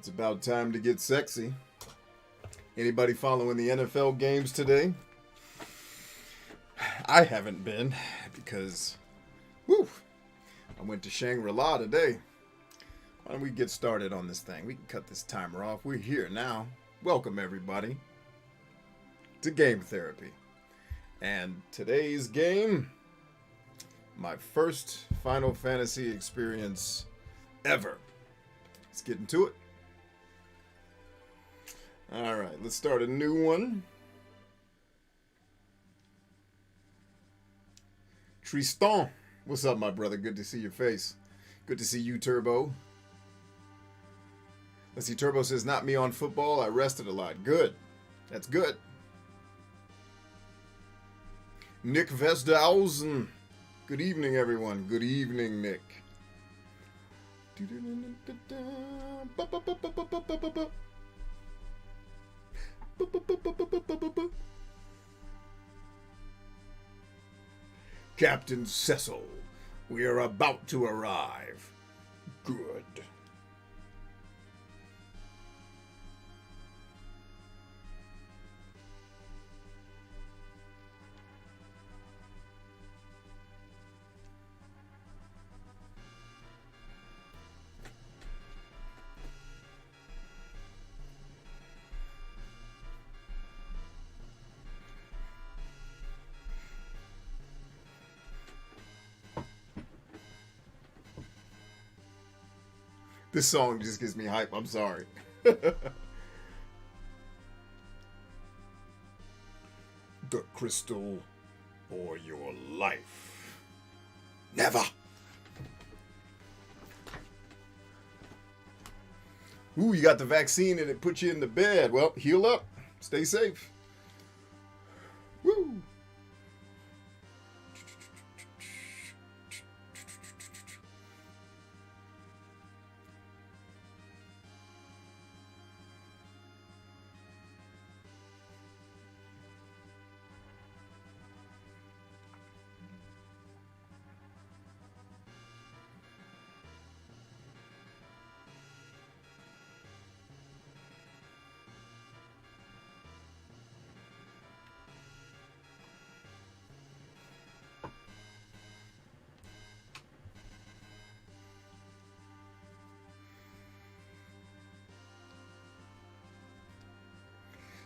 It's about time to get sexy. Anybody following the NFL games today? I haven't been because, I went to Shangri-La today. Why don't we get started on this thing? We can cut this timer off. We're here now. Welcome, everybody, to Game Therapy. And today's game, my first Final Fantasy experience ever. Let's get into it. Alright, let's start a new one. Tristan, what's up, my brother? Good to see your face. Good to see you, Turbo. Let's see, Turbo says, not me on football. I rested a lot. Good. That's good. Nick Vesthausen. Good evening, everyone. Good evening, Nick. Captain Cecil, we are about to arrive. Good. This song just gives me hype. I'm sorry. The crystal or your life. Never. Ooh, you got the vaccine and it put you in the bed. Well, heal up. Stay safe. Woo.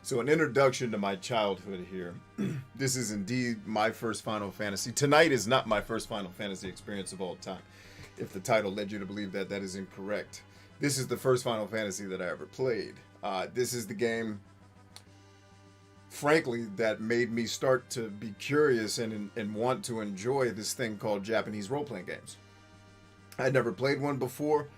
So an introduction to my childhood here. This is indeed my first Final Fantasy. Tonight is not my first Final Fantasy experience of all time. If the title led you to believe that, that is incorrect. This is the first Final Fantasy that I ever played. This is the game, frankly, that made me start to be curious and want to enjoy this thing called Japanese role-playing games. I'd never played one before.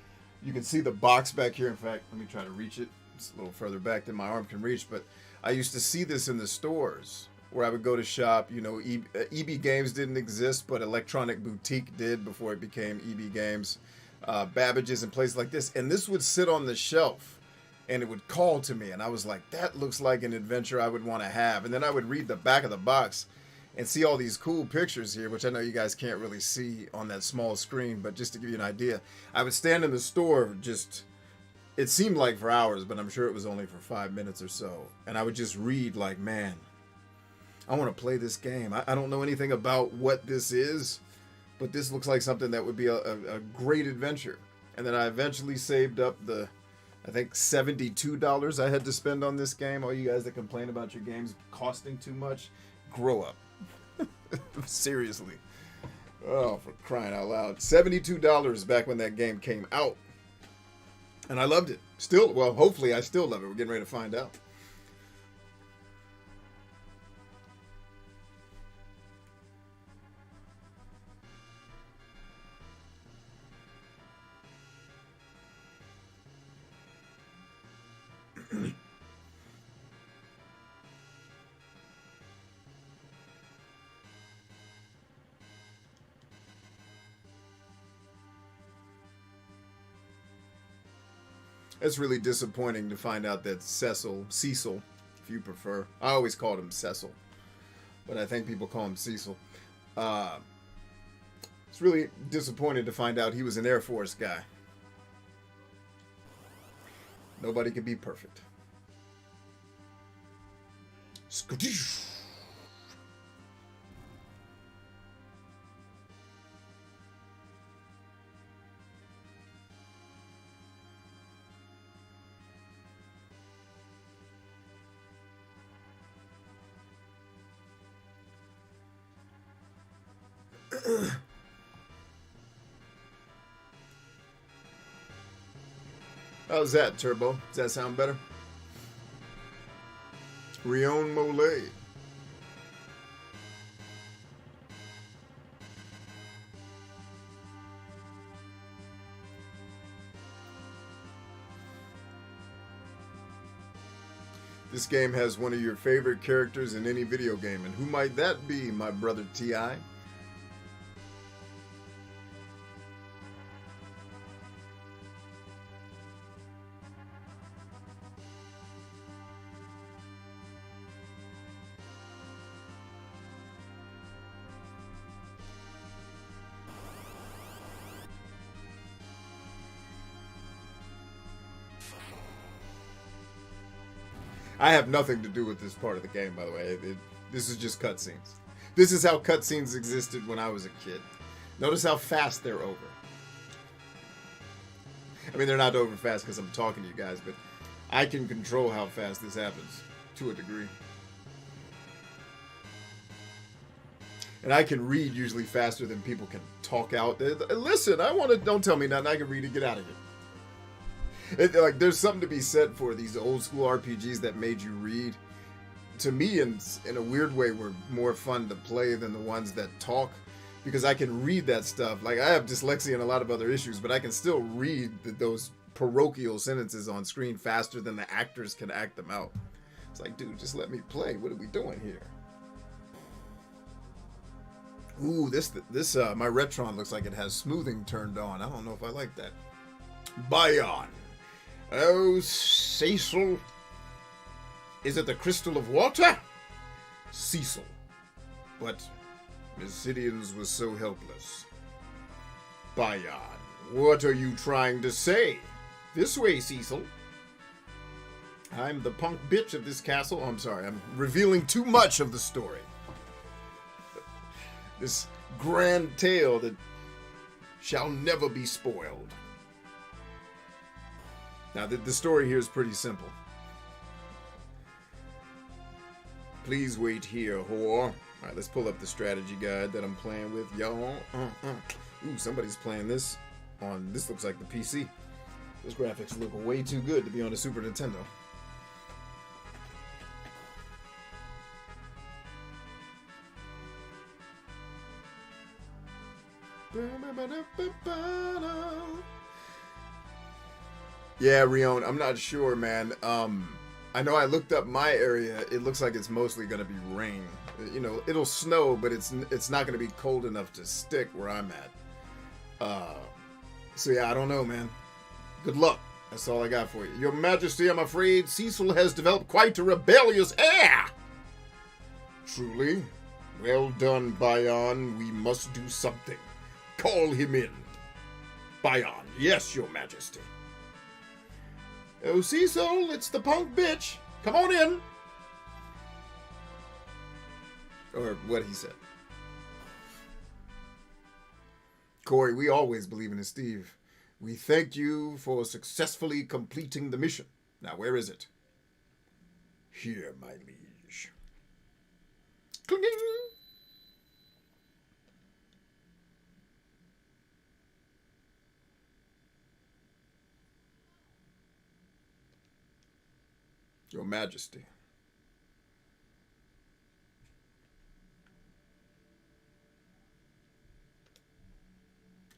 You can see the box back here. In fact, let me try to reach it. It's a little further back than my arm can reach, but I used to see this in the stores where I would go to shop. You know, EB Games didn't exist, but Electronic Boutique did before it became EB Games. Babbage's and places like this. And this would sit on the shelf and it would call to me. And I was like, that looks like an adventure I would want to have. And then I would read the back of the box and see all these cool pictures here, which I know you guys can't really see on that small screen, but just to give you an idea, I would stand in the store just... It seemed like for hours, but I'm sure it was only for 5 minutes or so. And I would just read like, man, I want to play this game. I don't know anything about what this is, but this looks like something that would be a great adventure. And then I eventually saved up the, I think, $72 I had to spend on this game. All you guys that complain about your games costing too much, grow up. Seriously. Oh, for crying out loud. $72 back when that game came out. And I loved it. Still, well, hopefully I still love it. We're getting ready to find out. It's really disappointing to find out that Cecil, if you prefer, I always called him Cecil, but I think people call him Cecil. It's really disappointing to find out he was an Air Force guy. Nobody can be perfect. How's that, Turbo? Does that sound better? Rion Mole. This game has one of your favorite characters in any video game, and who might that be, my brother T.I.? I have nothing to do with this part of the game, by the way. This is just cutscenes. This is how cutscenes existed when I was a kid. Notice how fast they're over. I mean, they're not over fast because I'm talking to you guys, but I can control how fast this happens, to a degree. And I can read usually faster than people can talk out. Listen, don't tell me nothing. I can read it. Get out of here. Like, there's something to be said for these old school RPGs that made you read. To me, in a weird way, were more fun to play than the ones that talk, because I can read that stuff. Like, I have dyslexia and a lot of other issues, but I can still read those parochial sentences on screen faster than the actors can act them out. It's like, dude, just let me play. What are we doing here? Ooh, this my Retron looks like it has smoothing turned on. I don't know if I like that. Bion. Oh, Cecil. Is it the crystal of water? Cecil. But Mysidians was so helpless. Bion, what are you trying to say? This way, Cecil. I'm the punk bitch of this castle. Oh, I'm sorry, I'm revealing too much of the story. This grand tale that shall never be spoiled. Now, the story here is pretty simple. Please wait here, whore. All right, let's pull up the strategy guide that I'm playing with, y'all. Ooh, somebody's playing this on, this looks like the PC. Those graphics look way too good to be on a Super Nintendo. Yeah, Rion, I'm not sure, man. I know I looked up my area. It looks like it's mostly going to be rain. You know, it'll snow, but it's not going to be cold enough to stick where I'm at. So yeah, I don't know, man. Good luck. That's all I got for you. Your Majesty, I'm afraid Cecil has developed quite a rebellious air. Truly? Well done, Bion. We must do something. Call him in. Bion, yes, Your Majesty. Oh, Cecil, it's the punk bitch. Come on in. Or what he said. Corey, we always believe in Steve. We thank you for successfully completing the mission. Now, where is it? Here, my liege. Cling! Your Majesty.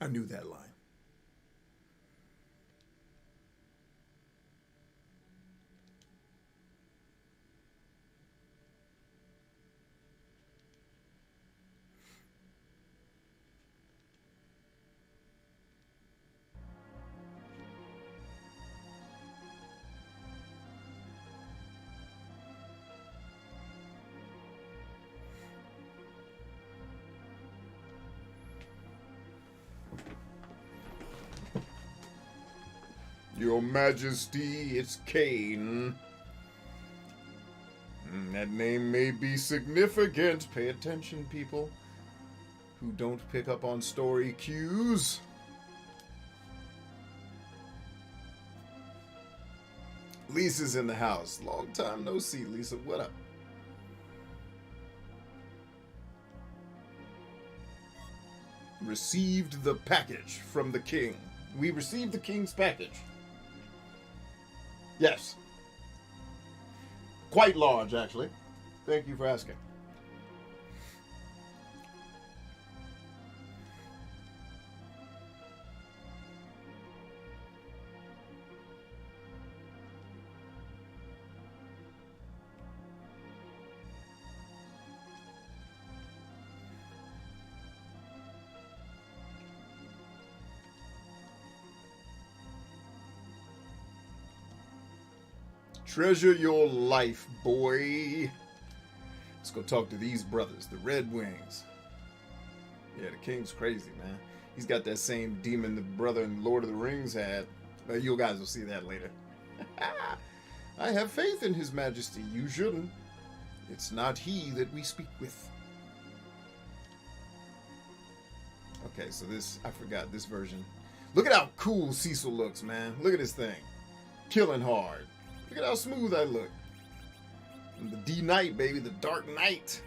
I knew that line. Your Majesty, it's Cain. That name may be significant. Pay attention, people who don't pick up on story cues. Lisa's in the house. Long time no see, Lisa. What up? Received the package from the king. We received the king's package. Yes. Quite large, actually. Thank you for asking. Treasure your life, boy. Let's go talk to these brothers, the Red Wings. Yeah, the king's crazy, man. He's got that same demon the brother in Lord of the Rings had. You guys will see that later. I have faith in His Majesty. You shouldn't. It's not he that we speak with. Okay, so this, I forgot this version. Look at how cool Cecil looks, man. Look at this thing. Killing hard. Look at how smooth I look. And the D-Knight, baby. The Dark Knight.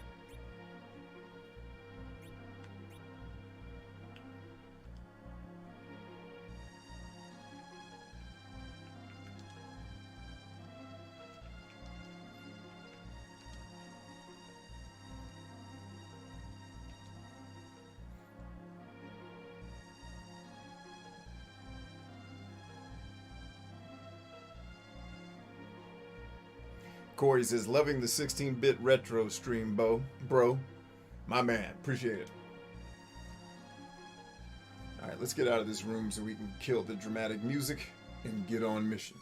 Corey says, loving the 16-bit retro stream, bro. My man, appreciate it. All right, let's get out of this room so we can kill the dramatic music and get on mission.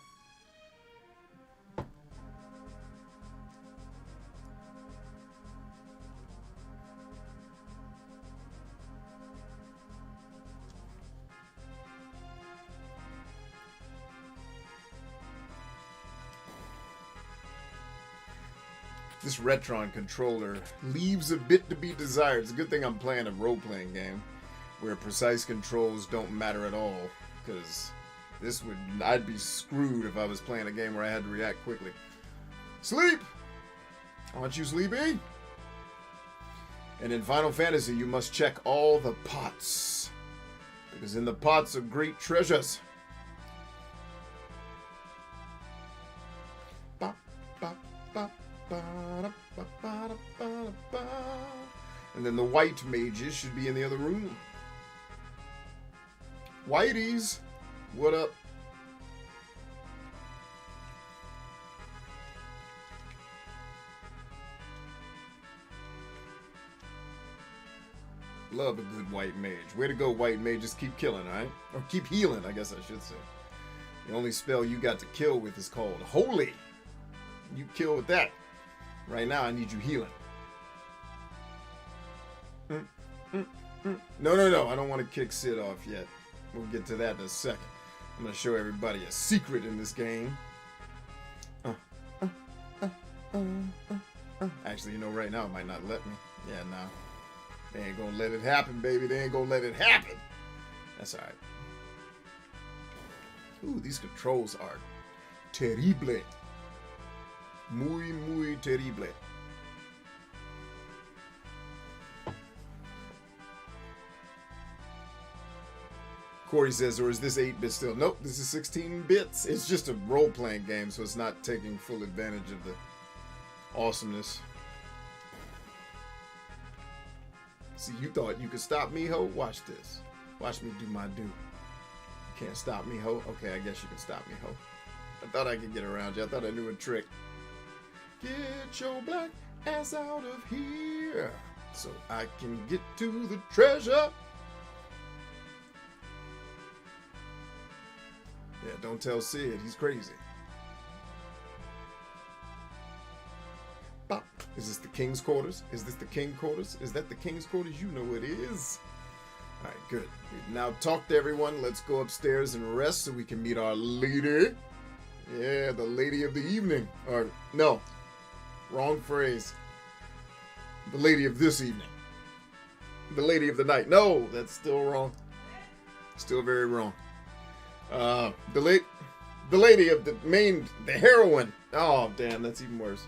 This Retron controller leaves a bit to be desired. It's a good thing I'm playing a role-playing game where precise controls don't matter at all, because I'd be screwed if I was playing a game where I had to react quickly. Sleep! Aren't you sleepy? And in Final Fantasy, you must check all the pots, because in the pots are great treasures. Bop, bop, bop. And then the white mages should be in the other room. Whiteys, what up? Love a good white mage. Way to go, white mages. Keep killing, alright? Or keep healing, I guess I should say. The only spell you got to kill with is called Holy. You kill with that. Right now, I need you healing. No. I don't want to kick Sid off yet. We'll get to that in a second. I'm going to show everybody a secret in this game. Actually, right now it might not let me. Yeah, nah. They ain't going to let it happen, baby. They ain't going to let it happen. That's all right. Ooh, these controls are terrible. Muy, muy terrible. Corey says, or is this 8-bit still? Nope, this is 16 bits. It's just a role-playing game, so it's not taking full advantage of the awesomeness. See, you thought you could stop me, ho? Watch this. Watch me do my do. You can't stop me, ho? Okay, I guess you can stop me, ho. I thought I could get around you. I thought I knew a trick. Get your black ass out of here so I can get to the treasure. Yeah, don't tell Sid. He's crazy. Bop. Is this the king's quarters? Is this the king quarters? Is that the king's quarters? You know it is. All right, good. We've now talked to everyone. Let's go upstairs and rest so we can meet our lady. Yeah, the lady of the evening. Or, no, wrong phrase. The lady of this evening. The lady of the night. No, that's still wrong. Still very wrong. The lady of the heroine. Oh, damn, that's even worse.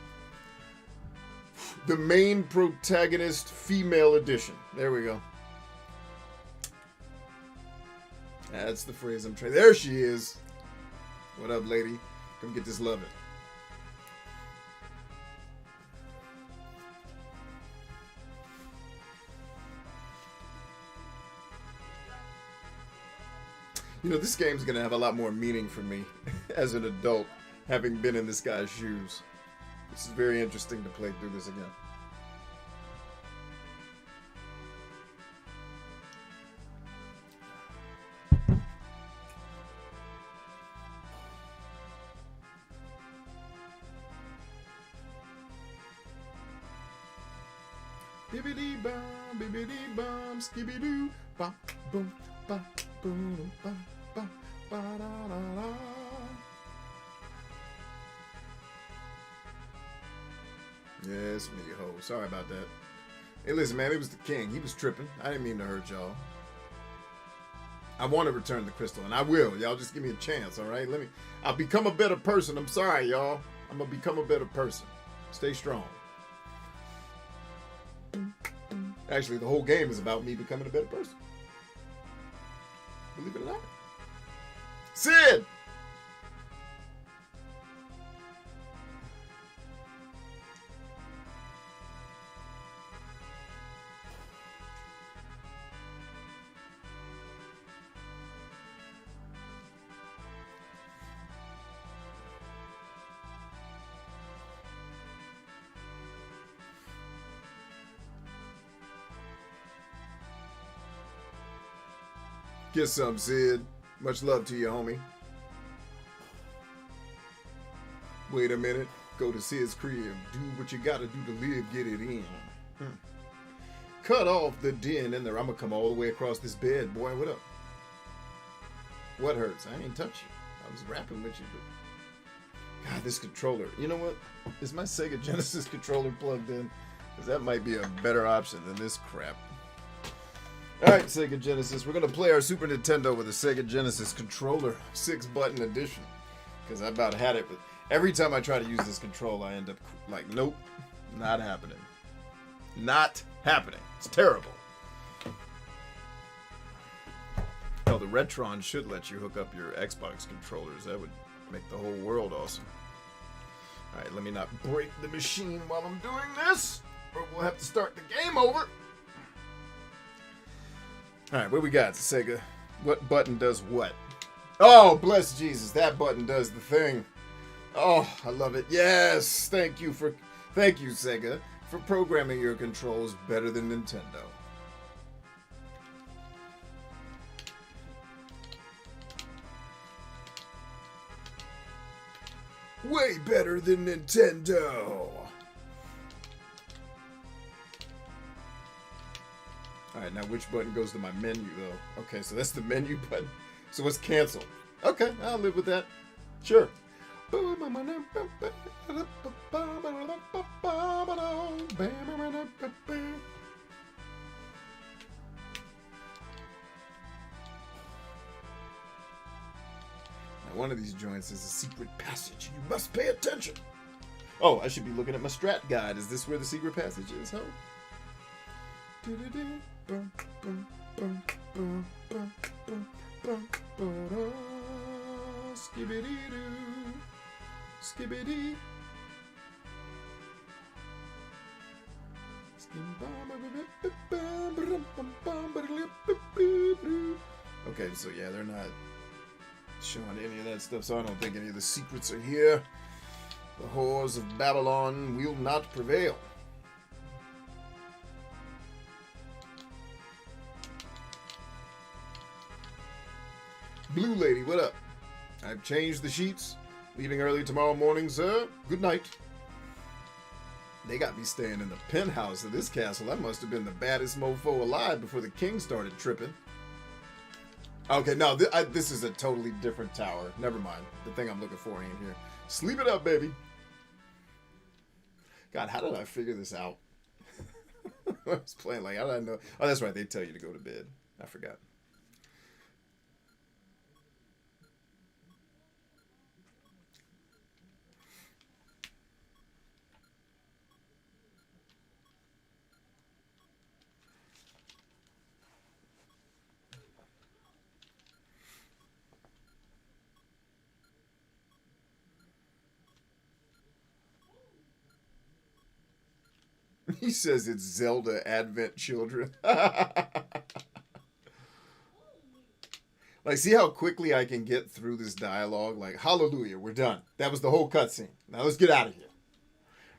The main protagonist female edition. There we go. That's the phrase I'm trying. There she is. What up, lady? Come get this lovin'. You know, this game's gonna have a lot more meaning for me as an adult, having been in this guy's shoes. This is very interesting to play through this again. Bibbidi bum, bibbidi bum, skibby doo, ba boom, ba boom, ba ba ba da da da. Yes, me, ho. Sorry about that. Hey, listen, man, it was the king. He was tripping. I didn't mean to hurt y'all. I want to return the crystal, and I will. Y'all just give me a chance, all right? I'll become a better person. I'm sorry, y'all. I'm going to become a better person. Stay strong. Actually, the whole game is about me becoming a better person. Believe it or not. Sid! Get some, Sid. Much love to you, homie. Wait a minute. Go to Sid's crib. Do what you gotta do to live. Get it in. Cut off the den in there. I'm gonna come all the way across this bed. Boy, what up? What hurts? I ain't touch you. I was rapping with you, but... God, this controller. You know what? Is my Sega Genesis controller plugged in? Because that might be a better option than this crap. Alright, Sega Genesis, we're going to play our Super Nintendo with a Sega Genesis controller, 6-button edition. Because I about had it, but every time I try to use this controller, I end up like, nope, not happening. Not happening. It's terrible. Hell, the Retron should let you hook up your Xbox controllers. That would make the whole world awesome. Alright, let me not break the machine while I'm doing this, or we'll have to start the game over. Alright, what we got, Sega? What button does what? Oh, bless Jesus, that button does the thing. Oh, I love it. Yes, thank you, Sega, for programming your controls better than Nintendo. Way better than Nintendo. Alright, now which button goes to my menu, though? Okay, so that's the menu button. So it's cancel. Okay, I'll live with that. Sure. Now, one of these joints is a secret passage. You must pay attention. Oh, I should be looking at my strat guide. Is this where the secret passage is, huh? Skibbity-doo, skibbity. Okay, so yeah, they're not showing any of that stuff, so I don't think any of the secrets are here. The whores of Babylon will not prevail. Blue Lady, what up? I've changed the sheets. Leaving early tomorrow morning, sir. Good night. They got me staying in the penthouse of this castle. I must have been the baddest mofo alive before the king started tripping. Okay, no, this is a totally different tower. Never mind. The thing I'm looking for ain't here. Sleep it up, baby. God, how did I figure this out? I was playing like, how did I know? Oh, that's right. They tell you to go to bed. I forgot. He says it's Zelda Advent Children. Like, see how quickly I can get through this dialogue? Like, hallelujah, we're done. That was the whole cutscene. Now let's get out of here.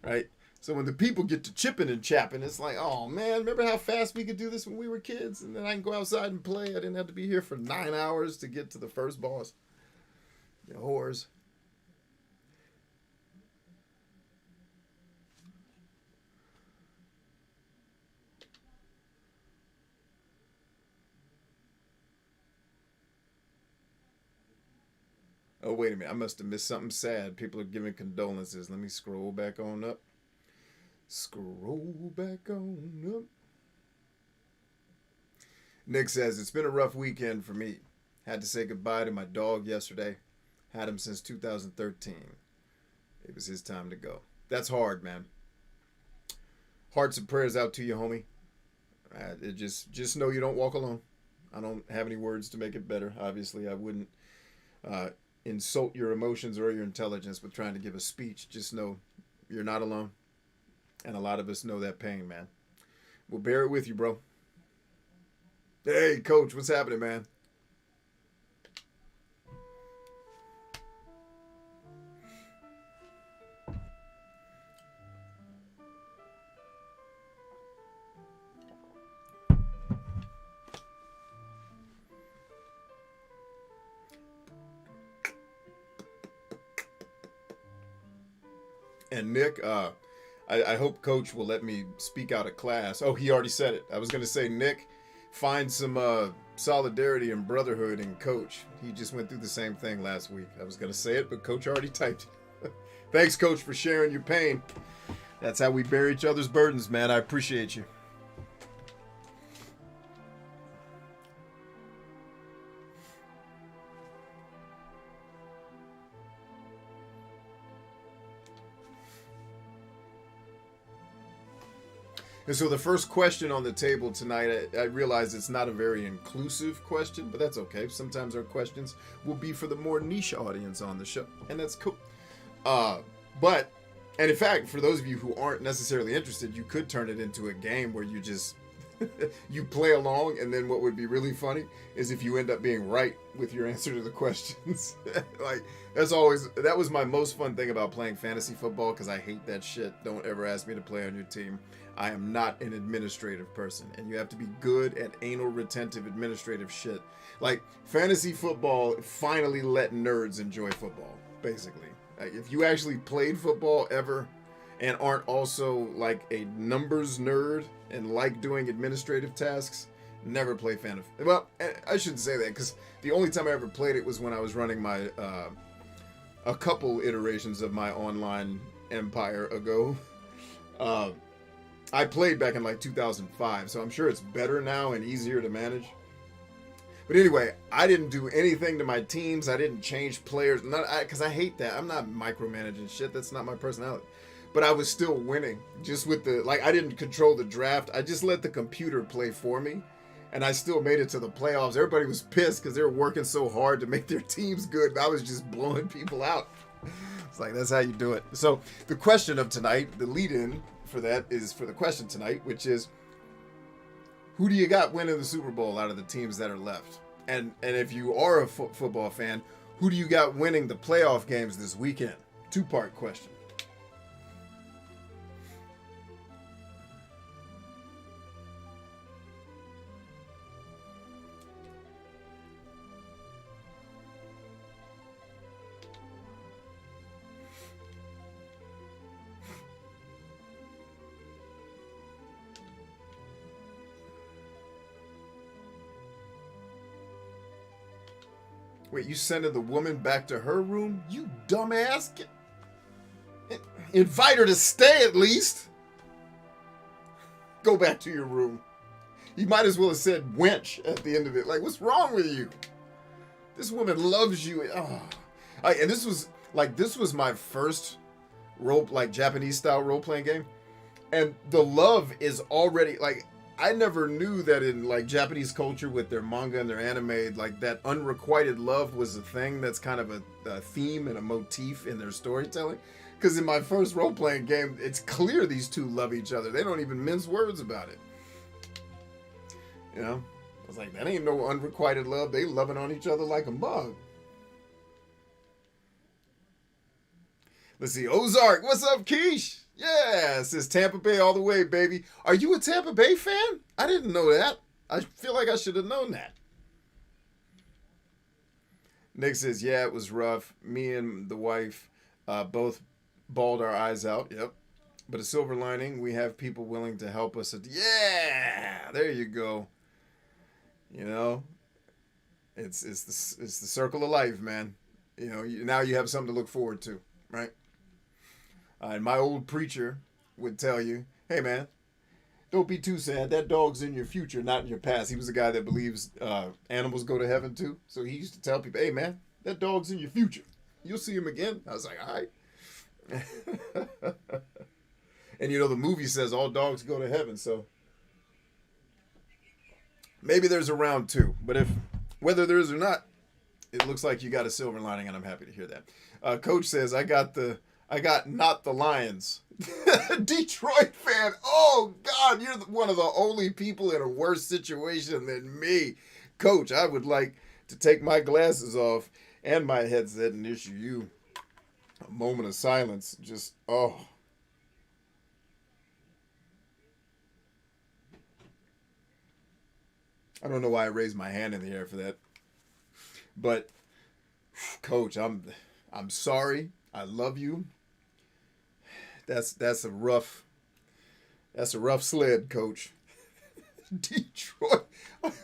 Right? So when the people get to chipping and chapping, it's like, oh man, remember how fast we could do this when we were kids? And then I can go outside and play. I didn't have to be here for 9 hours to get to the first boss. You whores. Oh, wait a minute. I must have missed something sad. People are giving condolences. Let me scroll back on up. Scroll back on up. Nick says, it's been a rough weekend for me. Had to say goodbye to my dog yesterday. Had him since 2013. It was his time to go. That's hard, man. Hearts and prayers out to you, homie. Just know you don't walk alone. I don't have any words to make it better. Obviously, I wouldn't insult your emotions or your intelligence with trying to give a speech. Just know you're not alone. And a lot of us know that pain, man. We'll bear it with you, bro. Hey, coach, what's happening, man? And Nick, I hope Coach will let me speak out of class. Oh, he already said it. I was going to say, Nick, find some solidarity and brotherhood in Coach. He just went through the same thing last week. I was going to say it, but Coach already typed it. Thanks, Coach, for sharing your pain. That's how we bear each other's burdens, man. I appreciate you. And so the first question on the table tonight, I realize it's not a very inclusive question, but that's okay. Sometimes our questions will be for the more niche audience on the show, and that's cool. And in fact, for those of you who aren't necessarily interested, you could turn it into a game where you just, you play along, and then what would be really funny is if you end up being right with your answer to the questions. Like, that was my most fun thing about playing fantasy football, because I hate that shit. Don't ever ask me to play on your team. I am not an administrative person, and you have to be good at anal retentive administrative shit. Like, fantasy football finally let nerds enjoy football, basically. Like, if you actually played football ever and aren't also like a numbers nerd and like doing administrative tasks, never play fantasy. Well, I shouldn't say that, because the only time I ever played it was when I was running my a couple iterations of my online empire ago. I played back in like 2005, so I'm sure it's better now and easier to manage. But anyway, I didn't do anything to my teams. I didn't change players, because I hate that. I'm not micromanaging shit. That's not my personality. But I was still winning, just with I didn't control the draft. I just let the computer play for me, and I still made it to the playoffs. Everybody was pissed because they were working so hard to make their teams good. I was just blowing people out. It's like, that's how you do it. So the question of tonight, the lead-in for that is for the question tonight, which is, who do you got winning the Super Bowl out of the teams that are left? And if you are a football fan, who do you got winning the playoff games this weekend? Two-part question. Wait, you sending the woman back to her room? You dumbass. Invite her to stay at least. Go back to your room. You might as well have said wench at the end of it. Like, what's wrong with you? This woman loves you. Oh. And this was my first Japanese style role playing game. And the love is already like, I never knew that in like Japanese culture with their manga and their anime, like that unrequited love was a thing that's kind of a theme and a motif in their storytelling. Because in my first role playing game, it's clear these two love each other. They don't even mince words about it. You know? I was like, that ain't no unrequited love. They loving on each other like a mug. Let's see. Ozark, what's up, Keish? Yeah, it says Tampa Bay all the way, baby. Are you a Tampa Bay fan? I didn't know that. I feel like I should have known that. Nick says, yeah, it was rough. Me and the wife both bawled our eyes out. Yep. But a silver lining, we have people willing to help us. Yeah, there you go. You know, it's the circle of life, man. You know, now you have something to look forward to, right? And my old preacher would tell you, hey, man, don't be too sad. That dog's in your future, not in your past. He was a guy that believes animals go to heaven, too. So he used to tell people, hey, man, that dog's in your future. You'll see him again. I was like, all right. And, you know, the movie says all dogs go to heaven. So maybe there's a round two. But whether there is or not, it looks like you got a silver lining, and I'm happy to hear that. Coach says, I got not the Lions. Detroit fan. Oh, God, you're one of the only people in a worse situation than me. Coach, I would like to take my glasses off and my headset and issue you a moment of silence. Just, oh. I don't know why I raised my hand in the air for that. But, Coach, I'm sorry. I love you. That's a rough sled, Coach. Detroit.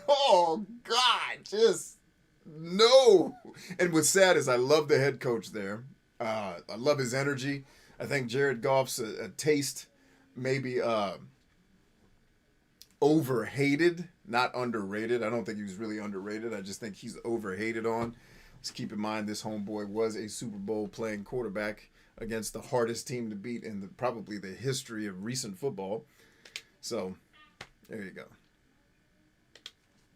Oh God, just no. And what's sad is I love the head coach there. I love his energy. I think Jared Goff's a taste maybe overhated, not underrated. I don't think he was really underrated. I just think he's overhated on. Just keep in mind this homeboy was a Super Bowl playing quarterback against the hardest team to beat in probably the history of recent football. So, there you go.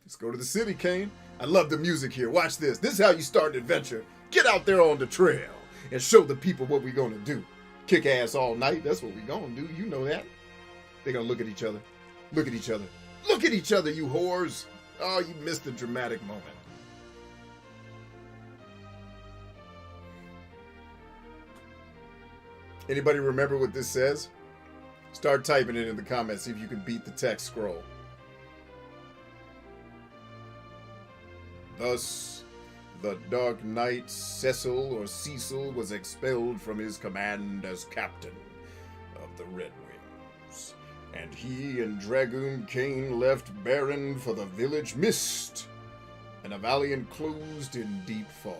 Let's go to the city, Kane. I love the music here. Watch this. This is how you start an adventure. Get out there on the trail and show the people what we're going to do. Kick ass all night. That's what we're going to do. You know that. They're going to look at each other. Look at each other. Look at each other, you whores. Oh, you missed the dramatic moment. Anybody remember what this says? Start typing it in the comments. See if you can beat the text scroll. Thus, the Dark Knight Cecil was expelled from his command as captain of the Red Wings. And he and Dragoon Kane left Baron for the village Mist, and a valley enclosed in deep fog.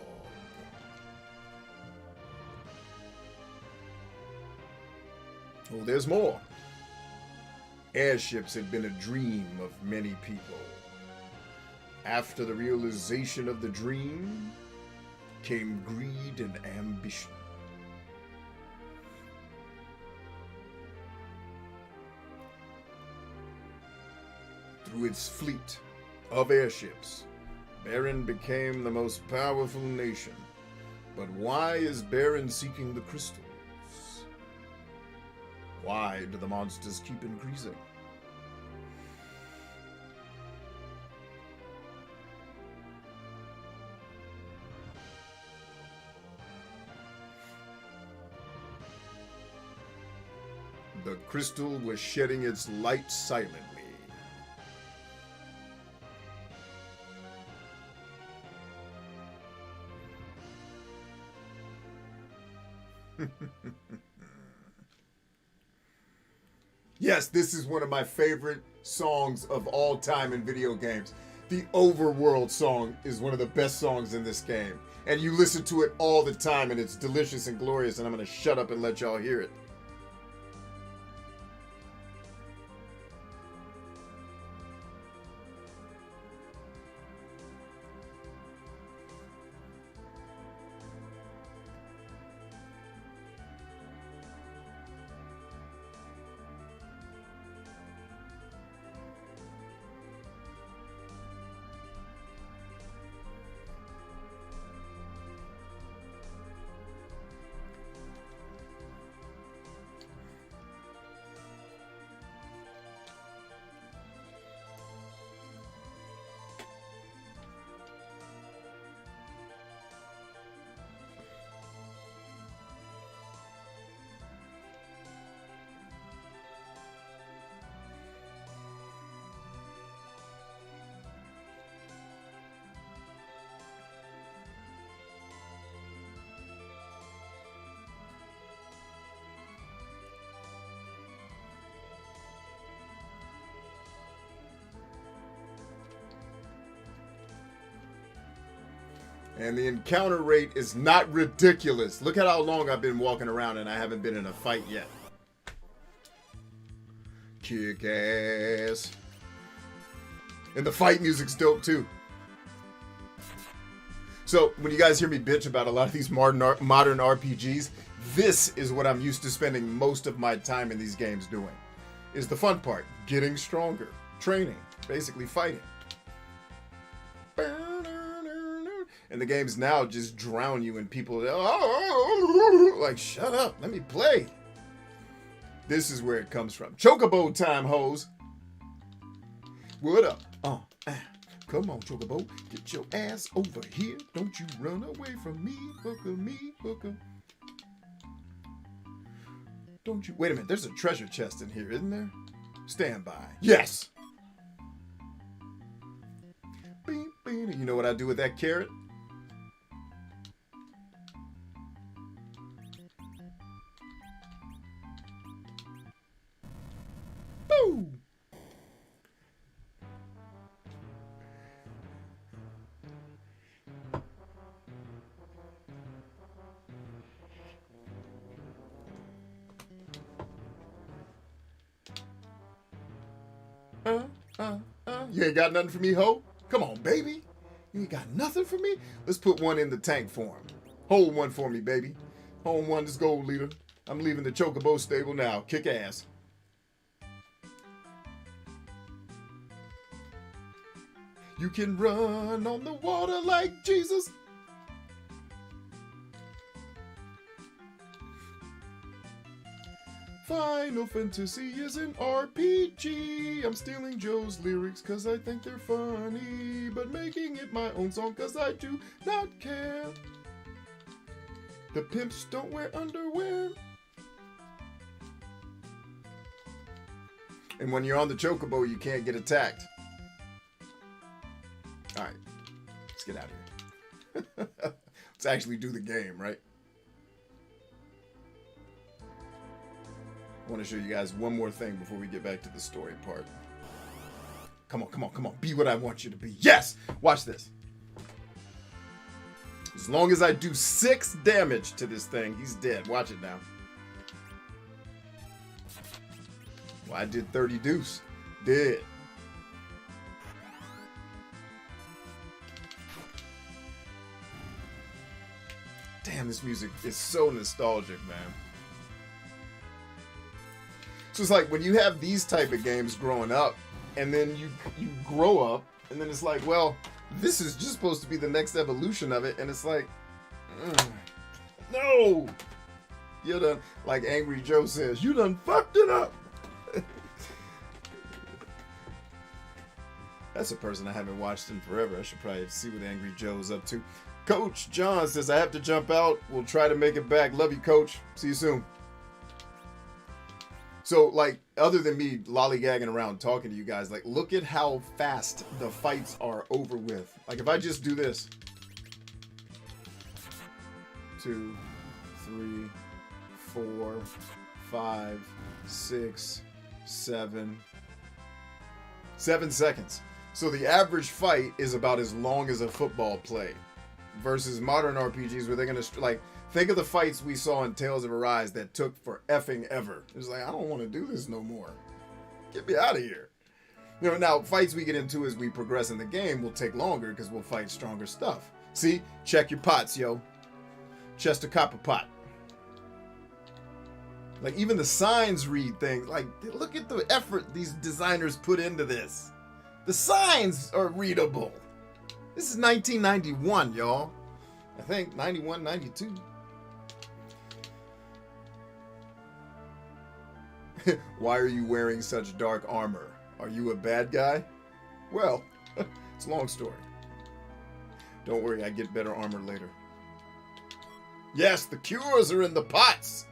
Oh, there's more. Airships had been a dream of many people. After the realization of the dream came greed and ambition. Through its fleet of airships, Baron became the most powerful nation. But why is Baron seeking the crystals? Why do the monsters keep increasing? The crystal was shedding its light silently. Yes, this is one of my favorite songs of all time in video games. The Overworld song is one of the best songs in this game. And you listen to it all the time, and it's delicious and glorious, and I'm going to shut up and let y'all hear it. And the encounter rate is not ridiculous. Look at how long I've been walking around and I haven't been in a fight yet. Kick ass. And the fight music's dope too. So when you guys hear me bitch about a lot of these modern RPGs, this is what I'm used to spending most of my time in these games doing. Is the fun part. Getting stronger. Training. Basically fighting. And the games now just drown you in people. Like, shut up. Let me play. This is where it comes from. Chocobo time, hoes. What up? Come on, Chocobo. Get your ass over here. Don't you run away from me. Hooker. Don't you... Wait a minute. There's a treasure chest in here, isn't there? Stand by. Yes! You know what I do with that carrot? Boo! You ain't got nothing for me, ho? Come on, baby. You ain't got nothing for me? Let's put one in the tank form. Hold one for me, baby. Hold one, this gold leader. I'm leaving the Chocobo stable now. Kick ass. You can run on the water like Jesus. Final Fantasy is an RPG. I'm stealing Joe's lyrics cause I think they're funny, but making it my own song cause I do not care. The pimps don't wear underwear. And when you're on the Chocobo, you can't get attacked. Alright, let's get out of here. Let's actually do the game, right? I want to show you guys one more thing before we get back to the story part. Come on. Be what I want you to be. Yes! Watch this. As long as I do 6 damage to this thing, he's dead. Watch it now. Well, I did 30 deuce. Dead. Damn, this music is so nostalgic, man. So it's like when you have these type of games growing up, and then you grow up, and then it's like, well, this is just supposed to be the next evolution of it, and it's like, no, you done, like Angry Joe says, you done fucked it up. That's a person I haven't watched in forever. I should probably see what Angry Joe's up to. Coach John says, I have to jump out. We'll try to make it back. Love you, Coach. See you soon. So, like, other than me lollygagging around talking to you guys, like, look at how fast the fights are over with. Like, if I just do this. 2, 3, 4, 5, 6, 7. 7 seconds. So the average fight is about as long as a football play, versus modern RPGs where they're gonna like. Think of the fights we saw in Tales of Arise that took for effing ever. It's like, I don't want to do this no more. Get me out of here. You know, now fights we get into as we progress in the game will take longer because we'll fight stronger stuff. See, check your pots, yo. Chester copper pot. Like even the signs read things. Like look at the effort these designers put into this. The signs are readable. This is 1991, y'all. I think 91, 92. Why are you wearing such dark armor? Are you a bad guy? Well, it's a long story. Don't worry, I get better armor later. Yes, the cures are in the pots.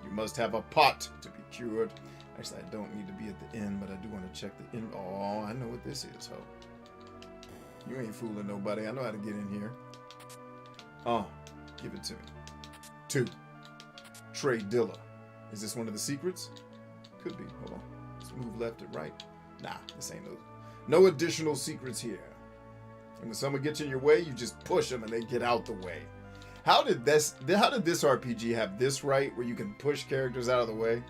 You must have a pot to be cured. Actually, I don't need to be at the end, but I do want to check the end. Oh, I know what this is, ho. You ain't fooling nobody. I know how to get in here. Oh, give it to me. 2. Trey Dilla. Is this one of the secrets? Could be. Hold on. Let's move left and right. Nah, this ain't no additional secrets here. And when someone gets in your way, you just push them and they get out the way. How did this RPG have this right where you can push characters out of the way?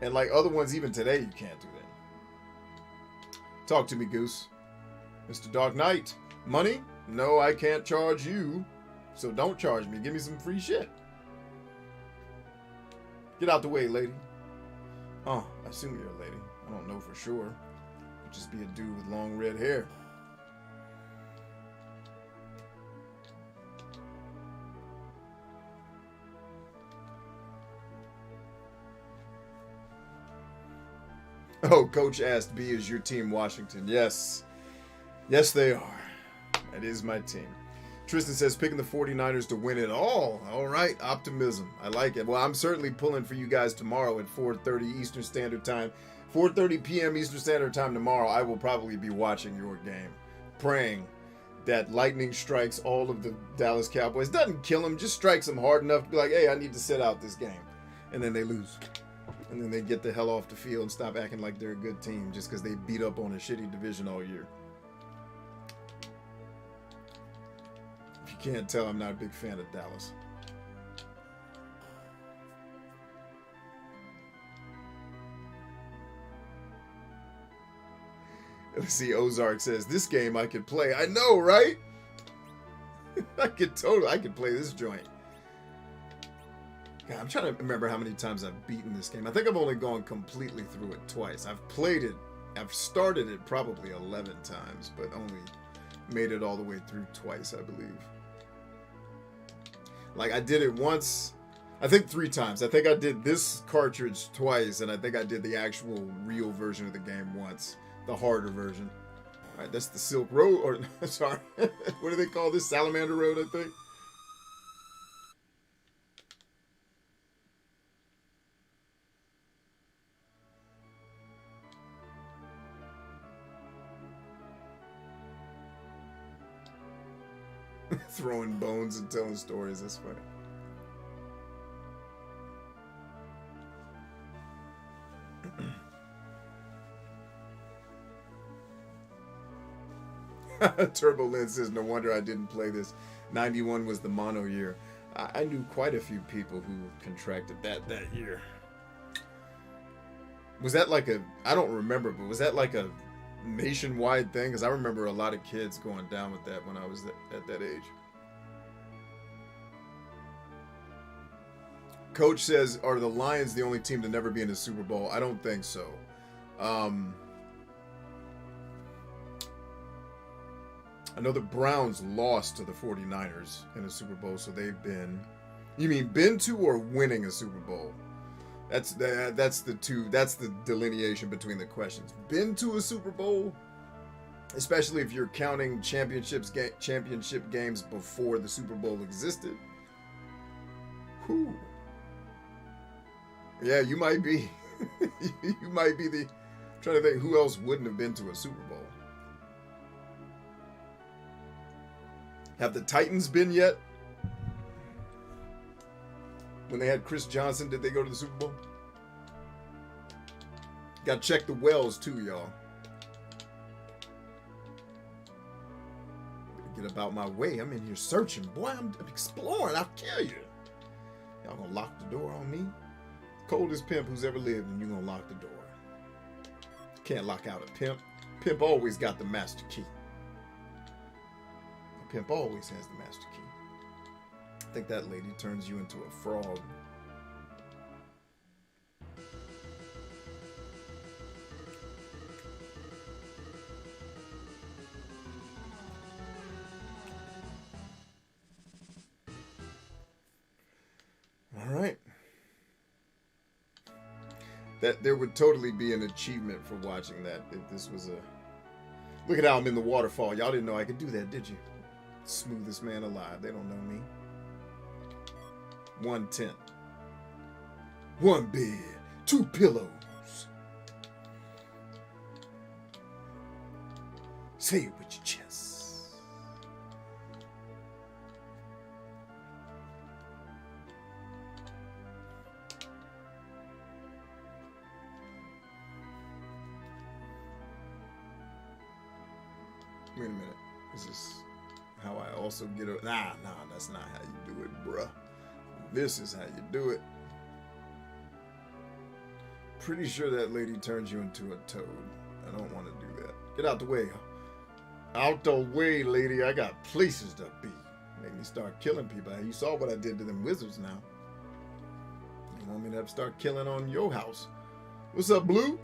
And like other ones even today, you can't do that. Talk to me, Goose. Mr. Dark Knight. Money? No, I can't charge you. So don't charge me. Give me some free shit. Get out the way, lady. Oh, I assume you're a lady. I don't know for sure. Could just be a dude with long red hair. Oh, Coach asked, B, is your team Washington? Yes. Yes, they are. That is my team. Tristan says, picking the 49ers to win it all. All right, optimism. I like it. Well, I'm certainly pulling for you guys tomorrow at 4:30 Eastern Standard Time. 4:30 p.m. Eastern Standard Time tomorrow, I will probably be watching your game. Praying that lightning strikes all of the Dallas Cowboys. Doesn't kill them, just strikes them hard enough to be like, hey, I need to sit out this game. And then they lose. And then they get the hell off the field and stop acting like they're a good team just because they beat up on a shitty division all year. If you can't tell, I'm not a big fan of Dallas. Let's see, Ozark says, this game I could play. I know, right? I could play this joint. God, I'm trying to remember how many times I've beaten this game. I think I've only gone completely through it twice. I've played it, I've started it probably 11 times, but only made it all the way through twice, I believe. Like, I did it once, I think 3 times. I think I did this cartridge twice, and I think I did the actual real version of the game once. The harder version. All right, that's the Silk Road, or, sorry, what do they call this? Salamander Road, I think. Throwing bones and telling stories, that's funny. Turbo Lynn says, no wonder I didn't play this. 91 was the mono year. I knew quite a few people who contracted that year. Was that like a, I don't remember, but was that like a nationwide thing? Because I remember a lot of kids going down with that when I was at that age. Coach says, are the Lions the only team to never be in a Super Bowl? I don't think so. I know the Browns lost to the 49ers in a Super Bowl, so they've been... You mean been to or winning a Super Bowl? That's the delineation between the questions. Been to a Super Bowl, especially if you're counting championship games before the Super Bowl existed. Whew. Yeah, you might be. You might be the... I'm trying to think who else wouldn't have been to a Super Bowl. Have the Titans been yet? When they had Chris Johnson, did they go to the Super Bowl? Gotta check the wells too, y'all. Get about my way. I'm in here searching. Boy, I'm exploring. I'll kill you. Y'all gonna lock the door on me? Coldest pimp who's ever lived, and you gonna lock the door. Can't lock out a pimp. Pimp always got the master key. A pimp always has the master key. I think that lady turns you into a frog. All right. That there would totally be an achievement for watching that if this was a... Look at how I'm in the waterfall. Y'all didn't know I could do that, did you? Smoothest man alive. They don't know me. 1 tent. 1 bed. 2 pillows. Say it with your chest. Wait a minute. Is this how I also get it? Nah, that's not how you do it, bruh. This is how you do it. Pretty sure that lady turns you into a toad. I don't want to do that. Get out the way. Out the way, lady. I got places to be. Make me start killing people. You saw what I did to them wizards now. You want me to start killing on your house? What's up, Blue?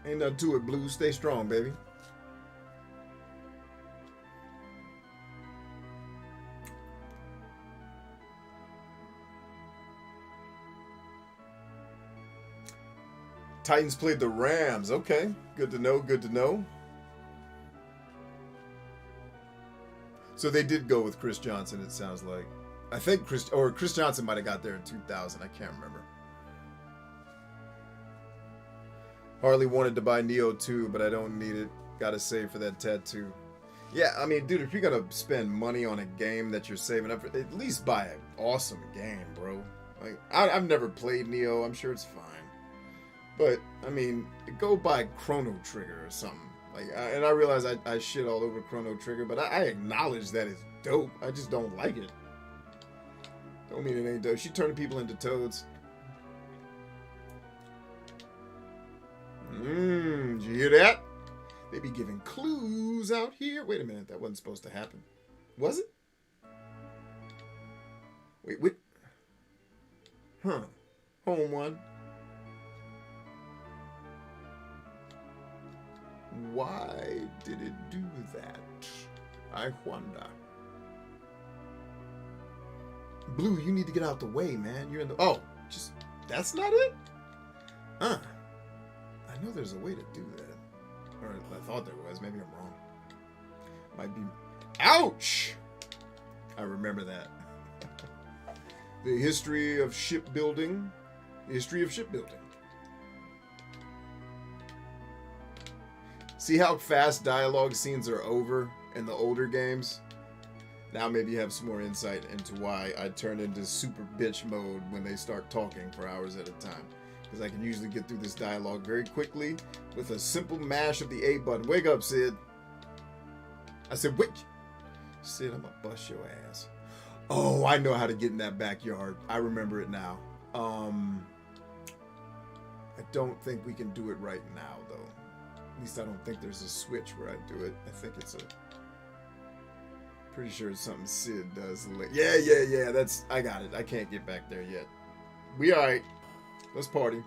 Ain't nothing to it, Blue. Stay strong, baby. Titans played the Rams. Okay. Good to know. Good to know. So they did go with Chris Johnson, it sounds like. I think Chris Johnson might have got there in 2000. I can't remember. Harley wanted to buy Neo 2, but I don't need it. Gotta save for that tattoo. Yeah, I mean, dude, if you're gonna spend money on a game that you're saving up for, at least buy an awesome game, bro. Like, I've never played Neo. I'm sure it's fine. But, I mean, go buy Chrono Trigger or something. Like, and I realize I shit all over Chrono Trigger, but I acknowledge that it's dope. I just don't like it. Don't mean it ain't dope. She turned people into toads. Did you hear that? They be giving clues out here. Wait a minute, that wasn't supposed to happen. Was it? Wait. Huh. Home one. Why did it do that? I wonder. Blue, you need to get out the way, man. You're in the... Oh, just... That's not it? I know there's a way to do that. Or I thought there was. Maybe I'm wrong. Might be... Ouch! I remember that. The history of shipbuilding. The history of shipbuilding. See how fast dialogue scenes are over in the older games? Now maybe you have some more insight into why I turn into super bitch mode when they start talking for hours at a time. Because I can usually get through this dialogue very quickly with a simple mash of the A button. Wake up, Sid. I said, wait. Sid, I'm gonna bust your ass. Oh, I know how to get in that backyard. I remember it now. I don't think we can do it right now, though. At least I don't think there's a switch where I do it. I think it's a... Pretty sure it's something Sid does. Yeah. That's... I got it. I can't get back there yet. We alright. Let's party.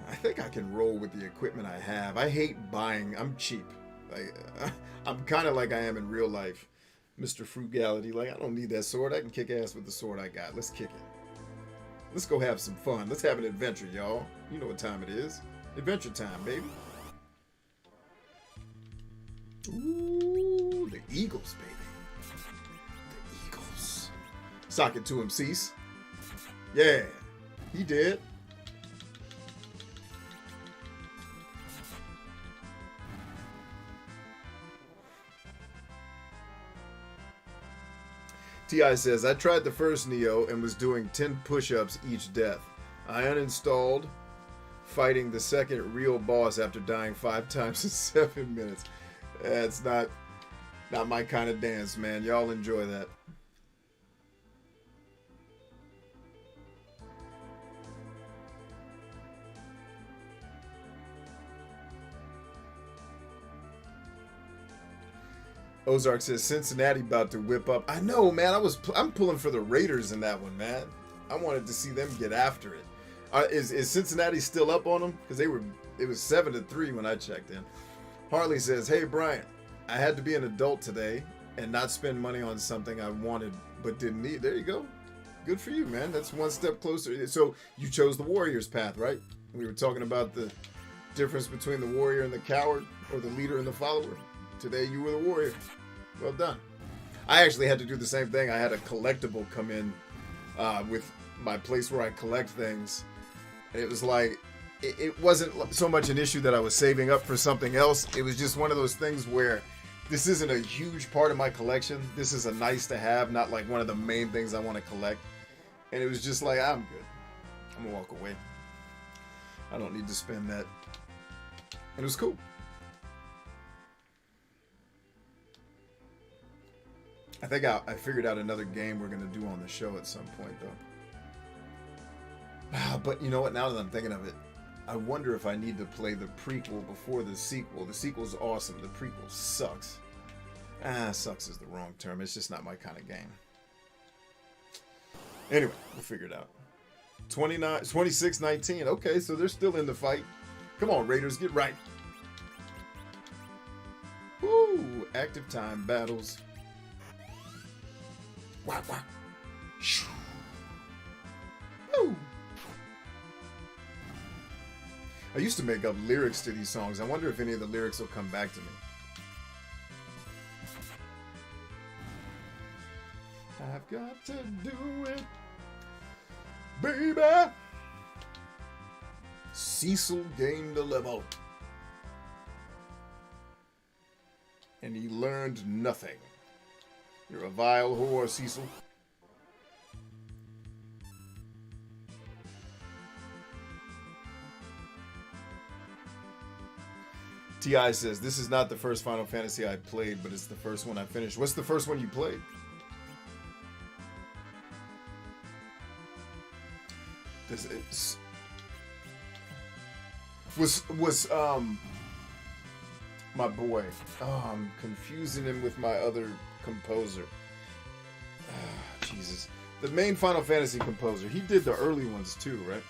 I think I can roll with the equipment I have. I hate buying. I'm cheap. I'm kind of like I am in real life. Mr. Frugality. Like, I don't need that sword. I can kick ass with the sword I got. Let's kick it. Let's go have some fun. Let's have an adventure, y'all. You know what time it is. Adventure time, baby. Ooh, the Eagles, baby. The Eagles. Sock it to him, Cecil. Yeah, he did. T.I. says, I tried the first Neo and was doing 10 push-ups each death. I uninstalled fighting the second real boss after dying 5 times in 7 minutes. That's not my kind of dance, man. Y'all enjoy that. Ozark says Cincinnati about to whip up. I know, man. I'm pulling for the Raiders in that one, man. I wanted to see them get after it. Is Cincinnati still up on them? Because it was 7-3 when I checked in. Harley says, "Hey Brian, I had to be an adult today and not spend money on something I wanted but didn't need." There you go. Good for you, man. That's one step closer. So you chose the warrior's path, right? We were talking about the difference between the warrior and the coward, or the leader and the follower. Today you were the warrior. Well done. I actually had to do the same thing. I had a collectible come in with my place where I collect things. And it was like, it wasn't so much an issue that I was saving up for something else. It was just one of those things where this isn't a huge part of my collection. This is a nice to have, not like one of the main things I want to collect. And it was just like, I'm good. I'm going to walk away. I don't need to spend that. And it was cool. I think I figured out another game we're going to do on the show at some point, though. But you know what? Now that I'm thinking of it, I wonder if I need to play the prequel before the sequel. The sequel's awesome. The prequel sucks. Sucks is the wrong term. It's just not my kind of game. Anyway, we'll figure it out. 26-19. Okay, so they're still in the fight. Come on, Raiders, get right. Woo! Active time battles. Wah, wah. Shoo. Woo! I used to make up lyrics to these songs. I wonder if any of the lyrics will come back to me. I've got to do it, baby. Cecil gained a level, and he learned nothing. You're a vile whore, Cecil. T.I. says, this is not the first Final Fantasy I played, but it's the first one I finished. What's the first one you played? Was my boy. Oh, I'm confusing him with my other composer. Jesus. The main Final Fantasy composer. He did the early ones too, right?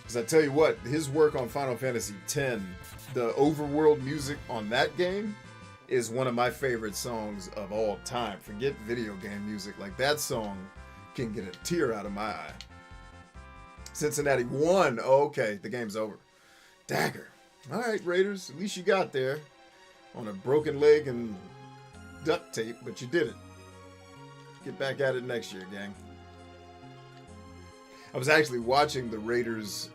Because I tell you what, his work on Final Fantasy X, the overworld music on that game is one of my favorite songs of all time. Forget video game music. Like, that song can get a tear out of my eye. Cincinnati won. Oh, okay, the game's over. Dagger. All right, Raiders, at least you got there on a broken leg and duct tape, but you did it. Get back at it next year, gang. I was actually watching the Raiders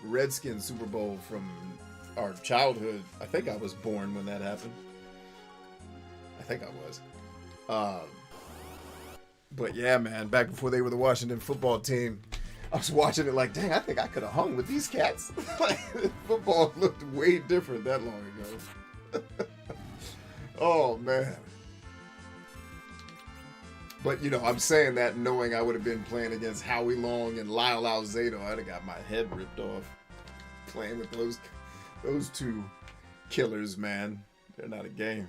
Redskins Super Bowl from our childhood. I think I was born when that happened. I think I was. But yeah, man, back before they were the Washington football team, I was watching it like, dang, I think I could have hung with these cats. Football looked way different that long ago. Oh, man. But, you know, I'm saying that knowing I would have been playing against Howie Long and Lyle Alzado. I'd have got my head ripped off playing with those two killers, man. They're not a game.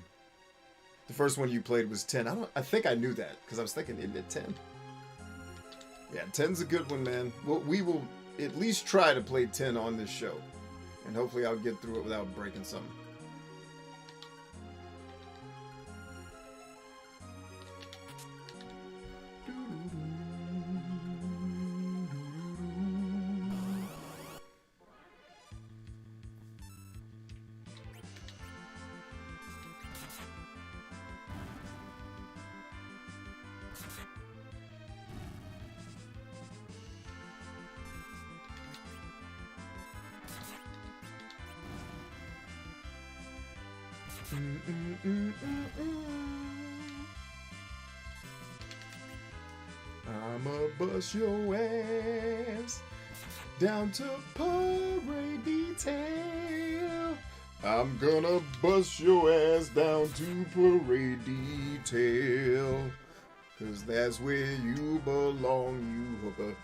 The first one you played was 10. I think I knew that because I was thinking, isn't it 10? Yeah, 10's a good one, man. We will at least try to play 10 on this show. And hopefully I'll get through it without breaking something. I'ma bust your ass. down to parade detail. I'm gonna bust your ass down to parade detail. 'Cause that's where you belong, you hooker.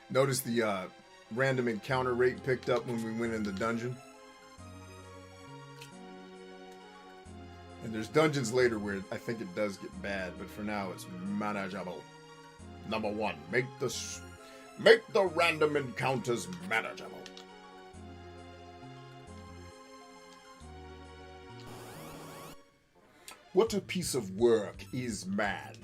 Notice the random encounter rate picked up when we went in the dungeon. And there's dungeons later where I think it does get bad, but for now it's manageable. Number 1, make the random encounters manageable. What a piece of work is man.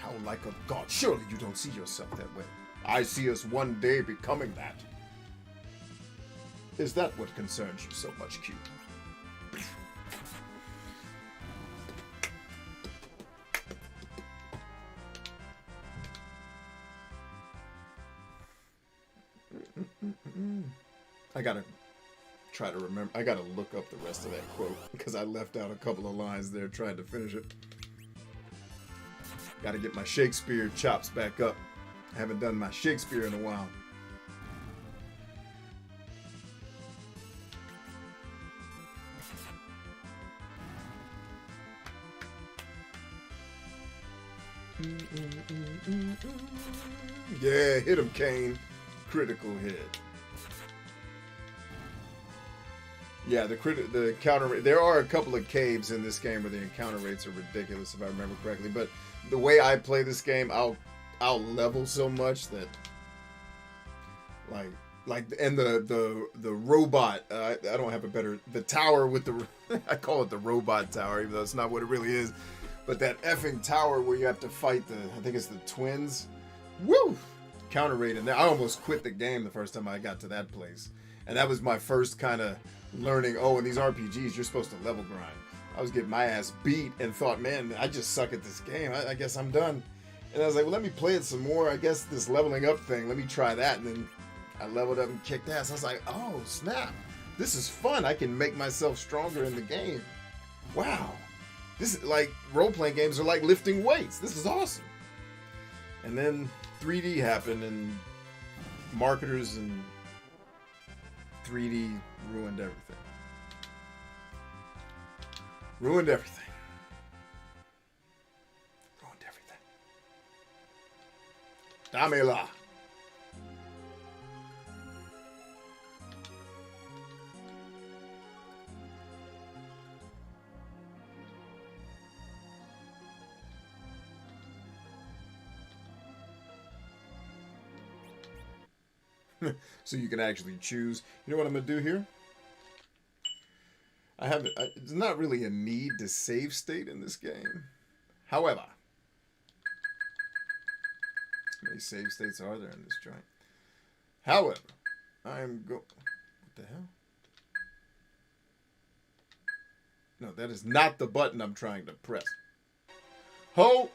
How like a god. Surely you don't see yourself that way. I see us one day becoming that. Is that what concerns you so much, Q? I gotta try to remember. I gotta look up the rest of that quote because I left out a couple of lines there trying to finish it. Gotta get my Shakespeare chops back up. I haven't done my Shakespeare in a while. Yeah, hit him, Kane. Critical hit. Yeah, the encounter rate. There are a couple of caves in this game where the encounter rates are ridiculous, if I remember correctly. But the way I play this game, I'll level so much that and the robot. I don't have a better, the tower with the I call it the robot tower, even though it's not what it really is. But that effing tower where you have to fight I think it's the twins. Woo! Counter rate in there. I almost quit the game the first time I got to that place, and that was my first kind of learning. Oh, in these RPGs, you're supposed to level grind. I was getting my ass beat and thought, man, I just suck at this game. I guess I'm done. And I was like, well, let me play it some more. I guess this leveling up thing, let me try that. And then I leveled up and kicked ass. I was like, oh, snap. This is fun. I can make myself stronger in the game. Wow. This is like, role-playing games are like lifting weights. This is awesome. And then 3D happened, and marketers and 3D ruined everything. Ruined everything. Ruined everything. Damela. So you can actually choose. You know what I'm going to do here? It's not really a need to save state in this game. However, how many save states are there in this joint? However, what the hell? No, that is not the button I'm trying to press. Ho!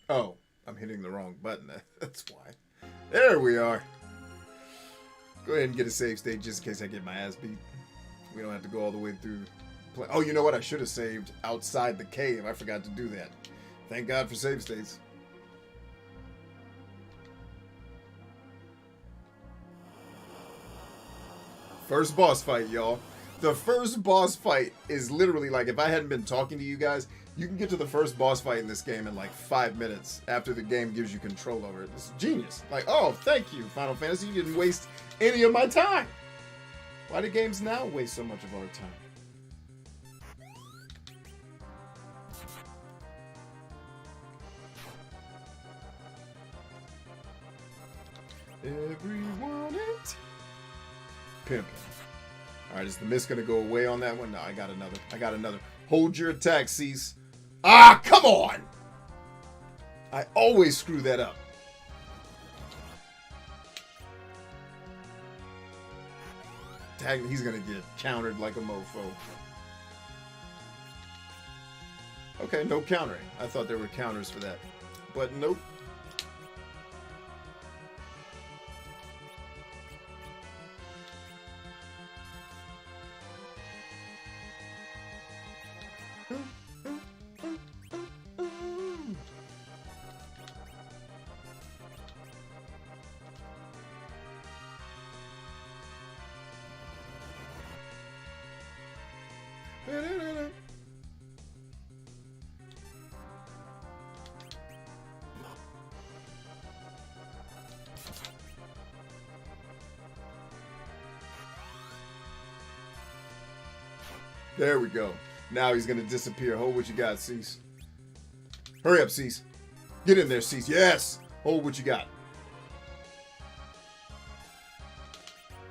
Oh, I'm hitting the wrong button. That's why. There we are. Go ahead and get a save state just in case I get my ass beat. We don't have to go all the way through. Oh, you know what? I should have saved outside the cave. I forgot to do that. Thank God for save states. First boss fight, y'all. The first boss fight is literally like, if I hadn't been talking to you guys, you can get to the first boss fight in this game in like 5 minutes after the game gives you control over it. It's genius. Like, oh, thank you, Final Fantasy. You didn't waste any of my time. Why do games now waste so much of our time? Everyone it. Pimpin'. Alright, is the mist gonna go away on that one? No, I got another. Hold your attack, Cecil. Ah, come on! I always screw that up. He's gonna get countered like a mofo. Okay, no countering. I thought there were counters for that. but nope. There we go. Now he's gonna disappear. Hold what you got, Cease. Hurry up, Cease. Get in there, Cease. Yes! Hold what you got.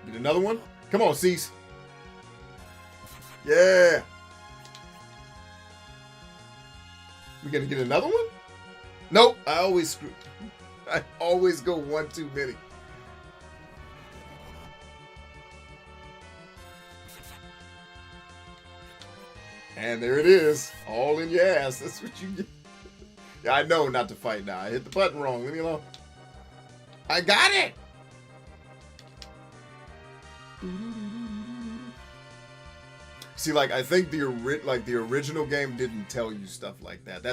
Get another one? Come on, Cease. Yeah! We gonna get another one? Nope. I always screw. I always go one too many. And there it is. All in your ass. That's what you get. Yeah, I know not to fight now. I hit the button wrong. Leave me alone. I got it! See, like, I think the original game didn't tell you stuff like that.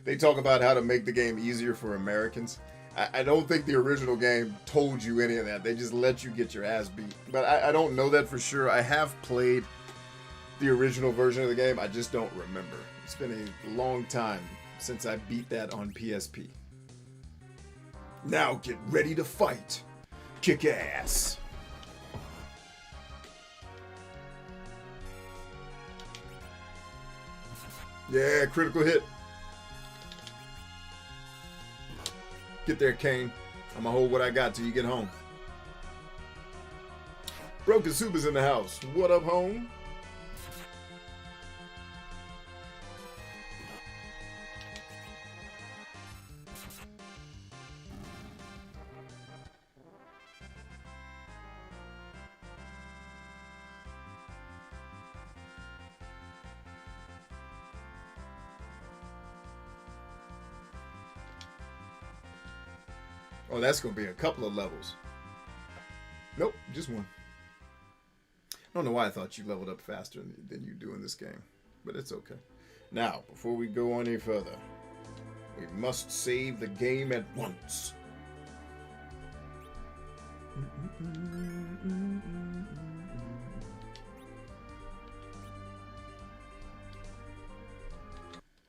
They talk about how to make the game easier for Americans. I don't think the original game told you any of that. They just let you get your ass beat. But I don't know that for sure. I have played the original version of the game. I just don't remember. It's been a long time since I beat that on PSP. Now get ready to fight. Kick ass. Yeah, critical hit. Get there, Kane. I'm gonna hold what I got till you get home. Broken Soup is in the house. What up, home? Oh, that's going to be a couple of levels. Nope, just one. I don't know why I thought you leveled up faster than you do in this game, but it's okay. Now, before we go on any further, we must save the game at once.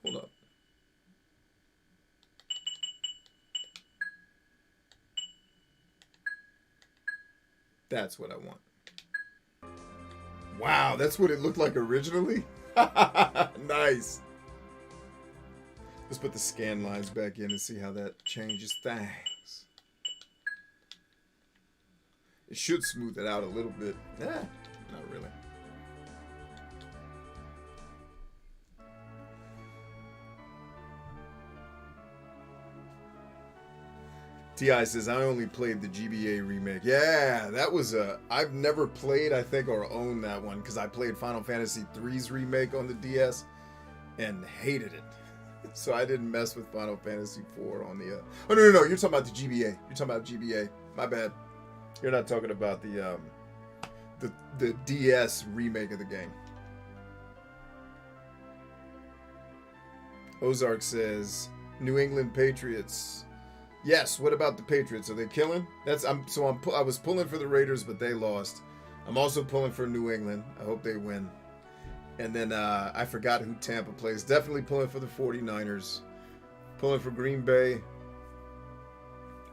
Hold up. That's what I want. Wow, that's what it looked like originally? Nice. Let's put the scan lines back in and see how that changes things. It should smooth it out a little bit. Not really. T.I. says, I only played the GBA remake. Yeah, that was I've never played, I think, or owned that one, because I played Final Fantasy III's remake on the DS and hated it. So I didn't mess with Final Fantasy IV on the... Oh, no, you're talking about the GBA. You're talking about GBA. My bad. You're not talking about the DS remake of the game. Ozark says, New England Patriots... Yes, what about the Patriots? Are they killing? I was pulling for the Raiders, but they lost. I'm also pulling for New England. I hope they win. And then I forgot who Tampa plays. Definitely pulling for the 49ers. Pulling for Green Bay.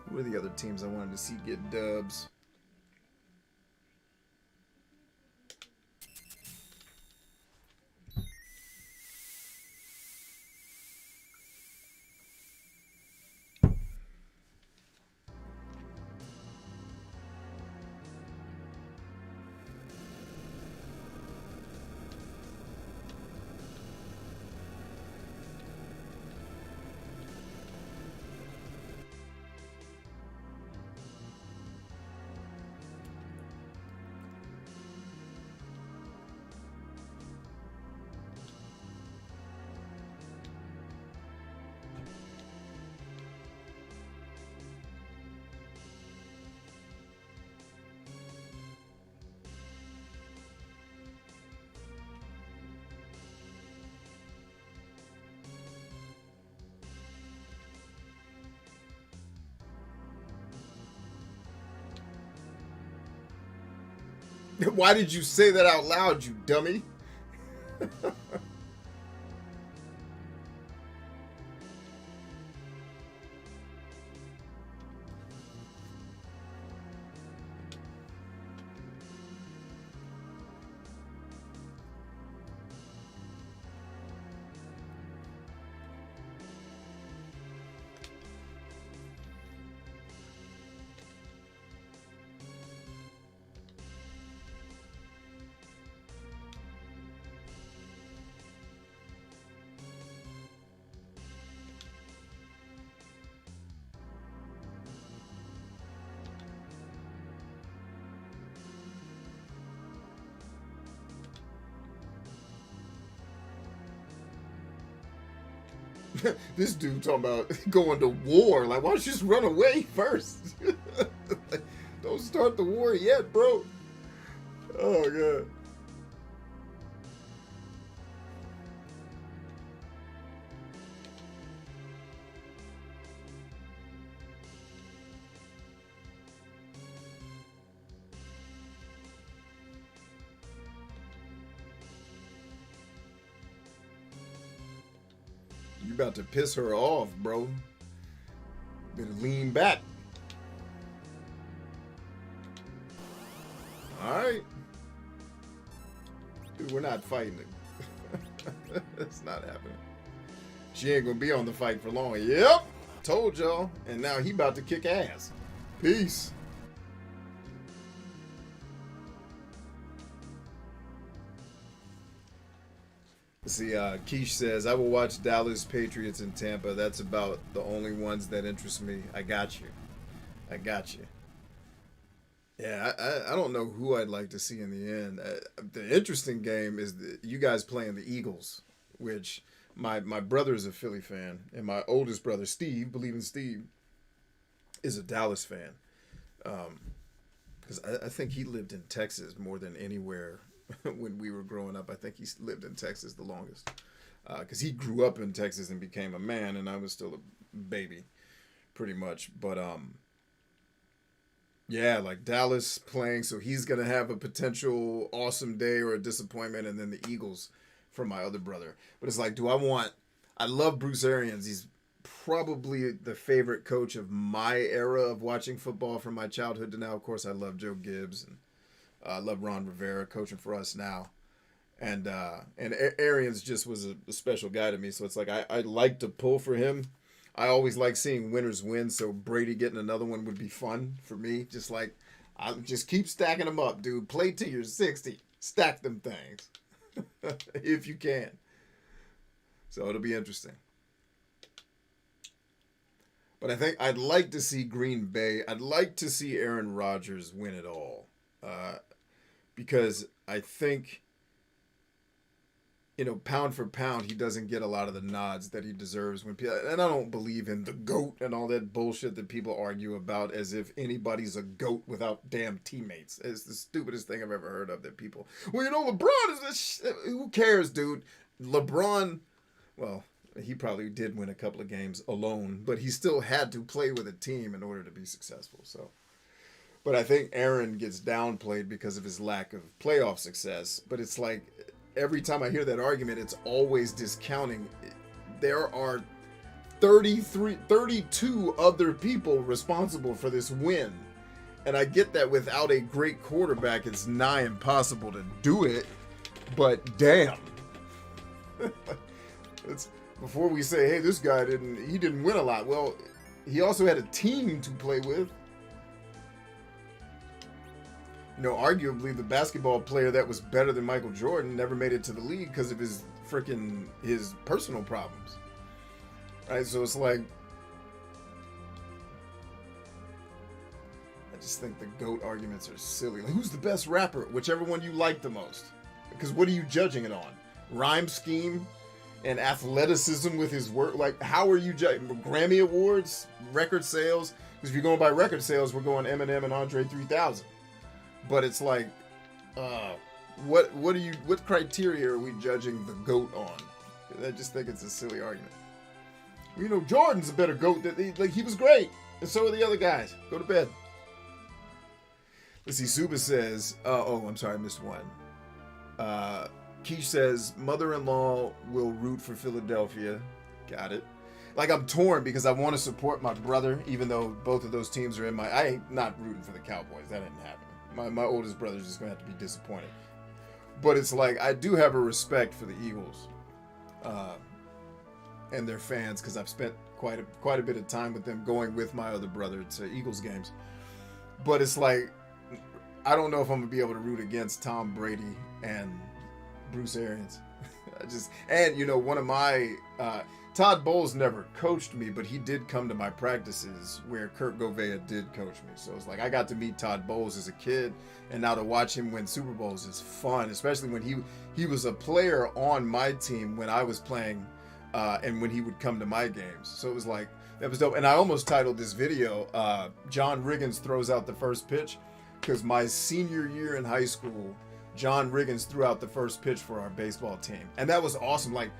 Who are the other teams I wanted to see get dubs? Why did you say that out loud, you dummy? This dude talking about going to war. Like, why don't you just run away first? Like, don't start the war yet, bro. Oh, God. You about to piss her off, bro. Better lean back. Alright. Dude, we're not fighting it. It's not happening. She ain't gonna be on the fight for long. Yep! Told y'all. And now he about to kick ass. Peace. See, Keish says, I will watch Dallas, Patriots, and Tampa. That's about the only ones that interest me. I got you. I got you. Yeah, I don't know who I'd like to see in the end. The interesting game is you guys playing the Eagles, which my brother is a Philly fan, and my oldest brother, Steve, believe in Steve, is a Dallas fan. Because I think he lived in Texas more than anywhere when we were growing up. I think he lived in Texas the longest. Because he grew up in Texas and became a man, and I was still a baby, pretty much. But, yeah, like Dallas playing, so he's going to have a potential awesome day or a disappointment, and then the Eagles for my other brother. But it's like, I love Bruce Arians. He's probably the favorite coach of my era of watching football from my childhood to now. Of course, I love Joe Gibbs, and I love Ron Rivera coaching for us now. And Arians just was a special guy to me, so it's like I like to pull for him. I always like seeing winners win, so Brady getting another one would be fun for me. Just like, I just keep stacking them up, dude. Play till you're 60. Stack them things. If you can. So it'll be interesting. But I think I'd like to see Green Bay. I'd like to see Aaron Rodgers win it all. Because I think, pound for pound, he doesn't get a lot of the nods that he deserves when people, and I don't believe in the GOAT and all that bullshit that people argue about as if anybody's a GOAT without damn teammates. It's the stupidest thing I've ever heard of that people, LeBron is this who cares, dude? LeBron, well, he probably did win a couple of games alone, but he still had to play with a team in order to be successful, so. But I think Aaron gets downplayed because of his lack of playoff success, but it's like, every time I hear that argument, it's always discounting. There are 32 other people responsible for this win. And I get that without a great quarterback, it's nigh impossible to do it. But damn. It's before we say, hey, this guy didn't win a lot. Well, he also had a team to play with. Arguably the basketball player that was better than Michael Jordan never made it to the league because of his personal problems. Right? So it's like, I just think the GOAT arguments are silly. Like, who's the best rapper? Whichever one you like the most. Because what are you judging it on? Rhyme scheme and athleticism with his work? Like, how are you judging? Grammy Awards? Record sales? Because if you're going by record sales, we're going Eminem and Andre 3000. But it's like, what criteria are we judging the GOAT on? I just think it's a silly argument. Jordan's a better GOAT. He was great, and so are the other guys. Go to bed. Let's see. Suba says, oh, I'm sorry, I missed one. Keish says, mother-in-law will root for Philadelphia. Got it. Like, I'm torn because I want to support my brother, even though both of those teams are in my... I ain't not rooting for the Cowboys. That didn't happen. My oldest brother's just going to have to be disappointed. But it's like, I do have a respect for the Eagles and their fans because I've spent quite a bit of time with them going with my other brother to Eagles games. But it's like, I don't know if I'm going to be able to root against Tom Brady and Bruce Arians. And, you know, one of my... Todd Bowles never coached me, but he did come to my practices where Kurt Govea did coach me. So it's like I got to meet Todd Bowles as a kid, and now to watch him win Super Bowls is fun, especially when he was a player on my team when I was playing, and when he would come to my games. So it was like, that was dope. And I almost titled this video, John Riggins throws out the first pitch, because my senior year in high school, John Riggins threw out the first pitch for our baseball team. And that was awesome. Like,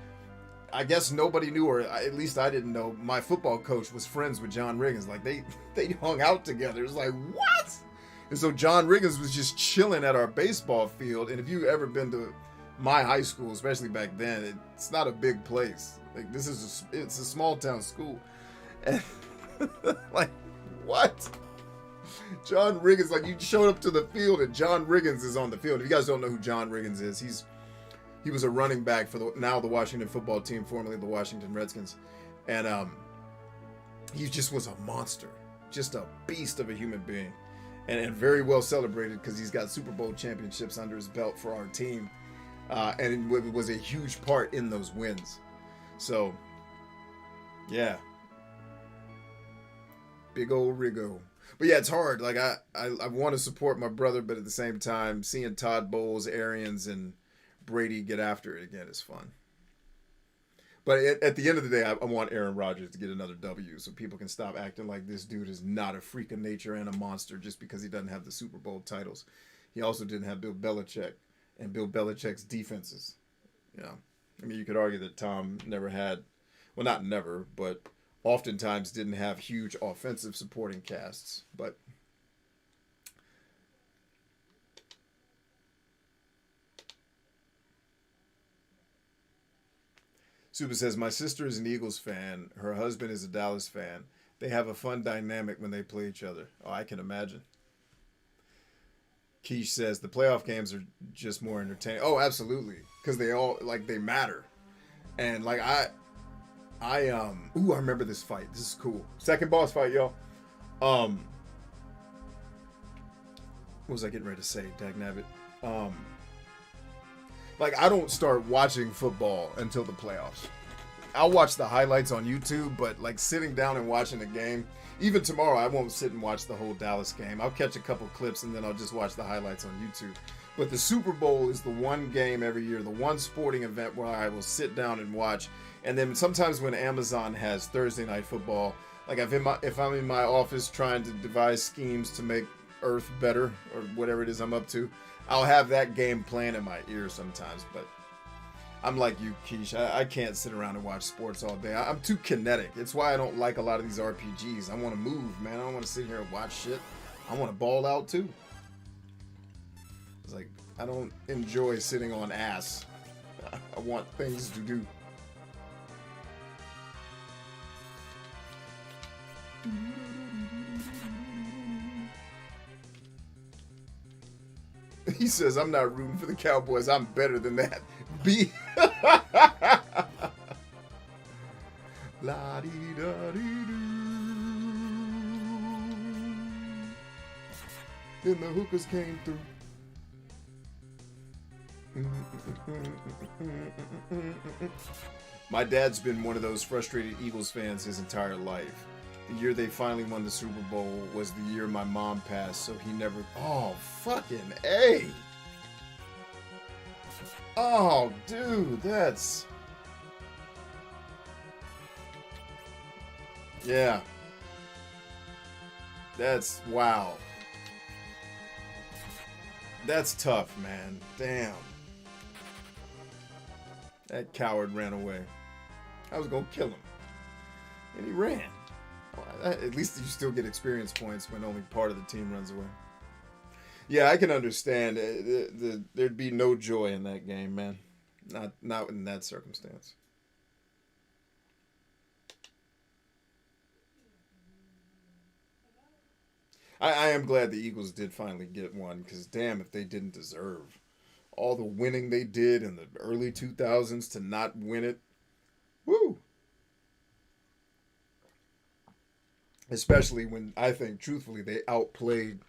I guess nobody knew, or at least I didn't know, my football coach was friends with John Riggins. Like, they hung out together. It was like, what? And so John Riggins was just chilling at our baseball field. And if you've ever been to my high school, especially back then, it's not a big place. Like, it's a small town school. And like, what? John Riggins, like, you showed up to the field and John Riggins is on the field. If you guys don't know who John Riggins is, he was a running back for the Washington football team, formerly the Washington Redskins. And he just was a monster, just a beast of a human being, and very well celebrated because he's got Super Bowl championships under his belt for our team, and it was a huge part in those wins. So, yeah, big old Riggo. But yeah, it's hard. Like I want to support my brother, but at the same time, seeing Todd Bowles, Arians, and Brady get after it again is fun. But at the end of the day, I want Aaron Rodgers to get another W so people can stop acting like this dude is not a freak of nature and a monster just because he doesn't have the Super Bowl titles. He also didn't have Bill Belichick and Bill Belichick's defenses. Yeah. I mean, you could argue that Tom never had, well, not never, but oftentimes didn't have huge offensive supporting casts. But Suba says, my sister is an Eagles fan. Her husband is a Dallas fan. They have a fun dynamic when they play each other. Oh, I can imagine. Keish says, the playoff games are just more entertaining. Oh, absolutely. Because they all, like, they matter. And, like, I remember this fight. This is cool. Second boss fight, y'all. What was I getting ready to say? Dagnabbit. Like, I don't start watching football until the playoffs. I'll watch the highlights on YouTube, but, like, sitting down and watching the game, even tomorrow, I won't sit and watch the whole Dallas game. I'll catch a couple clips, and then I'll just watch the highlights on YouTube. But the Super Bowl is the one game every year, the one sporting event where I will sit down and watch. And then sometimes when Amazon has Thursday Night Football, like, if I'm in my office trying to devise schemes to make Earth better, or whatever it is I'm up to, I'll have that game playing in my ear sometimes. But I'm like you, Keish. I can't sit around and watch sports all day. I'm too kinetic. It's why I don't like a lot of these RPGs. I want to move, man. I don't want to sit here and watch shit. I want to ball out too. It's like, I don't enjoy sitting on ass. I want things to do. He says, I'm not rooting for the Cowboys. I'm better than that. B. La dee da dee doo. Then the hookers came through. My dad's been one of those frustrated Eagles fans his entire life. The year they finally won the Super Bowl was the year my mom passed, so he never... Oh, fucking A! Oh, dude, that's... Yeah. That's... Wow. That's tough, man. Damn. That coward ran away. I was gonna kill him. And he ran. At least you still get experience points when only part of the team runs away. Yeah, I can understand. There'd be no joy in that game, man. Not in that circumstance. I am glad the Eagles did finally get one because damn if they didn't deserve all the winning they did in the early 2000s to not win it. Woo! Especially when I think, truthfully, they outplayed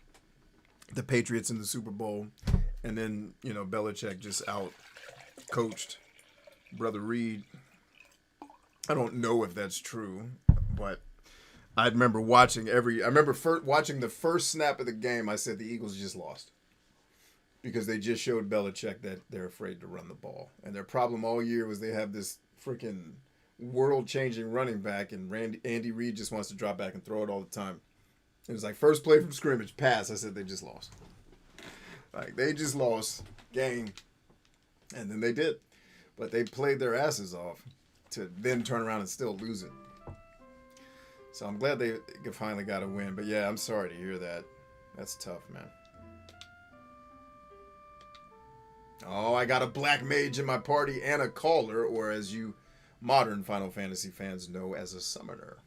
the Patriots in the Super Bowl, and then Belichick just out coached Brother Reed. I don't know if that's true, but I remember watching watching the first snap of the game. I said the Eagles just lost because they just showed Belichick that they're afraid to run the ball, and their problem all year was they have this freaking world-changing running back, and Andy Reid just wants to drop back and throw it all the time. It was like first play from scrimmage, pass. I said they just lost. Like they just lost game, and then they did, but they played their asses off to then turn around and still lose it. So I'm glad they finally got a win. But yeah, I'm sorry to hear that. That's tough, man. Oh, I got a black mage in my party and a caller, or as you modern Final Fantasy fans know, as a summoner.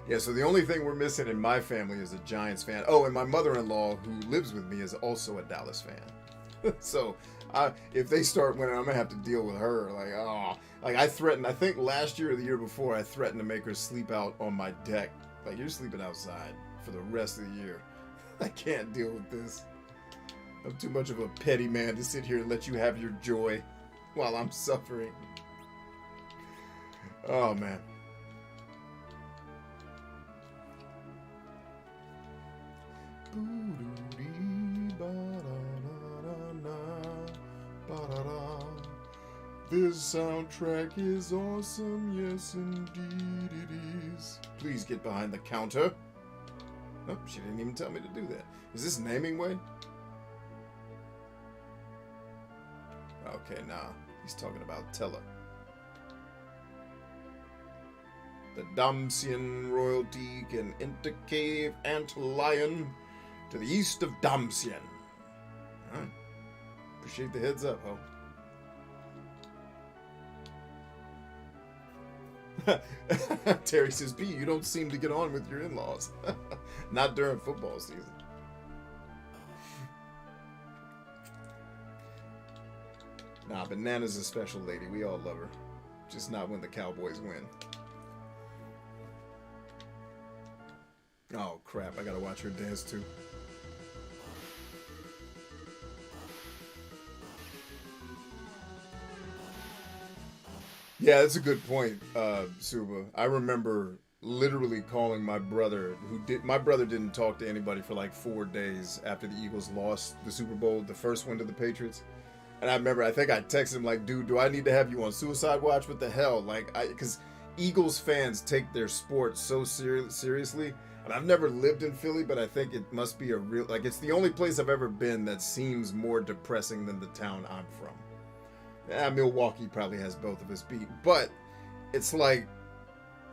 Yeah, so the only thing we're missing in my family is a Giants fan. Oh, and my mother-in-law, who lives with me, is also a Dallas fan. So if they start winning, I'm going to have to deal with her. I think last year or the year before, I threatened to make her sleep out on my deck. Like, you're sleeping outside for the rest of the year. I can't deal with this. I'm too much of a petty man to sit here and let you have your joy while I'm suffering. Oh, man. This soundtrack is awesome, yes indeed it is. Please get behind the counter. Nope, she didn't even tell me to do that. Is this naming way? Okay, nah. He's talking about Teller. The Damsian royalty can enter cave Antlion to the east of Damsian. Alright. Appreciate the heads up, ho. Terry says, B, you don't seem to get on with your in-laws. Not during football season. Nah, but Nana's a special lady. We all love her. Just not when the Cowboys win. Oh, crap. I gotta watch her dance, too. Yeah, that's a good point, Suba. I remember literally calling my brother, my brother didn't talk to anybody for like 4 days after the Eagles lost the Super Bowl, the first one to the Patriots. And I think I texted him like, dude, do I need to have you on suicide watch? What the hell? Because Eagles fans take their sport so seriously. And I've never lived in Philly, but I think it must be it's the only place I've ever been that seems more depressing than the town I'm from. Milwaukee probably has both of us beat, but it's like,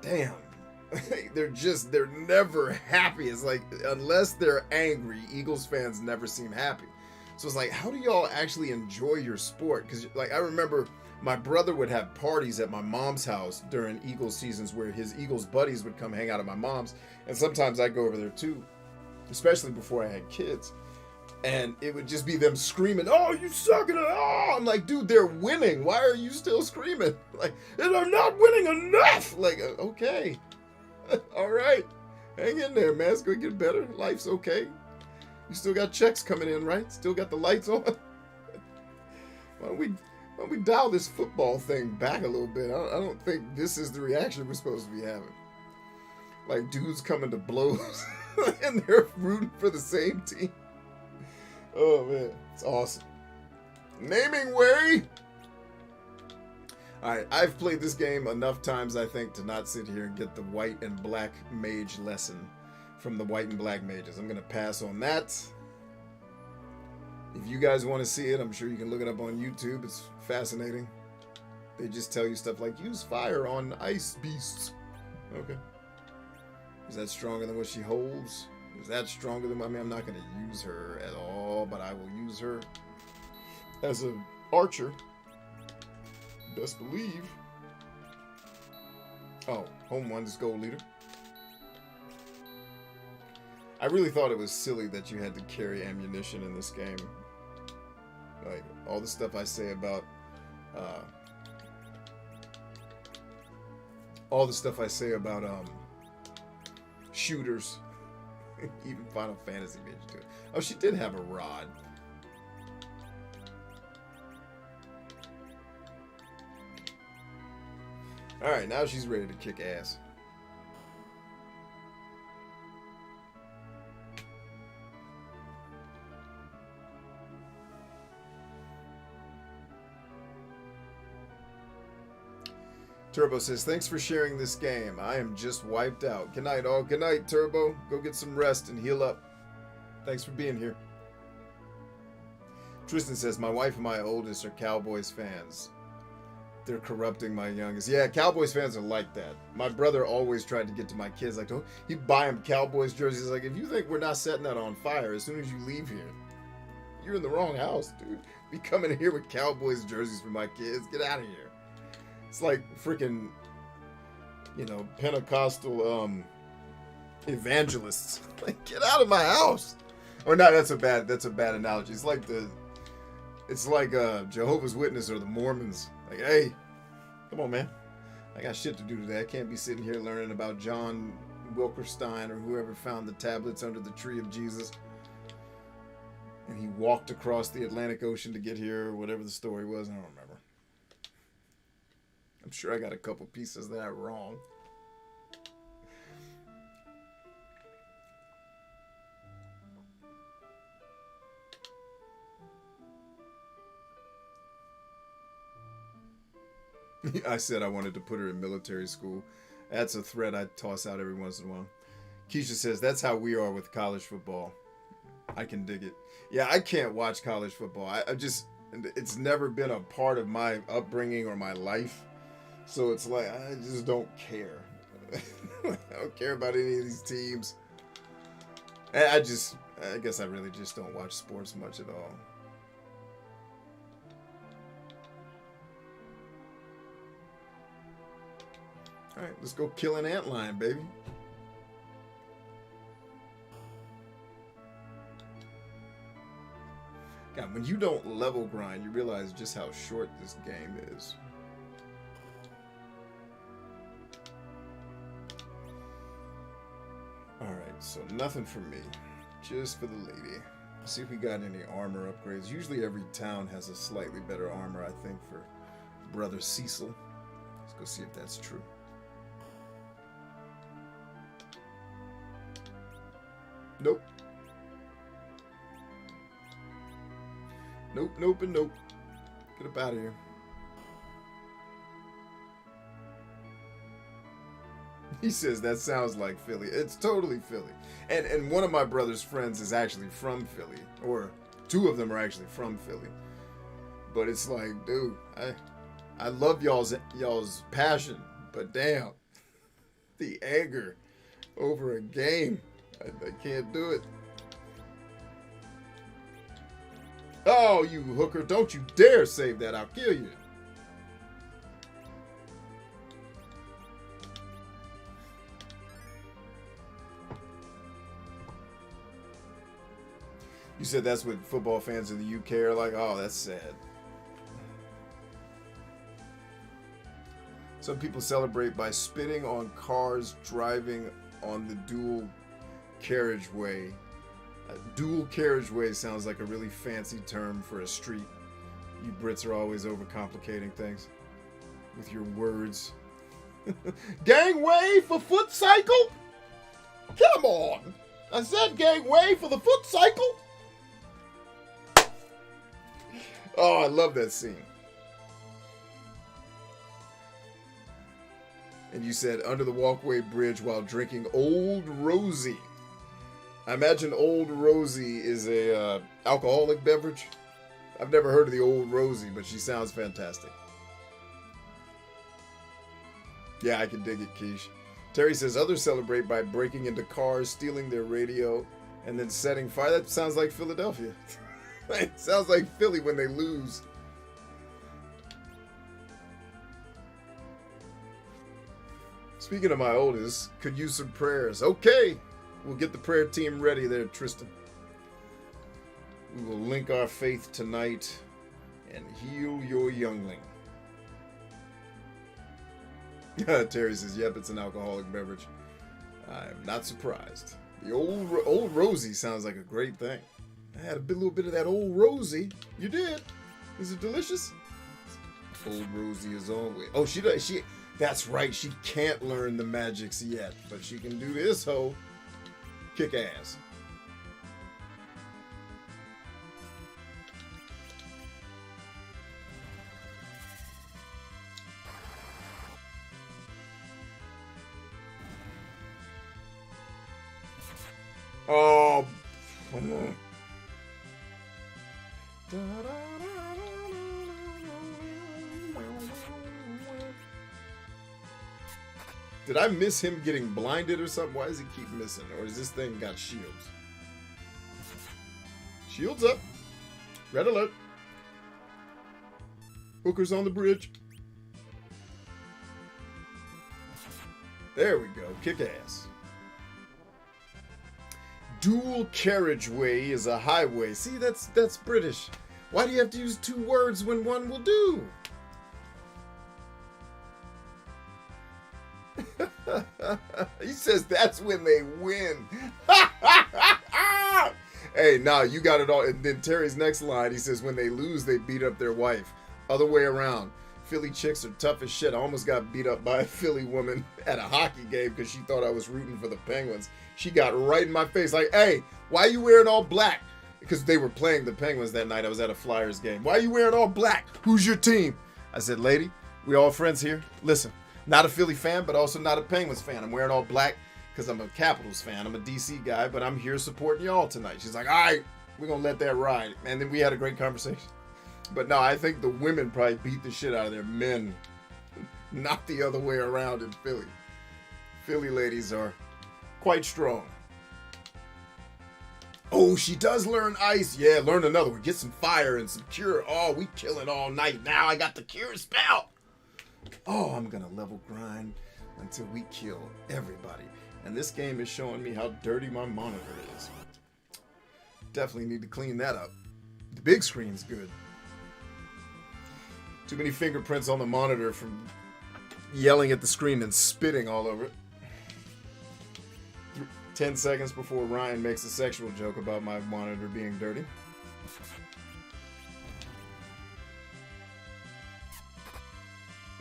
damn, they're never happy. It's like, unless they're angry, Eagles fans never seem happy. So it's like, how do y'all actually enjoy your sport? Because like, I remember my brother would have parties at my mom's house during Eagles seasons where his Eagles buddies would come hang out at my mom's, and sometimes I'd go over there too, especially before I had kids. And it would just be them screaming, "Oh, you suck at it!" Oh, I'm like, dude, they're winning. Why are you still screaming? Like, they're not winning enough. Like, okay, all right, hang in there, man. It's gonna get better. Life's okay. You still got checks coming in, right? Still got the lights on. Why don't we dial this football thing back a little bit? I don't think this is the reaction we're supposed to be having. Like, dudes coming to blows, and they're rooting for the same team. Oh, man. It's awesome. Naming way. Alright, I've played this game enough times, I think, to not sit here and get the white and black mage lesson from the white and black mages. I'm going to pass on that. If you guys want to see it, I'm sure you can look it up on YouTube. It's fascinating. They just tell you stuff like, use fire on ice beasts. Okay. Is that stronger than what she holds? Is that stronger than... I mean, I'm not going to use her at all, but I will use her as an archer. Best believe. Oh, home one is gold leader. I really thought it was silly that you had to carry ammunition in this game. Like, all the stuff I say about... shooters. Even Final Fantasy made you do it. Oh, she did have a rod. Alright, now she's ready to kick ass. Turbo says, thanks for sharing this game. I am just wiped out. Good night, all. Good night, Turbo. Go get some rest and heal up. Thanks for being here. Tristan says, my wife and my oldest are Cowboys fans. They're corrupting my youngest. Yeah, Cowboys fans are like that. My brother always tried to get to my kids, like, he'd buy them Cowboys jerseys. Like, if you think we're not setting that on fire as soon as you leave here, you're in the wrong house, dude. Be coming in here with Cowboys jerseys for my kids. Get out of here. It's like freaking, Pentecostal evangelists. Like, get out of my house. Or not, that's a bad analogy. It's like Jehovah's Witness or the Mormons. Like, hey, come on, man. I got shit to do today. I can't be sitting here learning about John Wilkerstein or whoever found the tablets under the tree of Jesus. And he walked across the Atlantic Ocean to get here, or whatever the story was. I don't remember. I'm sure I got a couple pieces of that wrong. I said I wanted to put her in military school. That's a threat I toss out every once in a while. Keisha says, that's how we are with college football. I can dig it. Yeah, I can't watch college football. It's never been a part of my upbringing or my life. So it's like, I just don't care. I don't care about any of these teams. I guess I really just don't watch sports much at all. Alright, let's go kill an antlion, baby. God, when you don't level grind, you realize just how short this game is. Alright, so nothing for me. Just for the lady. See if we got any armor upgrades. Usually every town has a slightly better armor, I think, for Brother Cecil. Let's go see if that's true. Nope. Nope, nope, and nope. Get up out of here. He says, that sounds like Philly. It's totally Philly. And one of my brother's friends is actually from Philly. Or two of them are actually from Philly. But it's like, dude, I love y'all's passion. But damn, the anger over a game. I can't do it. Oh, you hooker, don't you dare save that. I'll kill you. You said that's what football fans in the UK are like? Oh, that's sad. Some people celebrate by spitting on cars driving on the dual carriageway. Dual carriageway sounds like a really fancy term for a street. You Brits are always overcomplicating things with your words. Gangway for foot cycle? Come on! I said gangway for the foot cycle? Oh, I love that scene. And you said under the walkway bridge while drinking Old Rosie. I imagine Old Rosie is a alcoholic beverage. I've never heard of the Old Rosie, but she sounds fantastic. Yeah, I can dig it, Keish. Terry says others celebrate by breaking into cars, stealing their radio, and then setting fire. That sounds like Philadelphia. It sounds like Philly when they lose. Speaking of my oldest, could use some prayers. Okay, we'll get the prayer team ready there, Tristan. We will link our faith tonight and heal your youngling. Terry says, yep, it's an alcoholic beverage. I'm not surprised. The old Rosie sounds like a great thing. I had a little bit of that old Rosie. You did. Is it delicious? Old Rosie is always... Oh, she does. That's right. She can't learn the magics yet, but she can do this, ho. Kick ass. Oh. Did I miss him getting blinded or something? Why does he keep missing? Or is this thing got shields? Shields up. Red alert. Hooker's on the bridge. There we go. Kick ass. Dual carriageway is a highway. See, that's British. Why do you have to use two words when one will do? He says that's when they win. Hey, nah, you got it all. And then Terry's next line, he says, when they lose, they beat up their wife. Other way around. Philly chicks are tough as shit. I almost got beat up by a Philly woman at a hockey game because she thought I was rooting for the Penguins. She got right in my face like, hey, why are you wearing all black? Because they were playing the Penguins that night. I was at a Flyers game. Why are you wearing all black? Who's your team? I said, lady, we all friends here. Listen, not a Philly fan, but also not a Penguins fan. I'm wearing all black because I'm a Capitals fan. I'm a DC guy, but I'm here supporting y'all tonight. She's like, all right, we're going to let that ride. And then we had a great conversation. But no, I think the women probably beat the shit out of their men. Not the other way around in Philly. Philly ladies are quite strong. Oh, she does learn ice. Yeah, learn another one. Get some fire and some cure. Oh, we killing all night. Now I got the cure spell. Oh, I'm going to level grind until we kill everybody. And this game is showing me how dirty my monitor is. Definitely need to clean that up. The big screen's good. Too many fingerprints on the monitor from yelling at the screen and spitting all over it. 10 seconds before Ryan makes a sexual joke about my monitor being dirty.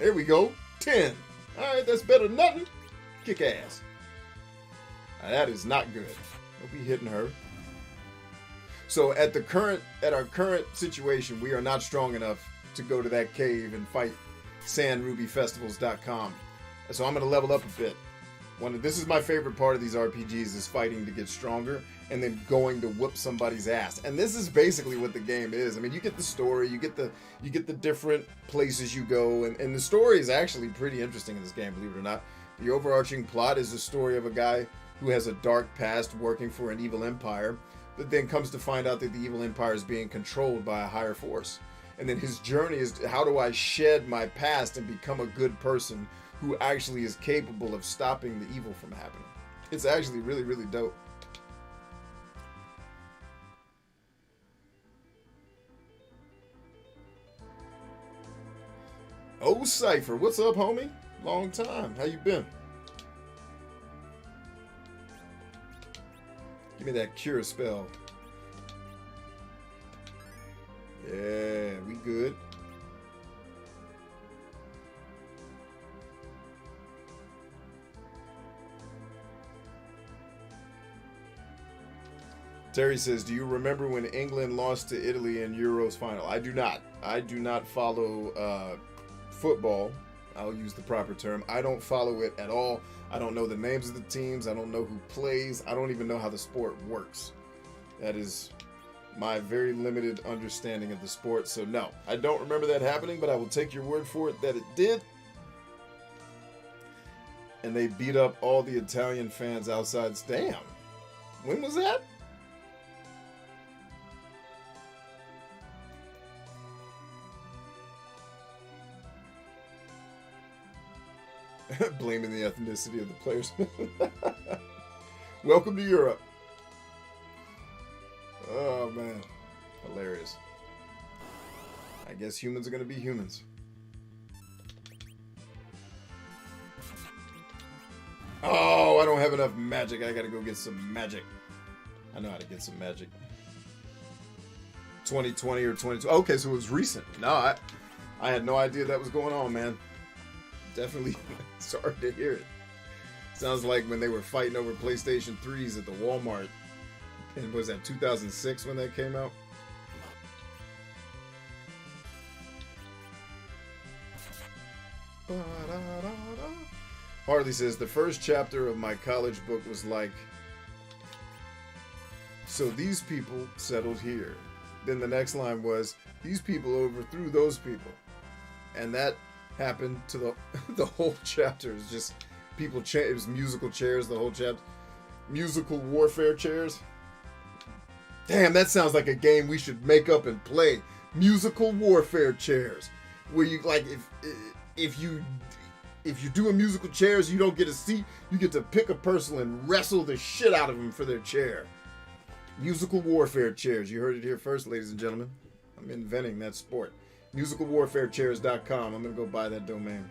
There we go. 10. Alright, that's better than nothing. Kick ass. Now, that is not good. Don't be hitting her. So at our current situation, we are not strong enough to go to that cave and fight sandrubyfestivals.com. So I'm going to level up a bit. This is my favorite part of these RPGs, is fighting to get stronger and then going to whoop somebody's ass. And this is basically what the game is. I mean, you get the story, you get the different places you go, and the story is actually pretty interesting in this game, believe it or not. The overarching plot is the story of a guy who has a dark past working for an evil empire, but then comes to find out that the evil empire is being controlled by a higher force. And then his journey is, how do I shed my past and become a good person who actually is capable of stopping the evil from happening. It's actually really, really dope. Oh, Cypher, what's up, homie? Long time. How you been? Give me that cure spell. Yeah, we good. Terry says, do you remember when England lost to Italy in Euros final? I do not. I do not follow football. I'll use the proper term. I don't follow it at all. I don't know the names of the teams. I don't know who plays. I don't even know how the sport works. That is my very limited understanding of the sport. So no, I don't remember that happening, but I will take your word for it that it did. and they beat up all the Italian fans outside. Damn. When was that? Blaming the ethnicity of the players. Welcome to Europe. Oh, man. Hilarious. I guess humans are going to be humans. Oh, I don't have enough magic. I got to go get some magic. I know how to get some magic. 2020 or 2020. Okay, so it was recent. No, I had no idea that was going on, man. Definitely sorry to hear it. Sounds like when they were fighting over PlayStation 3s at the Walmart. And was that 2006 when that came out? Harley says, the first chapter of my college book was like, so these people settled here. Then the next line was, these people overthrew those people. And that happened to the whole chapter. It was just people, it was musical chairs, the whole chapter. Musical warfare chairs. Damn, that sounds like a game we should make up and play. Musical warfare chairs. Where you, like, if you're doing musical chairs, you don't get a seat. You get to pick a person and wrestle the shit out of them for their chair. Musical warfare chairs. You heard it here first, ladies and gentlemen. I'm inventing that sport. Musicalwarfarechairs.com. I'm going to go buy that domain.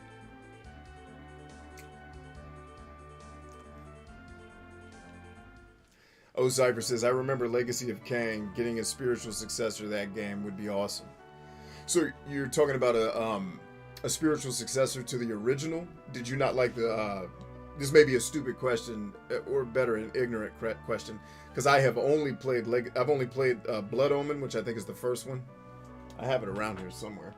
Oh, Cypher says, I remember Legacy of Kain. Getting a spiritual successor to that game would be awesome. So you're talking about a spiritual successor to the original? Did you not like the... this may be a stupid question, or better, an ignorant question, because I have only played... I've only played Blood Omen, which I think is the first one. I have it around here somewhere.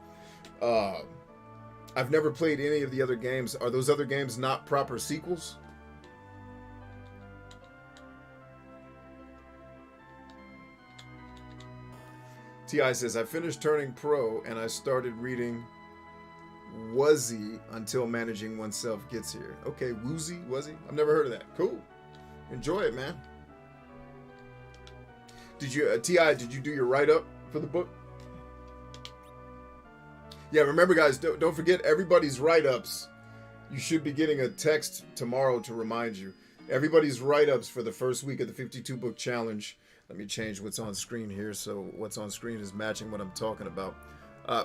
I've never played any of the other games. Are those other games not proper sequels? T.I. says, I finished turning pro and I started reading Wuzzy until managing oneself gets here. Okay, Woozy, Wuzzy? I've never heard of that. Cool. Enjoy it, man. Did you, T.I., did you do your write-up for the book? Yeah, remember, guys, don't forget everybody's write-ups. You should be getting a text tomorrow to remind you. Everybody's write-ups for the first week of the 52-book challenge. Let me change what's on screen here so what's on screen is matching what I'm talking about.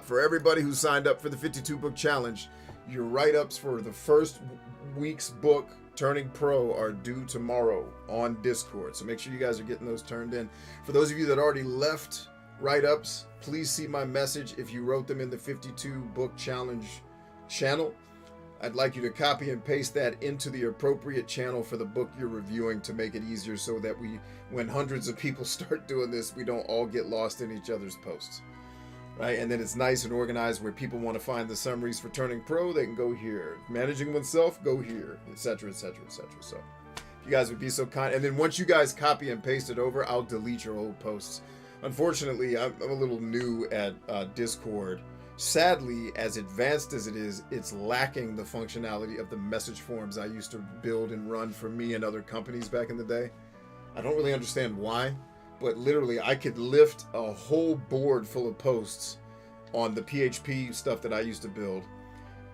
For everybody who signed up for the 52-book challenge, your write-ups for the first week's book, Turning Pro, are due tomorrow on Discord. So make sure you guys are getting those turned in. For those of you that already left write-ups, please see my message if you wrote them in the 52-book challenge channel. I'd like you to copy and paste that into the appropriate channel for the book you're reviewing to make it easier so that when hundreds of people start doing this, we don't all get lost in each other's posts. Right? And then it's nice and organized where people want to find the summaries for Turning Pro, they can go here. Managing oneself, go here, etc., etc., etc. So if you guys would be so kind. And then once you guys copy and paste it over, I'll delete your old posts. Unfortunately, I'm a little new at Discord. Sadly, as advanced as it is, it's lacking the functionality of the message forums I used to build and run for me and other companies back in the day. I don't really understand why, but literally I could lift a whole board full of posts on the PHP stuff that I used to build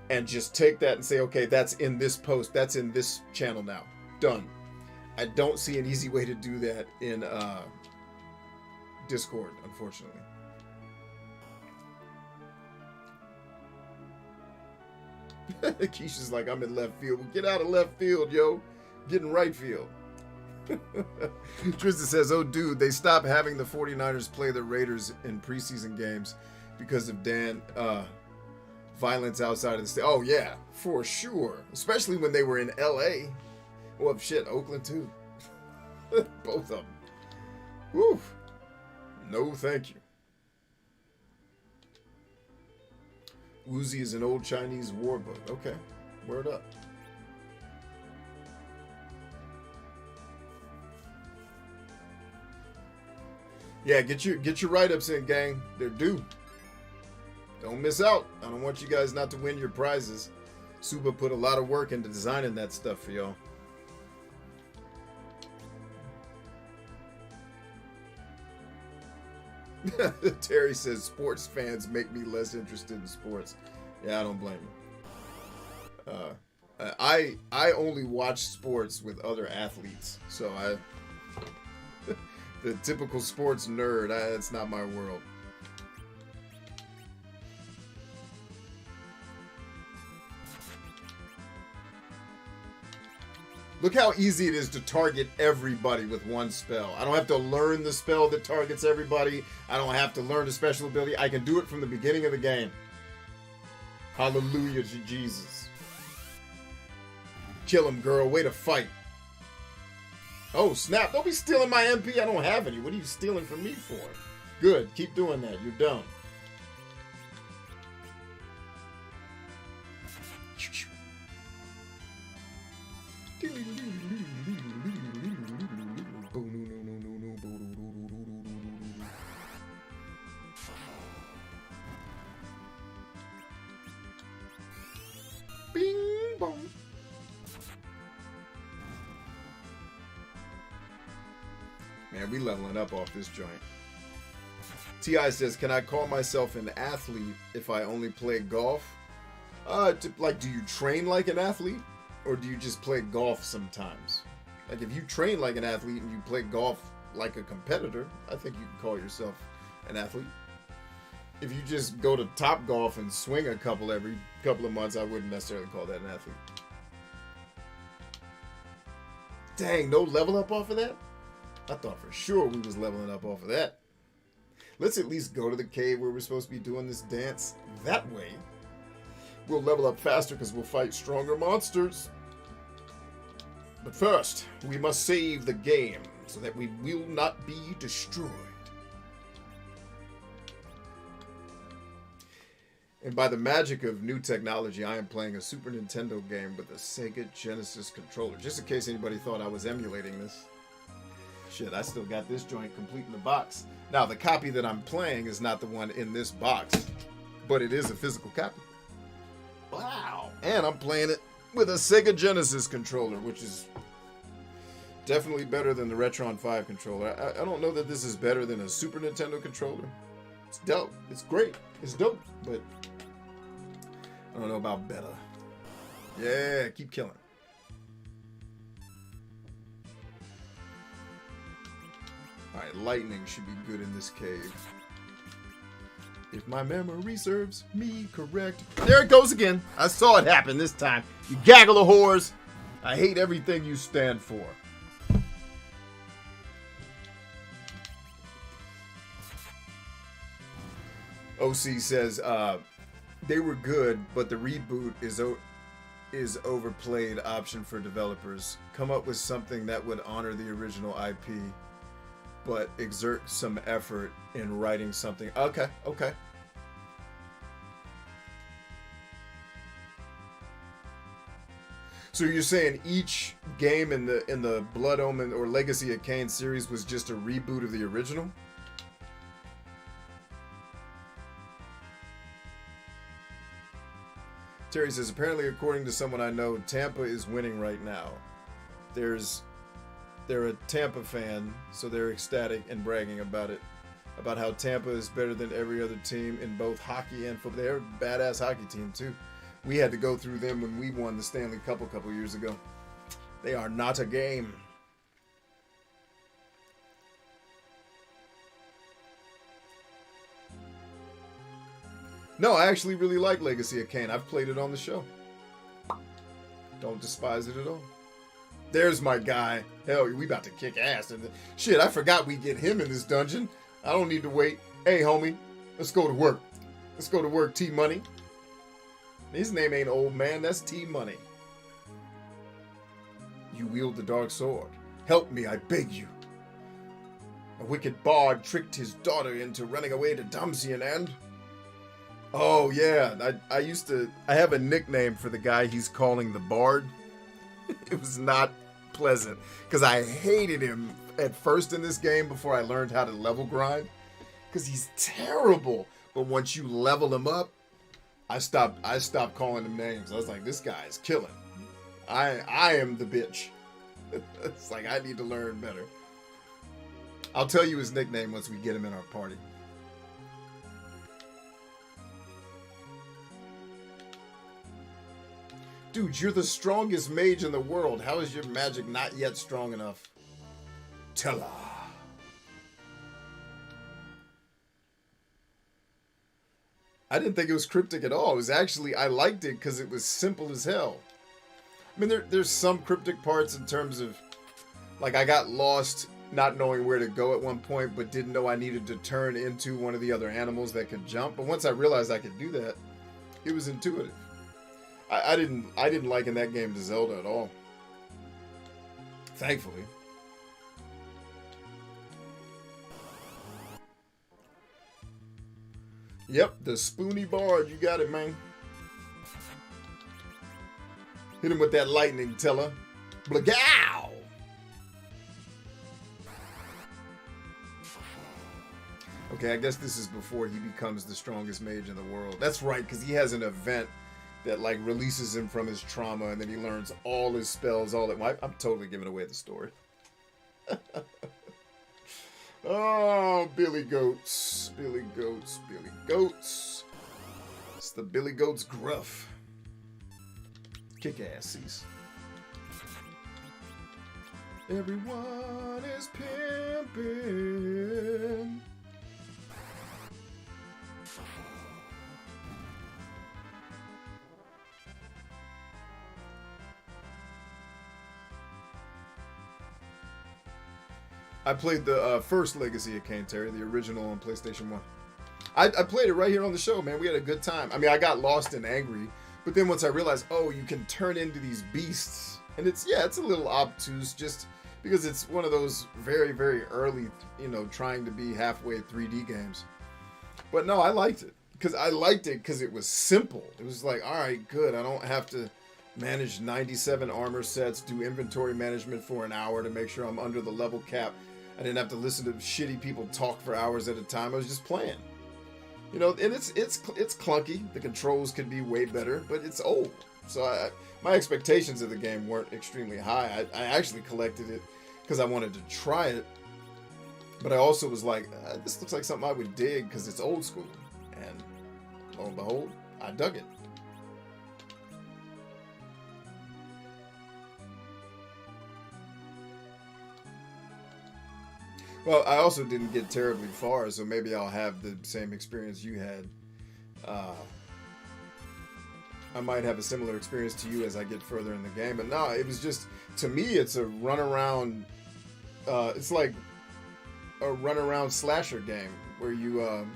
and just take that and say, okay, that's in this post, that's in this channel now. Done. I don't see an easy way to do that in Discord, unfortunately. Keisha's like, I'm in left field. Well, get out of left field, yo. Get in right field. Tristan says, oh, dude, they stopped having the 49ers play the Raiders in preseason games because of violence outside of the state. Oh, yeah, for sure. Especially when they were in L.A. Well, shit, Oakland, too. Both of them. Woo. No, thank you. Uzi is an old Chinese war book. Okay, word up. Yeah, get your write-ups in, gang. They're due. Don't miss out. I don't want you guys not to win your prizes. Suba put a lot of work into designing that stuff for y'all. Terry says sports fans make me less interested in sports. Yeah, I don't blame you. I only watch sports with other athletes, so the typical sports nerd, that's not my world. Look how easy it is to target everybody with one spell. I don't have to learn the spell that targets everybody. I don't have to learn the special ability. I can do it from the beginning of the game. Hallelujah to Jesus. Kill him, girl. Way to fight. Oh, snap. Don't be stealing my MP. I don't have any. What are you stealing from me for? Good. Keep doing that. You're dumb. Bing bong. Man, we leveling up off this joint. T.I. says, can I call myself an athlete if I only play golf? Like, do you train like an athlete? Or do you just play golf sometimes? Like, if you train like an athlete and you play golf like a competitor, I think you can call yourself an athlete. If you just go to Top Golf and swing a couple every couple of months, I wouldn't necessarily call that an athlete. Dang, no level up off of that? I thought for sure we was leveling up off of that. Let's at least go to the cave where we're supposed to be doing this dance. That way, we'll level up faster because we'll fight stronger monsters. But first, we must save the game so that we will not be destroyed. And by the magic of new technology, I am playing a Super Nintendo game with a Sega Genesis controller. Just in case anybody thought I was emulating this. Shit, I still got this joint complete in the box. Now, the copy that I'm playing is not the one in this box, but it is a physical copy. Wow. And I'm playing it with a Sega Genesis controller, which is definitely better than the Retron 5 controller. I don't know that this is better than a Super Nintendo controller. It's dope. It's great. It's dope, but I don't know about better. Yeah, keep killing. Alright, lightning should be good in this cave. If my memory serves me correct. There it goes again. I saw it happen this time. You gaggle of whores. I hate everything you stand for. OC says, they were good, but the reboot is overplayed option for developers. Come up with something that would honor the original IP, but exert some effort in writing something. Okay. So you're saying each game in the Blood Omen or Legacy of Kain series was just a reboot of the original? Terry says, apparently, according to someone I know, Tampa is winning right now. They're a Tampa fan, so they're ecstatic and bragging about it. About how Tampa is better than every other team in both hockey and football. They're a badass hockey team, too. We had to go through them when we won the Stanley Cup a couple years ago. They are not a game. No, I actually really like Legacy of Kain. I've played it on the show. Don't despise it at all. There's my guy. Hell, we about to kick ass. And shit, I forgot we get him in this dungeon. I don't need to wait. Hey, homie, let's go to work. Let's go to work, T-Money. His name ain't Old Man, that's T-Money. You wield the dark sword. Help me, I beg you. A wicked bard tricked his daughter into running away to Damsian and... Oh, yeah. I have a nickname for the guy he's calling the Bard. It was not pleasant because I hated him at first in this game before I learned how to level grind because he's terrible. But once you level him up, I stopped calling him names. I was like, this guy is killing. I am the bitch. It's like, I need to learn better. I'll tell you his nickname once we get him in our party. Dude, you're the strongest mage in the world. How is your magic not yet strong enough? Tell her. I didn't think it was cryptic at all. It was actually, I liked it because it was simple as hell. I mean, there's some cryptic parts in terms of, like, I got lost not knowing where to go at one point, but didn't know I needed to turn into one of the other animals that could jump. But once I realized I could do that, it was intuitive. I didn't liken that game to Zelda at all. Thankfully. Yep, the spoony bard. You got it, man. Hit him with that lightning, Teller. Blagow! Okay, I guess this is before he becomes the strongest mage in the world. That's right, because he has an event that, like, releases him from his trauma, and then he learns all his spells, all that. I'm totally giving away the story. Oh, Billy Goats. Billy Goats. Billy Goats. It's the Billy Goats gruff. Kick-assies. Everyone is pimping. I played the first Legacy of Kain Terry, the original on PlayStation 1. I played it right here on the show, man. We had a good time. I mean, I got lost and angry, but then once I realized, oh, you can turn into these beasts, and it's a little obtuse just because it's one of those very, very early, trying to be halfway 3D games. But no, I liked it because it was simple. It was like, all right, good. I don't have to manage 97 armor sets, do inventory management for an hour to make sure I'm under the level cap. I didn't have to listen to shitty people talk for hours at a time. I was just playing. And it's clunky. The controls could be way better, but it's old. So my expectations of the game weren't extremely high. I actually collected it because I wanted to try it. But I also was like, this looks like something I would dig because it's old school. And lo and behold, I dug it. Well, I also didn't get terribly far, so maybe I'll have the same experience you had. I might have a similar experience to you as I get further in the game. But no, it was just, to me, it's a runaround. It's like a runaround slasher game where you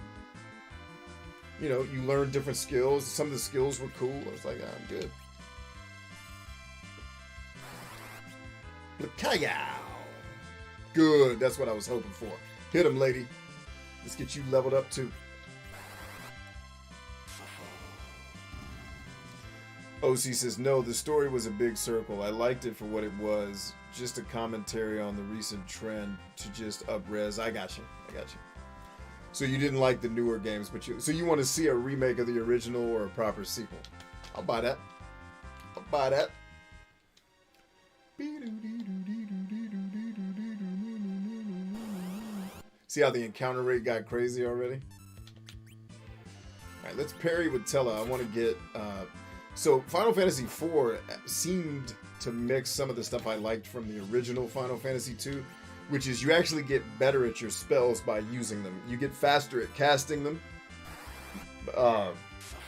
learn different skills. Some of the skills were cool. I was like, I'm good. Blakayow! Good, that's what I was hoping for. Hit him, lady. Let's get you leveled up too. OC says, no, the story was a big circle. I liked it for what it was. Just a commentary on the recent trend to just up-res. I got you. So you didn't like the newer games, but you want to see a remake of the original or a proper sequel. I'll buy that. See how the encounter rate got crazy already? Alright, let's parry with Tella. I want to get... so Final Fantasy IV seemed to mix some of the stuff I liked from the original Final Fantasy II, which is you actually get better at your spells by using them. You get faster at casting them,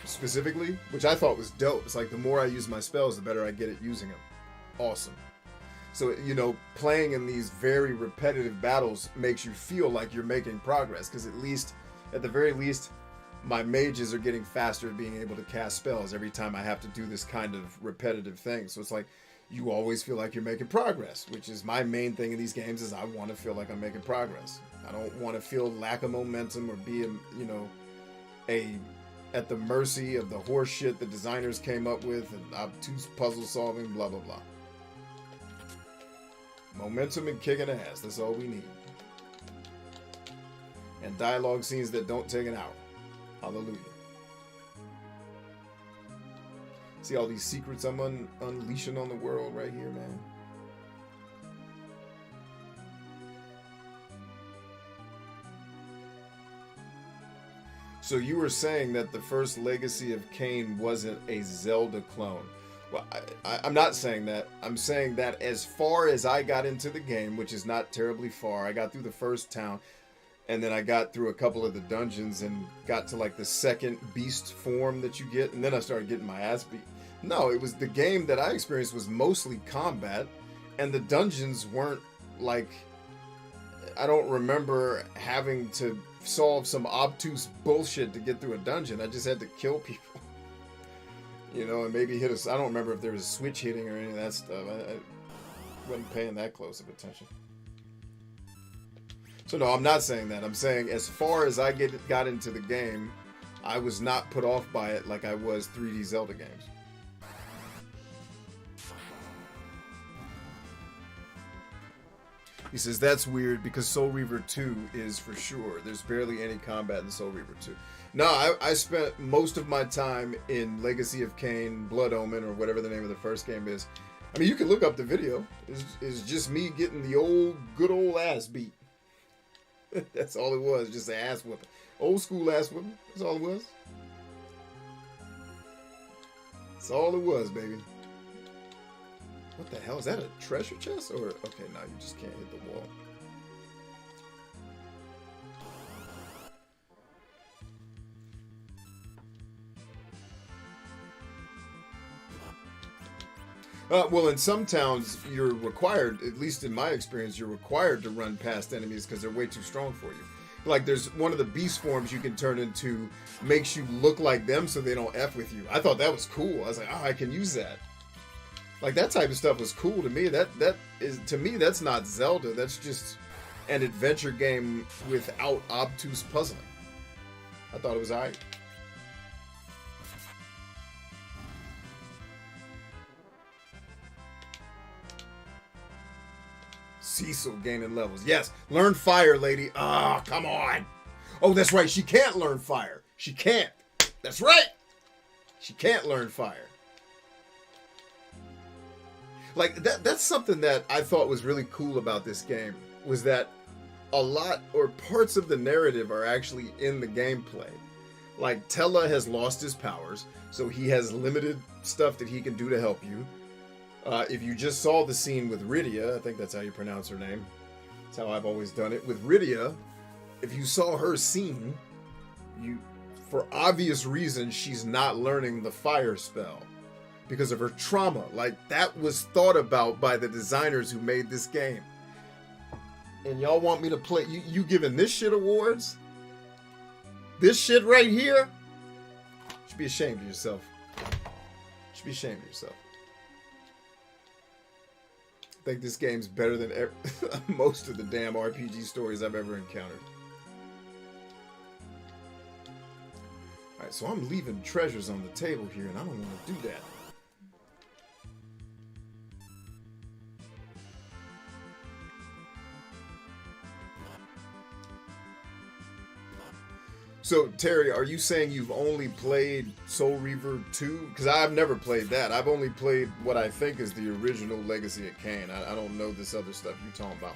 specifically, which I thought was dope. It's like the more I use my spells, the better I get at using them. Awesome. So, playing in these very repetitive battles makes you feel like you're making progress, because at the very least, my mages are getting faster at being able to cast spells every time I have to do this kind of repetitive thing. So it's like, you always feel like you're making progress, which is my main thing in these games is I want to feel like I'm making progress. I don't want to feel lack of momentum or be, at the mercy of the horse shit the designers came up with and obtuse puzzle solving, blah, blah, blah. Momentum and kicking ass. That's all we need. And dialogue scenes that don't take an hour. Hallelujah. See all these secrets I'm unleashing on the world right here, man. So you were saying that the first Legacy of Kain wasn't a Zelda clone. Well, I'm not saying that. I'm saying that as far as I got into the game, which is not terribly far, I got through the first town, and then I got through a couple of the dungeons and got to like the second beast form that you get, and then I started getting my ass beat. No, it was the game that I experienced was mostly combat, and the dungeons weren't like, I don't remember having to solve some obtuse bullshit to get through a dungeon. I just had to kill people, you know, and maybe hit us. I don't remember if there was switch hitting or any of that stuff. I wasn't paying that close of attention. So no, I'm not saying that. I'm saying as far as I got into the game, I was not put off by it like I was 3D Zelda games. He says, that's weird because Soul Reaver 2 is for sure. There's barely any combat in Soul Reaver 2. No, I spent most of my time in Legacy of Kain, Blood Omen, or whatever the name of the first game is. I mean, you can look up the video. It's just me getting the good old ass beat. That's all it was, just an ass whooping. Old school ass whooping. That's all it was. That's all it was, baby. What the hell? Is that a treasure chest? Or, okay, no, you just can't hit the wall? Well, in some towns, you're required, at least in my experience, you're required to run past enemies because they're way too strong for you. Like, there's one of the beast forms you can turn into, makes you look like them so they don't F with you. I thought that was cool. I was like, oh, I can use that. Like, that type of stuff was cool to me. That is, to me, that's not Zelda. That's just an adventure game without obtuse puzzling. I thought it was alright. Cecil gaining levels. Yes, learn fire, lady. Ah, oh, come on. Oh, that's right. She can't learn fire. She can't. That's right. She can't learn fire. Like, that's something that I thought was really cool about this game, was that a lot, or parts of the narrative are actually in the gameplay. Like, Tella has lost his powers, so he has limited stuff that he can do to help you. If you just saw the scene with Rydia, I think that's how you pronounce her name. That's how I've always done it. With Rydia, if you saw her scene, for obvious reasons, she's not learning the fire spell. Because of her trauma. Like, that was thought about by the designers who made this game. And y'all want me to play, you giving this shit awards? This shit right here? You should be ashamed of yourself. You should be ashamed of yourself. I think this game's better than most of the damn RPG stories I've ever encountered. Alright, so I'm leaving treasures on the table here, and I don't want to do that. So, Terry, are you saying you've only played Soul Reaver 2? Because I've never played that. I've only played what I think is the original Legacy of Kain. I don't know this other stuff you're talking about.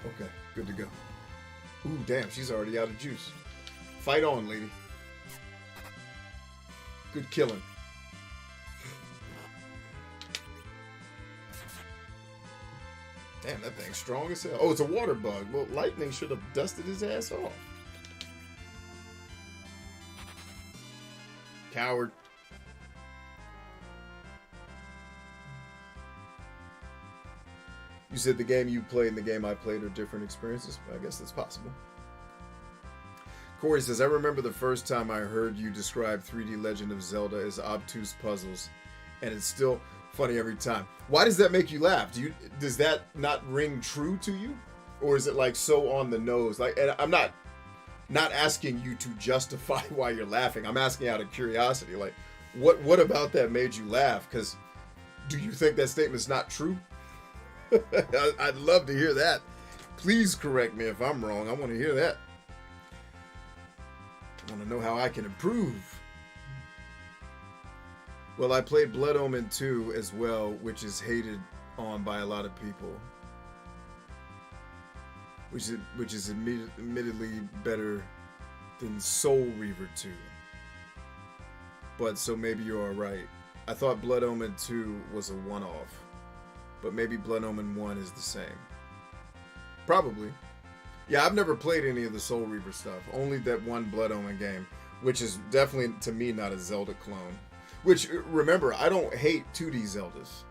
Okay, good to go. Ooh, damn, she's already out of juice. Fight on, lady. Good killing. Damn, that thing's strong as hell. Oh, it's a water bug. Well, lightning should have dusted his ass off. Coward. You said the game you played and the game I played are different experiences. I guess that's possible. Corey says, I remember the first time I heard you describe 3D Legend of Zelda as obtuse puzzles, and it's still funny every time. Why does that make you laugh? Does that not ring true to you? Or is it like so on the nose? Like, and I'm not asking you to justify why you're laughing. I'm asking out of curiosity. Like, what about that made you laugh? Because do you think that statement's not true? I'd love to hear that. Please correct me if I'm wrong. I want to hear that. I want to know how I can improve. Well, I played Blood Omen 2 as well, which is hated on by a lot of people. Which is admittedly better than Soul Reaver 2. But so maybe you are right. I thought Blood Omen 2 was a one-off. But maybe Blood Omen 1 is the same. Probably. Yeah, I've never played any of the Soul Reaver stuff. Only that one Blood Omen game, which is definitely, to me, not a Zelda clone. Which, remember, I don't hate 2D Zeldas.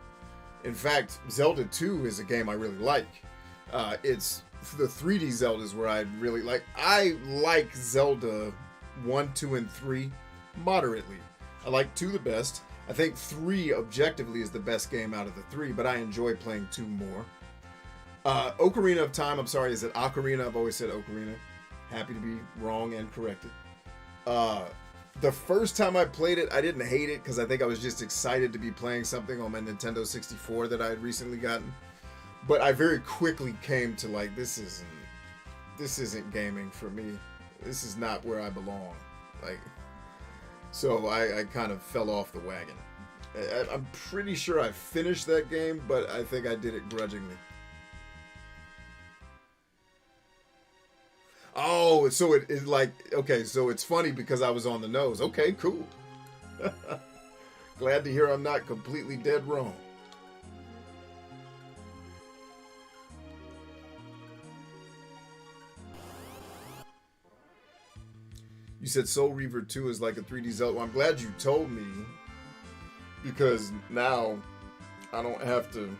In fact, Zelda 2 is a game I really like. It's the 3D Zeldas where I really like. I like Zelda 1, 2, and 3 moderately. I like 2 the best. I think 3 objectively is the best game out of the 3, but I enjoy playing 2 more. Ocarina of Time, I'm sorry, is it Ocarina? I've always said Ocarina. Happy to be wrong and corrected. The first time I played it, I didn't hate it because I think I was just excited to be playing something on my Nintendo 64 that I had recently gotten. But I very quickly came to like, this isn't gaming for me. This is not where I belong. Like, so I kind of fell off the wagon. I'm pretty sure I finished that game, but I think I did it grudgingly. Oh, so it's like, okay, so it's funny because I was on the nose. Okay, cool. Glad to hear I'm not completely dead wrong. You said Soul Reaver 2 is like a 3D Zelda. Well, I'm glad you told me because now I don't have to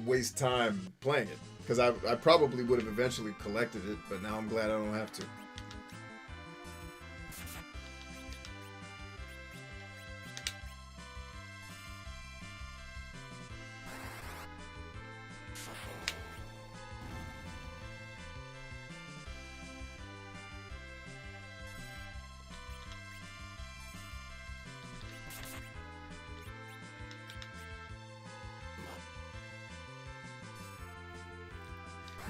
waste time playing it. Because I probably would have eventually collected it, but now I'm glad I don't have to.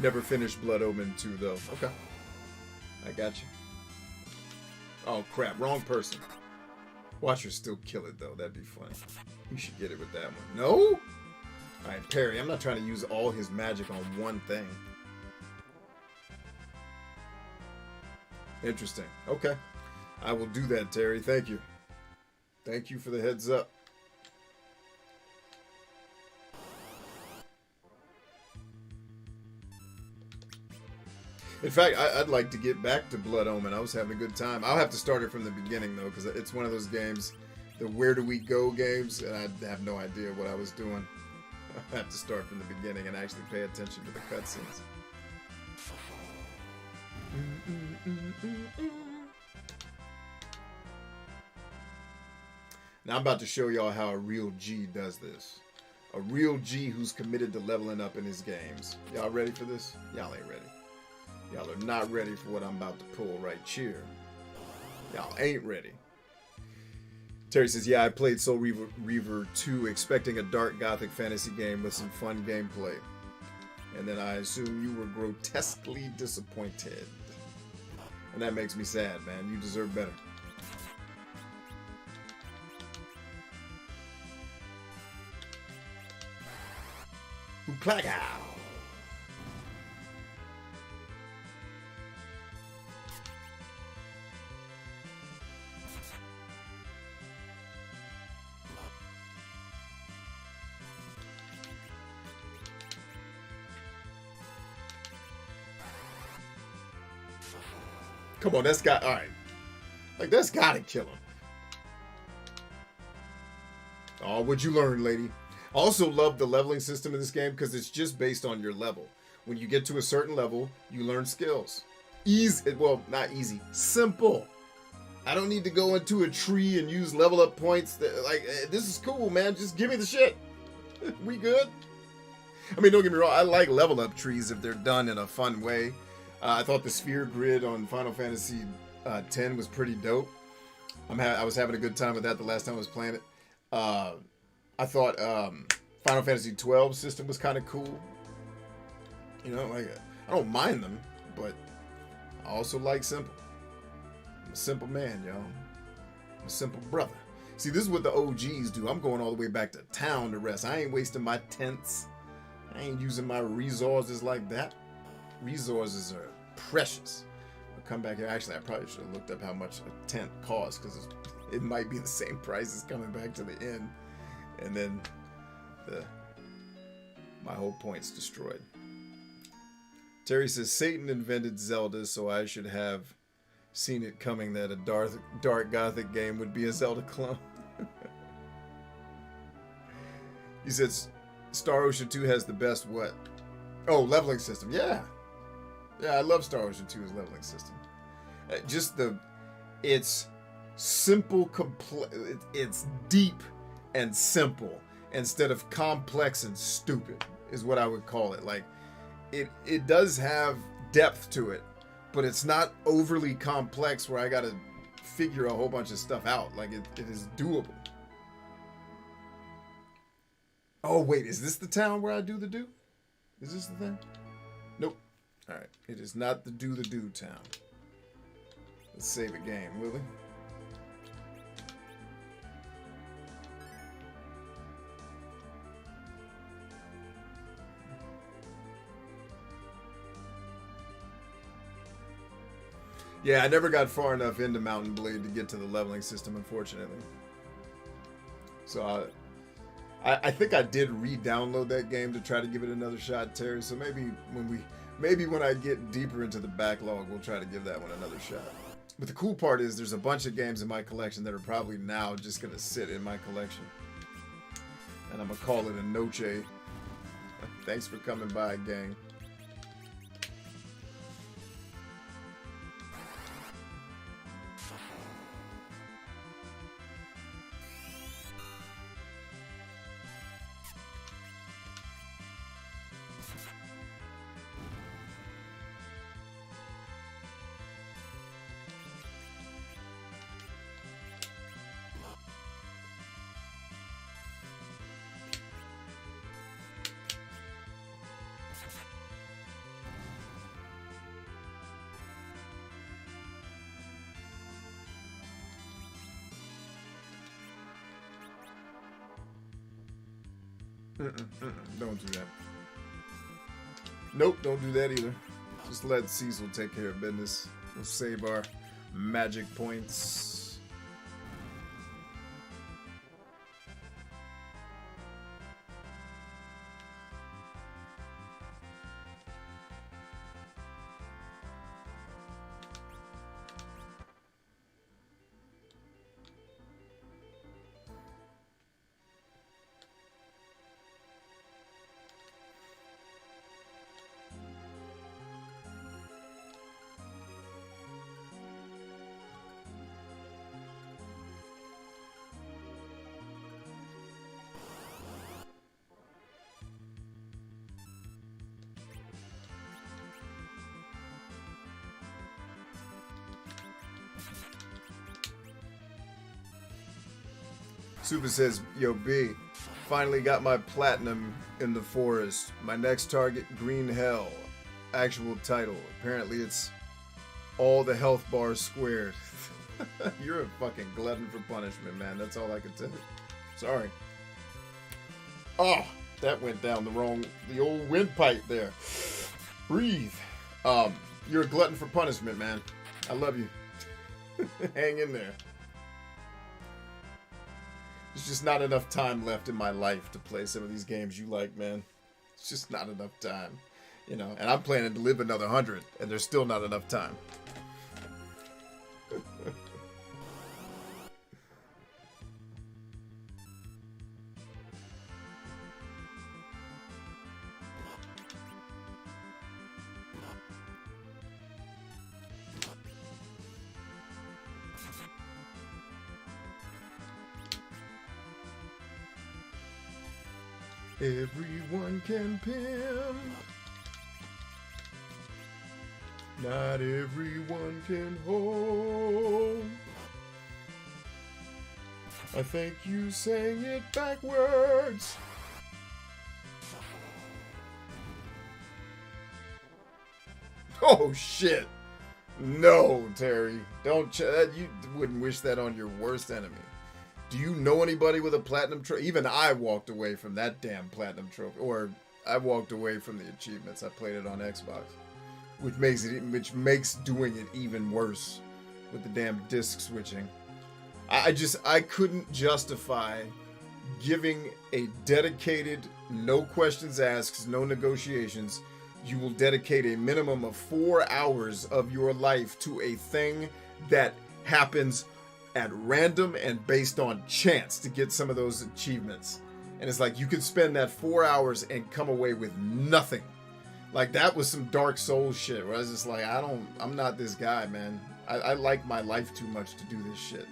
Never finished Blood Omen 2 though. Okay. I got you. Oh crap, wrong person. Watch her still kill it though, that'd be funny. You should get it with that one. No? Alright, Perry, I'm not trying to use all his magic on one thing. Interesting. Okay. I will do that, Terry. Thank you. Thank you for the heads up. In fact, I'd like to get back to Blood Omen. I was having a good time. I'll have to start it from the beginning, though, because it's one of those games, the where do we go games, and I have no idea what I was doing. I have to start from the beginning and actually pay attention to the cutscenes. Now I'm about to show y'all how a real G does this. A real G who's committed to leveling up in his games. Y'all ready for this? Y'all ain't ready. Y'all are not ready for what I'm about to pull right here. Y'all ain't ready. Terry says, yeah, I played Soul Reaver 2 expecting a dark gothic fantasy game with some fun gameplay. And then I assume you were grotesquely disappointed. And that makes me sad, man. You deserve better. Clack-ow! Come on, that's got, all right. Like, that's gotta kill him. Oh, what'd you learn, lady? I also love the leveling system in this game because it's just based on your level. When you get to a certain level, you learn skills. Easy, well, not easy, simple. I don't need to go into a tree and use level up points. Like, this is cool, man. Just give me the shit. We good? I mean, don't get me wrong. I like level up trees if they're done in a fun way. I thought the sphere grid on Final Fantasy X was pretty dope. I was having a good time with that the last time I was playing it. I thought Final Fantasy XII system was kind of cool. You know, like I don't mind them, but I also like simple. I'm a simple man, y'all. I'm a simple brother. See, this is what the OGs do. I'm going all the way back to town to rest. I ain't wasting my tents. I ain't using my resources like that. Resources are precious. I'll come back here. Actually, I probably should have looked up how much a tent costs, because it might be the same price as coming back to the inn. And then my whole point's destroyed. Terry says, Satan invented Zelda, so I should have seen it coming that a dark gothic game would be a Zelda clone. He says, Star Ocean 2 has the best what? Oh, leveling system. Yeah. Yeah, I love Star Ocean 2's leveling system. It's simple, it's deep and simple instead of complex and stupid is what I would call it. Like, it does have depth to it, but it's not overly complex where I gotta figure a whole bunch of stuff out. Like, it is doable. Oh, wait, is this the town where I do the do? Is this the thing? Nope. Alright, it is not the do town. Let's save a game, will we? Yeah, I never got far enough into Mountain Blade to get to the leveling system, unfortunately. So I think I did re-download that game to try to give it another shot, Terry. So maybe when I get deeper into the backlog, we'll try to give that one another shot. But the cool part is there's a bunch of games in my collection that are probably now just going to sit in my collection. And I'm going to call it a noche. Thanks for coming by, gang. Don't do that. Nope, don't do that either. Just let Cecil take care of business. We'll save our magic points. Super says, yo, B, finally got my platinum in the forest. My next target, Green Hell. Actual title. Apparently it's all the health bars squared. You're a fucking glutton for punishment, man. That's all I can tell you. Sorry. Oh, that went down the old windpipe there. Breathe. You're a glutton for punishment, man. I love you. Hang in there. There's just not enough time left in my life to play some of these games you like, man. It's just not enough time. You know, and I'm planning to live another 100, and there's still not enough time. Everyone can pimp. Not everyone can hold. I think you sang it backwards. Oh shit. No, Terry. Don't. You wouldn't wish that on your worst enemy. Do you know anybody with a platinum trophy? Even I walked away from that damn platinum trophy. Or I walked away from the achievements. I played it on Xbox. Which makes doing it even worse with the damn disc switching. I couldn't justify giving a dedicated, no questions asked, no negotiations. You will dedicate a minimum of 4 hours of your life to a thing that happens at random and based on chance to get some of those achievements. And it's like you could spend that 4 hours and come away with nothing. Like that was some Dark Souls shit where I was just like, I'm not this guy, man. I like my life too much to do this shit.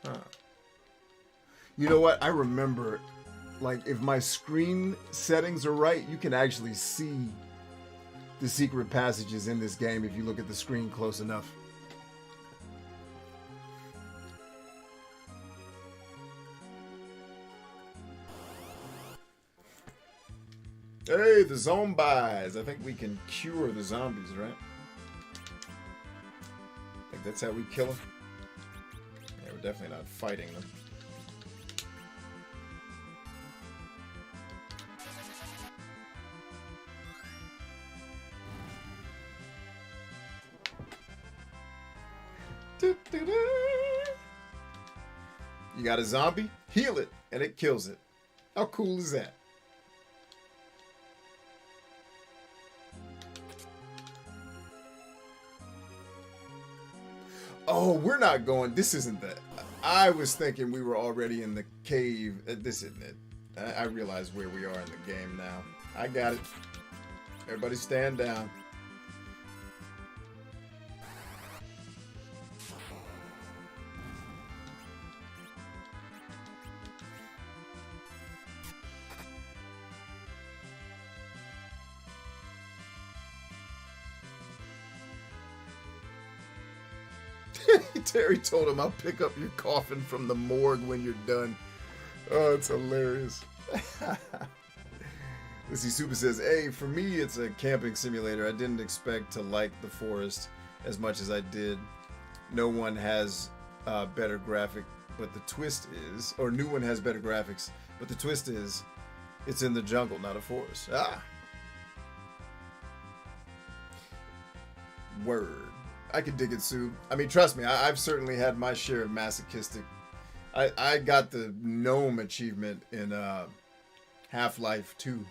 Huh. You know what? I remember, like, if my screen settings are right, you can actually see the secret passages in this game if you look at the screen close enough. Hey, the zombies! I think we can cure the zombies, right? I think that's how we kill them. Yeah, we're definitely not fighting them. You got a zombie? Heal it, and it kills it. How cool is that? Oh, we're not going. This isn't that. I was thinking we were already in the cave. This isn't it. I realize where we are in the game now. I got it. Everybody stand down. Terry told him, I'll pick up your coffin from the morgue when you're done. Oh, it's hilarious. Let's see, Super says, hey, for me, it's a camping simulator. I didn't expect to like the forest as much as I did. No one has better graphic, but the twist is, or new one has better graphics, but the twist is, it's in the jungle, not a forest. Ah. Word. I could dig it, Sue. I mean, trust me, I've certainly had my share of masochistic. I got the gnome achievement in Half-Life 2.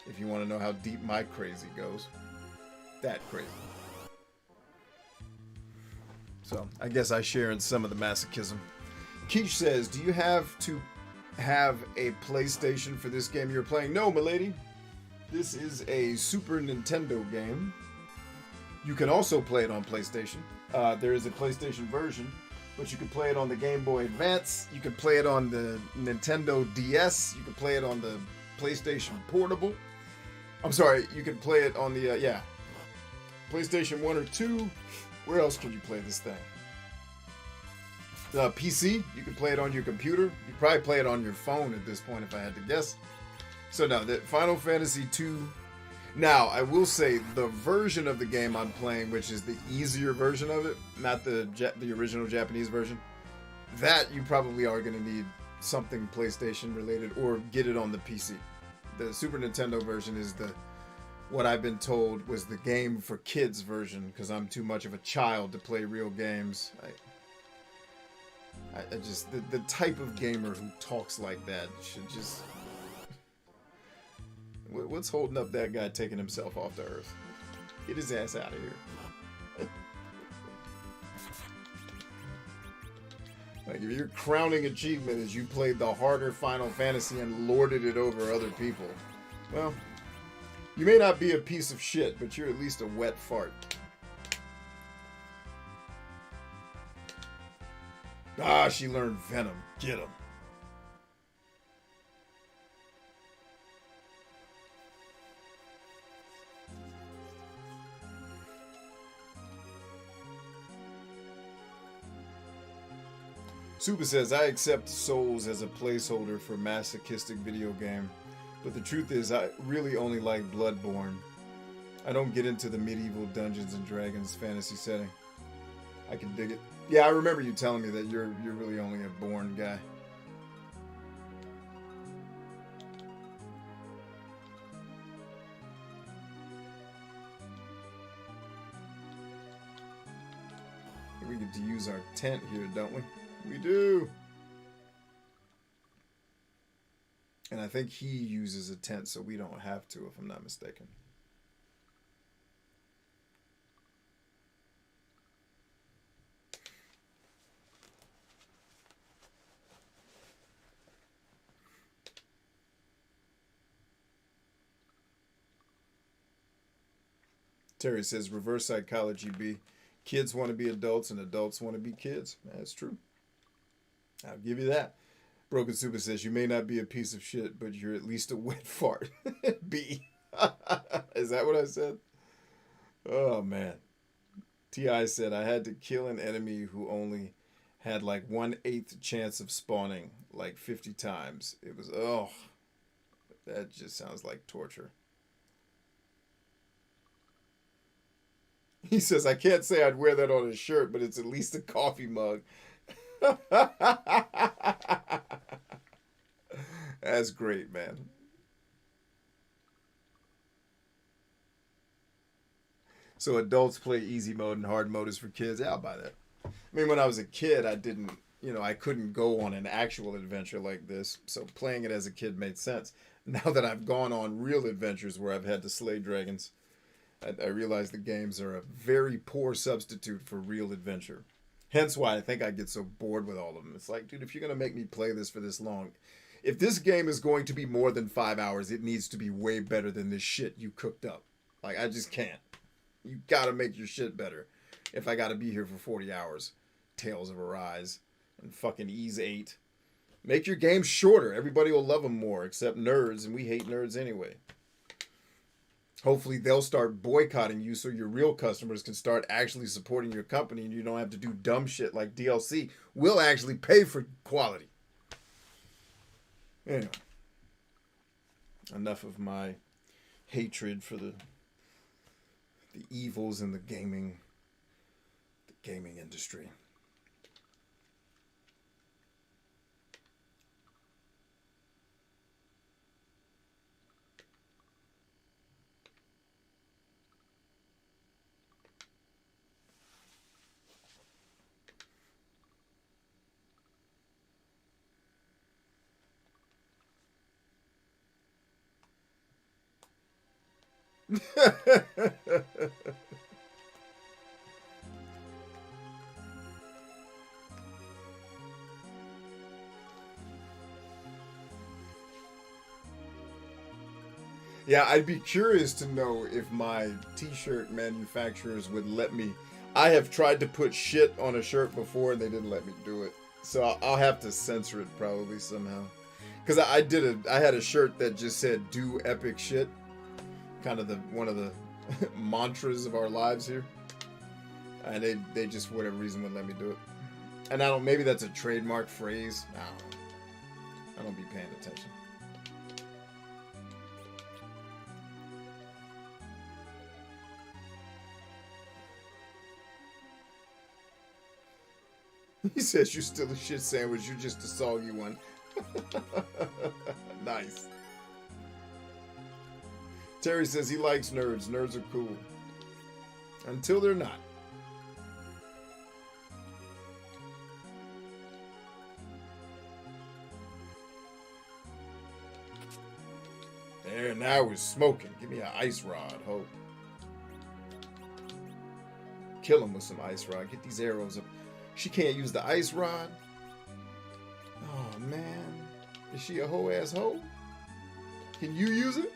If you want to know how deep my crazy goes. That crazy. So, I guess I share in some of the masochism. Keish says, do you have to have a PlayStation for this game you're playing? No, milady. This is a Super Nintendo game. You can also play it on PlayStation. There is a PlayStation version, but you can play it on the Game Boy Advance. You can play it on the Nintendo DS. You can play it on the PlayStation Portable. I'm sorry, you can play it on the, PlayStation 1 or 2. Where else can you play this thing? PC, you can play it on your computer. You probably play it on your phone at this point if I had to guess. So no, the Final Fantasy II. Now, I will say the version of the game I'm playing, which is the easier version of it, not the original Japanese version, that you probably are going to need something PlayStation related or get it on the PC. The Super Nintendo version is what I've been told was the game for kids version because I'm too much of a child to play real games. I just, the type of gamer who talks like that should just... What's holding up that guy taking himself off the earth? Get his ass out of here. Like, if your crowning achievement is you played the harder Final Fantasy and lorded it over other people, well, you may not be a piece of shit, but you're at least a wet fart. Ah, she learned Venom. Get him. Super says, I accept Souls as a placeholder for masochistic video game, but the truth is I really only like Bloodborne. I don't get into the medieval Dungeons and Dragons fantasy setting. I can dig it. Yeah, I remember you telling me that you're really only a Born guy. We get to use our tent here, don't we? We do. And I think he uses a tent, so we don't have to, if I'm not mistaken. Terry says, reverse psychology, B. Kids want to be adults and adults want to be kids. That's true. I'll give you that. Broken Super says, you may not be a piece of shit, but you're at least a wet fart. B. Is that what I said? Oh, man. T.I. said, I had to kill an enemy who only had like 1/8 chance of spawning like 50 times. It was, oh, that just sounds like torture. He says, I can't say I'd wear that on a shirt, but it's at least a coffee mug. That's great, man. So adults play easy mode and hard mode is for kids. Yeah, I'll buy that. I mean, when I was a kid, I didn't, I couldn't go on an actual adventure like this. So playing it as a kid made sense. Now that I've gone on real adventures where I've had to slay dragons, I realize the games are a very poor substitute for real adventure. Hence why I think I get so bored with all of them. It's like, dude, if you're going to make me play this for this long, if this game is going to be more than 5 hours, it needs to be way better than this shit you cooked up. Like, I just can't. You got to make your shit better. If I got to be here for 40 hours. Tales of Arise and fucking Ease 8. Make your games shorter. Everybody will love them more, except nerds, and we hate nerds anyway. Hopefully they'll start boycotting you so your real customers can start actually supporting your company and you don't have to do dumb shit like DLC. We'll actually pay for quality. Anyway. Enough of my hatred for the evils in the gaming industry. Yeah, I'd be curious to know if my t-shirt manufacturers would let me. I have tried to put shit on a shirt before and they didn't let me do it. So I'll have to censor it probably somehow. Because I had a shirt that just said do epic shit. Kind of one of the mantras of our lives here. And they just for whatever reason wouldn't let me do it. And maybe that's a trademark phrase. I don't be paying attention. He says you're still a shit sandwich, you're just a soggy one. Nice. Terry says he likes nerds. Nerds are cool. Until they're not. There, now we're smoking. Give me an ice rod, ho. Kill him with some ice rod. Get these arrows up. She can't use the ice rod. Oh, man. Is she a hoe-ass hoe? Can you use it?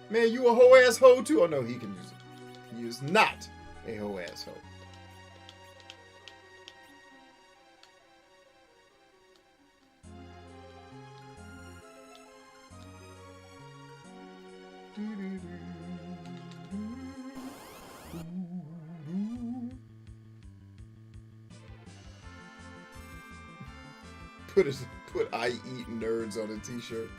Man, you a hoe-ass hoe too? Oh, no, he can use it. He is not a hoe-ass hoe. Put I eat nerds on a t-shirt.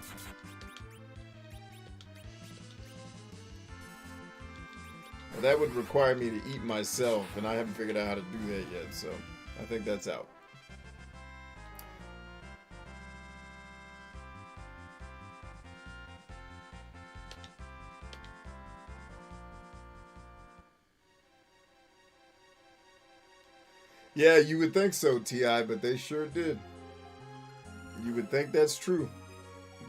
Well, that would require me to eat myself, and I haven't figured out how to do that yet, so I think that's out. Yeah, you would think so, T.I., but they sure did. You would think that's true,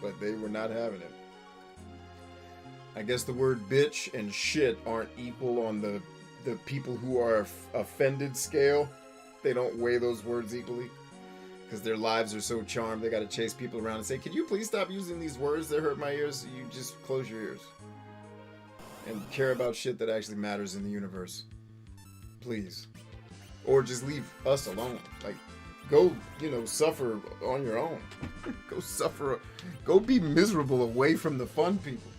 but they were not having it. I guess the word bitch and shit aren't equal on the people who are offended scale. They don't weigh those words equally because their lives are so charmed. They got to chase people around and say, "Can you please stop using these words that hurt my ears?" You just close your ears and care about shit that actually matters in the universe. Please. Or just leave us alone. Like, go, suffer on your own. Go suffer. Go be miserable away from the fun people.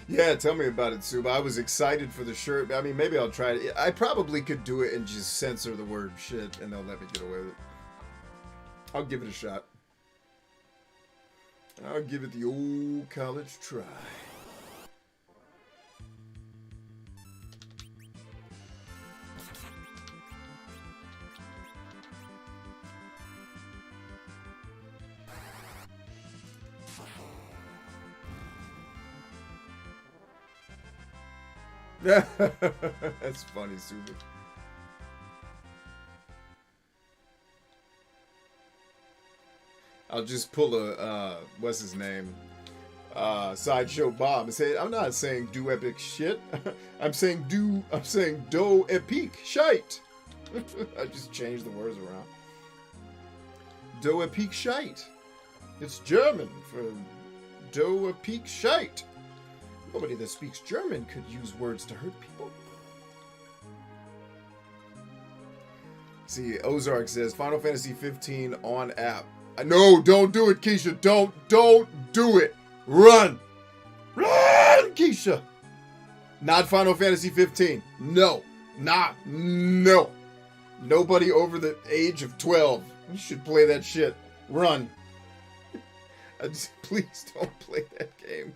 Yeah, tell me about it, Suba. I was excited for the shirt. I mean, maybe I'll try it. I probably could do it and just censor the word shit, and they'll let me get away with it. I'll give it a shot. I'll give it the old college try. That's funny, Suba. I'll just pull a, what's his name? Sideshow Bob and say, I'm not saying do epic shit. I'm saying do epic shite. I just changed the words around. Do epic shite. It's German for do epic shite. Nobody that speaks German could use words to hurt people. See, Ozark says Final Fantasy 15 on app. No, don't do it, Keisha. Don't do it. Run, Keisha. Not Final Fantasy 15. No. Nobody over the age of 12 should play that shit. Run. Please don't play that game.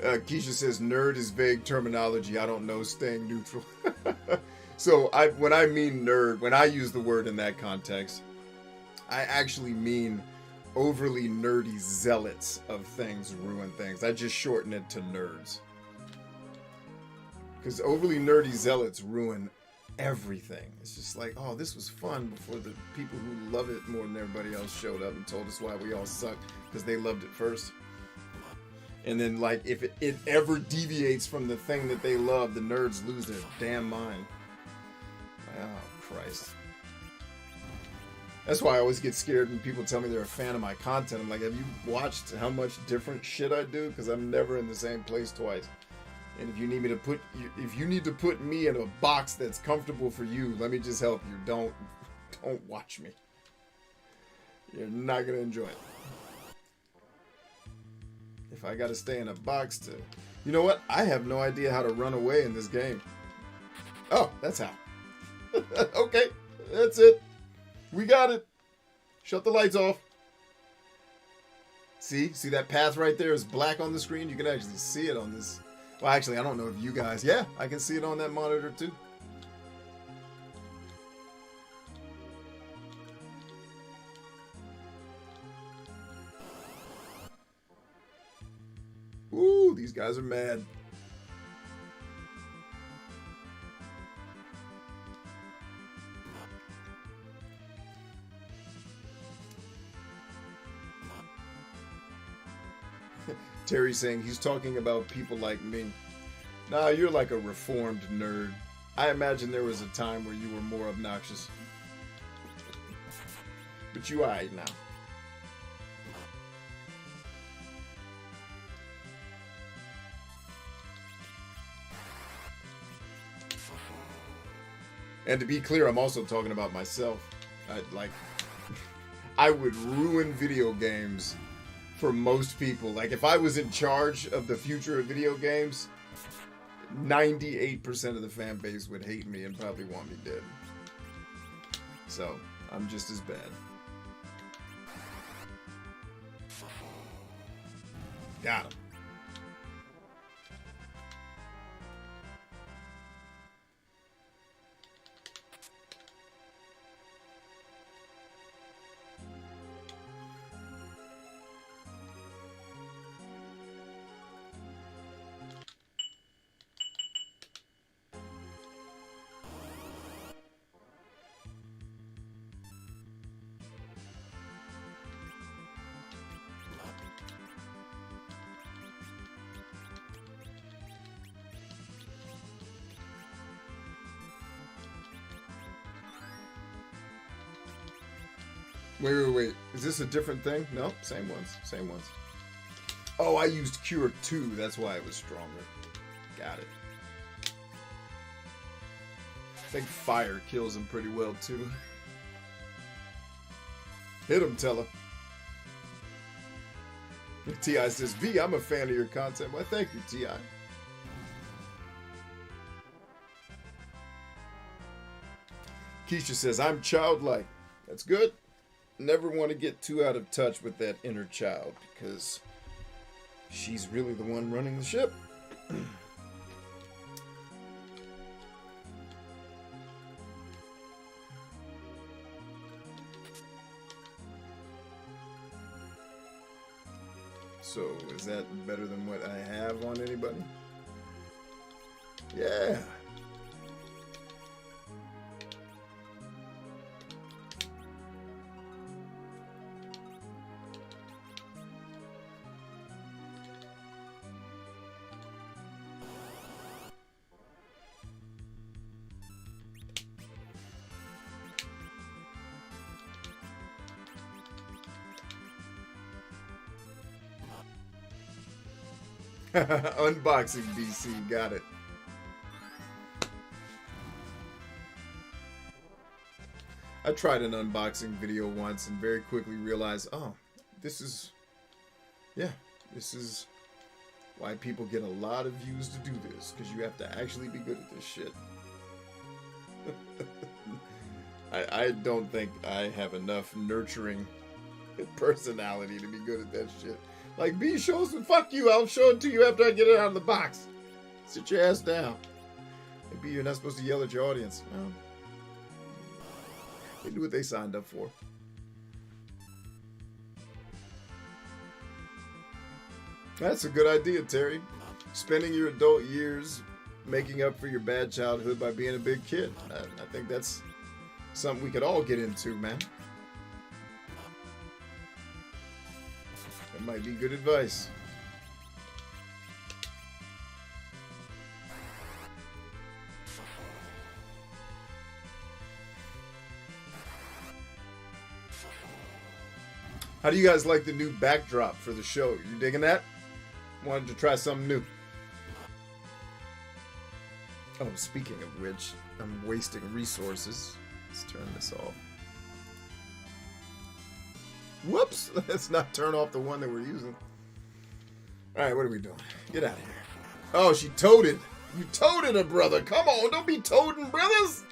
Keisha says nerd is vague terminology. I don't know, staying neutral. So when I mean nerd, when I use the word in that context, I actually mean overly nerdy zealots of things ruin things. I just shorten it to nerds. Because overly nerdy zealots ruin everything. It's just like, oh, this was fun before the people who love it more than everybody else showed up and told us why we all suck because they loved it first. And then, like, if it ever deviates from the thing that they love, the nerds lose their damn mind. Oh, Christ. That's why I always get scared when people tell me they're a fan of my content. I'm like, have you watched how much different shit I do? Because I'm never in the same place twice. And if you need me to put me in a box that's comfortable for you, let me just help you. Don't watch me. You're not gonna enjoy it. If I gotta stay in a box to... You know what? I have no idea how to run away in this game. Oh, that's how. Okay, that's it. We got it. Shut the lights off. See that path right there is black on the screen? You can actually see it on this. Well, actually, I don't know if you guys... Yeah, I can see it on that monitor too. Ooh, these guys are mad. Terry's saying he's talking about people like me. Nah, you're like a reformed nerd. I imagine there was a time where you were more obnoxious. But you alright now. And to be clear, I'm also talking about myself. I would ruin video games for most people. Like, if I was in charge of the future of video games, 98% of the fan base would hate me and probably want me dead. So, I'm just as bad. Got him. Wait. Is this a different thing? No, same ones. Oh, I used Cure 2. That's why it was stronger. Got it. I think fire kills him pretty well, too. Hit him, Tella. T.I. says, V, I'm a fan of your content. Well, thank you, T.I. Keisha says, I'm childlike. That's good. Never want to get too out of touch with that inner child, because she's really the one running the ship. So, is that better than what I have on anybody? Yeah. Unboxing BC, got it. I tried an unboxing video once and very quickly realized, oh, this is why people get a lot of views to do this, because you have to actually be good at this shit. I don't think I have enough nurturing personality to be good at that shit. Like, B shows me, fuck you, I'll show it to you after I get it out of the box. Sit your ass down. Maybe you're not supposed to yell at your audience. No. They do what they signed up for. That's a good idea, Terry. Spending your adult years making up for your bad childhood by being a big kid. I think that's something we could all get into, man. That might be good advice. How do you guys like the new backdrop for the show? You digging that? Wanted to try something new. Oh, speaking of which, I'm wasting resources. Let's turn this off. Whoops! Let's not turn off the one that we're using. Alright, what are we doing? Get out of here. Oh, she toted. You toted her, brother. Come on, don't be toting brothers.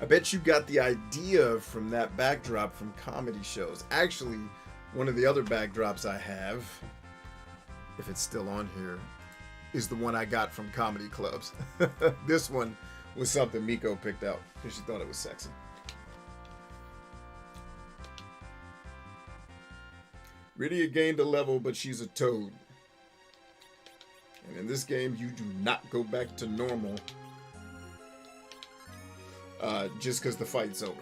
I bet you got the idea from that backdrop from comedy shows. Actually, one of the other backdrops I have, if it's still on here, is the one I got from comedy clubs. This one was something Miko picked out because she thought it was sexy. Rydia gained a level, but she's a toad. And in this game, you do not go back to normal just because the fight's over.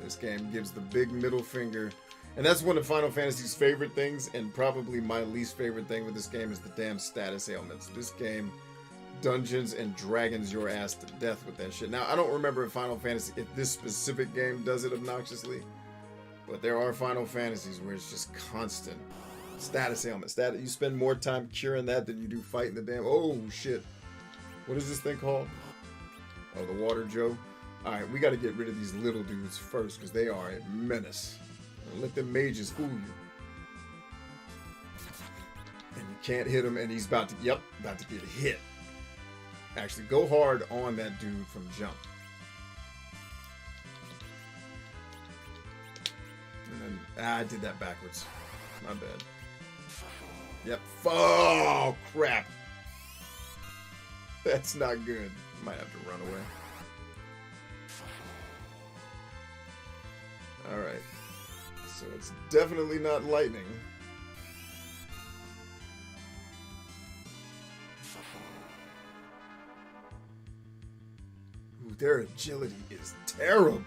This game gives the big middle finger. And that's one of Final Fantasy's favorite things, and probably my least favorite thing with this game is the damn status ailments. This game Dungeons and Dragons your ass to death with that shit. Now, I don't remember in Final Fantasy if this specific game does it obnoxiously, But there are Final Fantasies where it's just constant. Status ailment. Status. You spend more time curing that than you do fighting the damn. Oh shit! What is this thing called? Oh, the water Joe. All right, we got to get rid of these little dudes first because they are a menace. Don't let them mages fool you. And you can't hit him, and he's about to. Yep, about to get hit. Actually, go hard on that dude from jump. And then, I did that backwards. My bad. Yep. Oh, crap. That's not good. Might have to run away. Alright. So it's definitely not lightning. Ooh, their agility is terrible.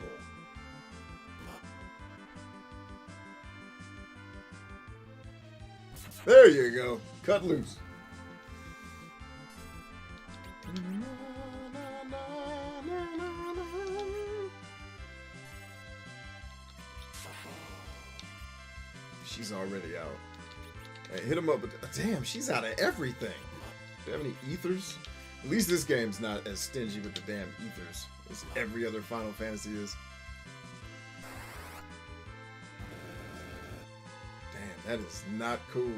There you go. Cut loose. She's already out. Hey, hit him up with... Damn, she's out of everything. Do you have any ethers? At least this game's not as stingy with the damn ethers as every other Final Fantasy is. Damn, that is not cool.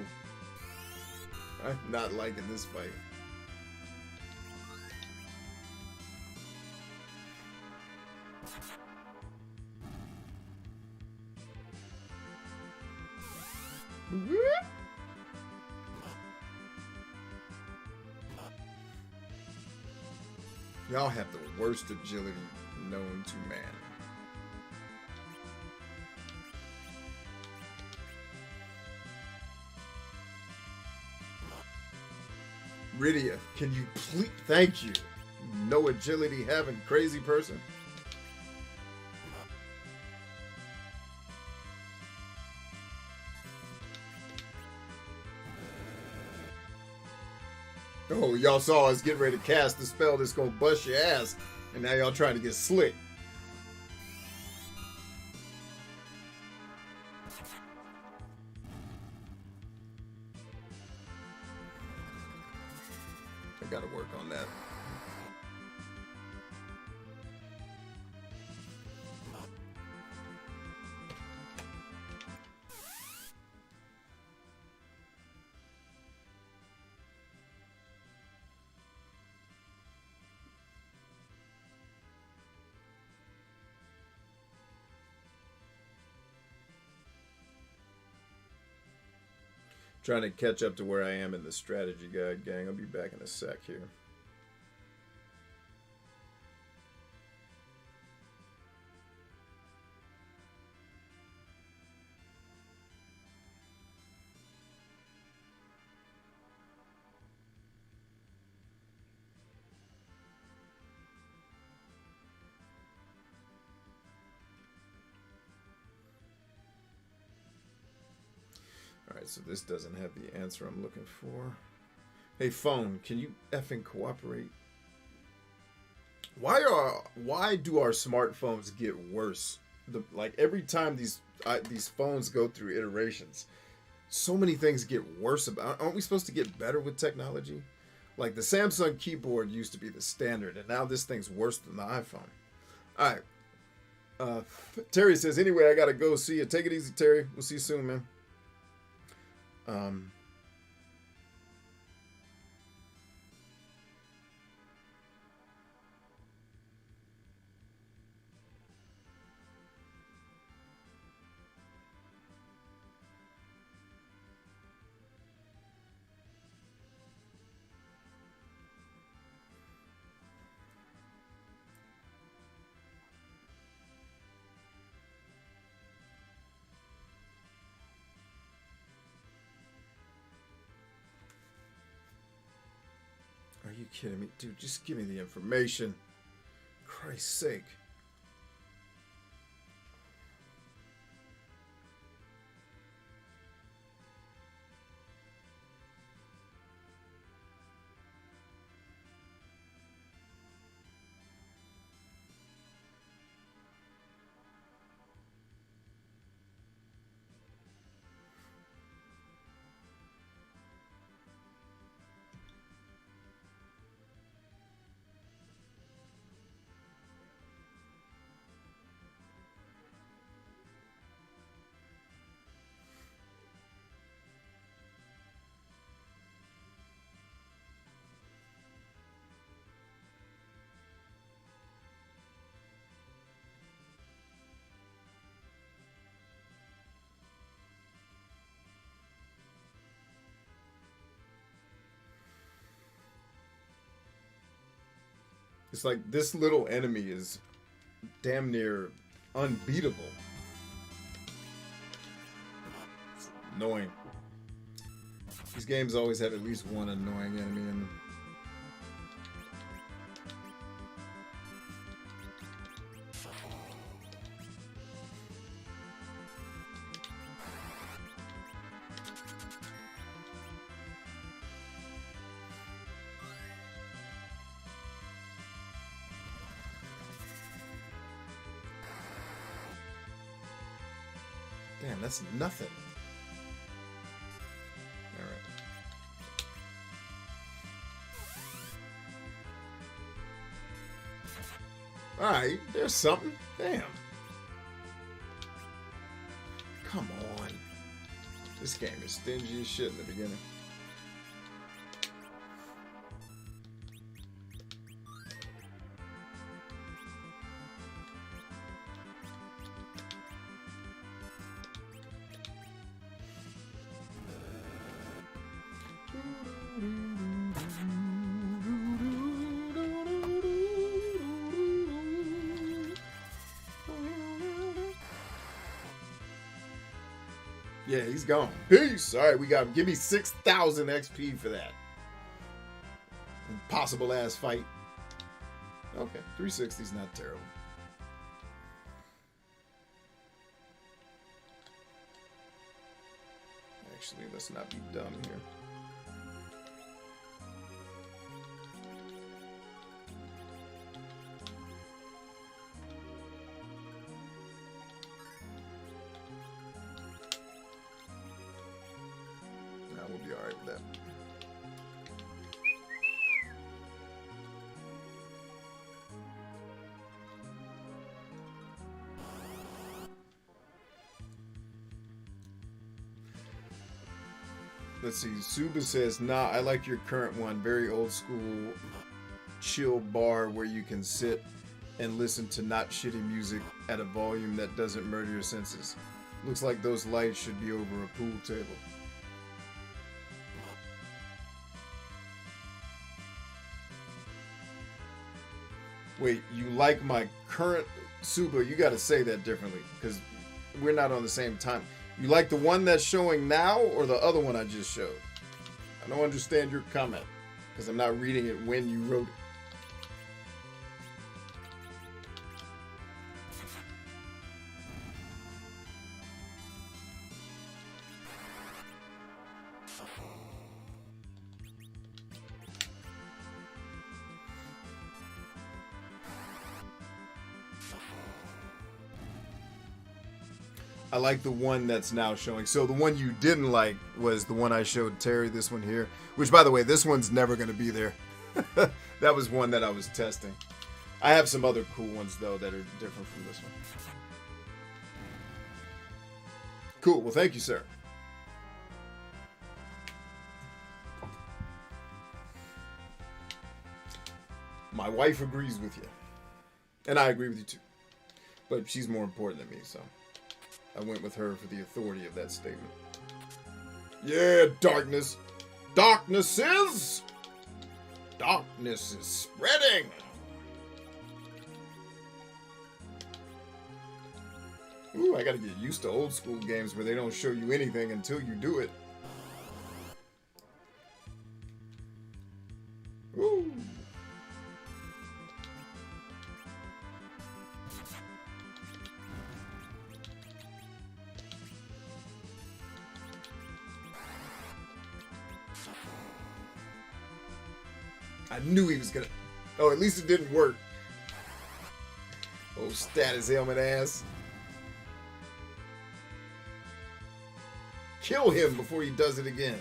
I'm not liking this fight. Y'all have the worst agility known to man. Rydia, can you please? Thank you. No agility having crazy person. Oh, y'all saw us get ready to cast the spell that's gonna bust your ass, and now y'all trying to get slick. I gotta work on that. Trying to catch up to where I am in the strategy guide, gang. I'll be back in a sec here. Alright, so this doesn't have the answer I'm looking for. Hey, phone, can you effing cooperate? Why do our smartphones get worse? Like every time these phones go through iterations, so many things get worse. Aren't we supposed to get better with technology? Like the Samsung keyboard used to be the standard, and now this thing's worse than the iPhone. Alright. Terry says, anyway, I gotta go. See you. Take it easy, Terry. We'll see you soon, man. Are you kidding me? Dude, just give me the information. Christ's sake. It's like this little enemy is damn near unbeatable. It's annoying. These games always have at least one annoying enemy in them. Damn, that's nothing. Alright, there's something. Damn. Come on. This game is stingy as shit in the beginning. Yeah, he's gone. Peace. All right, we got him. Give me 6,000 XP for that. Impossible ass fight. Okay, 360 is not terrible. Actually, let's not be dumb here. We'll be alright with that. Let's see. Suba says, nah, I like your current one. Very old school, chill bar where you can sit and listen to not shitty music at a volume that doesn't murder your senses. Looks like those lights should be over a pool table. Wait, you like my current Suba? You got to say that differently because we're not on the same time. You like the one that's showing now or the other one I just showed? I don't understand your comment because I'm not reading it when you wrote it. I like the one that's now showing. So the one you didn't like was the one I showed Terry, this one here. Which, by the way, this one's never going to be there. That was one that I was testing. I have some other cool ones, though, that are different from this one. Cool. Well, thank you, sir. My wife agrees with you. And I agree with you, too. But she's more important than me, so I went with her for the authority of that statement. Yeah, darkness. Darkness is spreading. Ooh, I gotta get used to old school games where they don't show you anything until you do it. Ooh. I knew he was gonna. Oh, at least it didn't work. Oh, status ailment ass. Kill him before he does it again.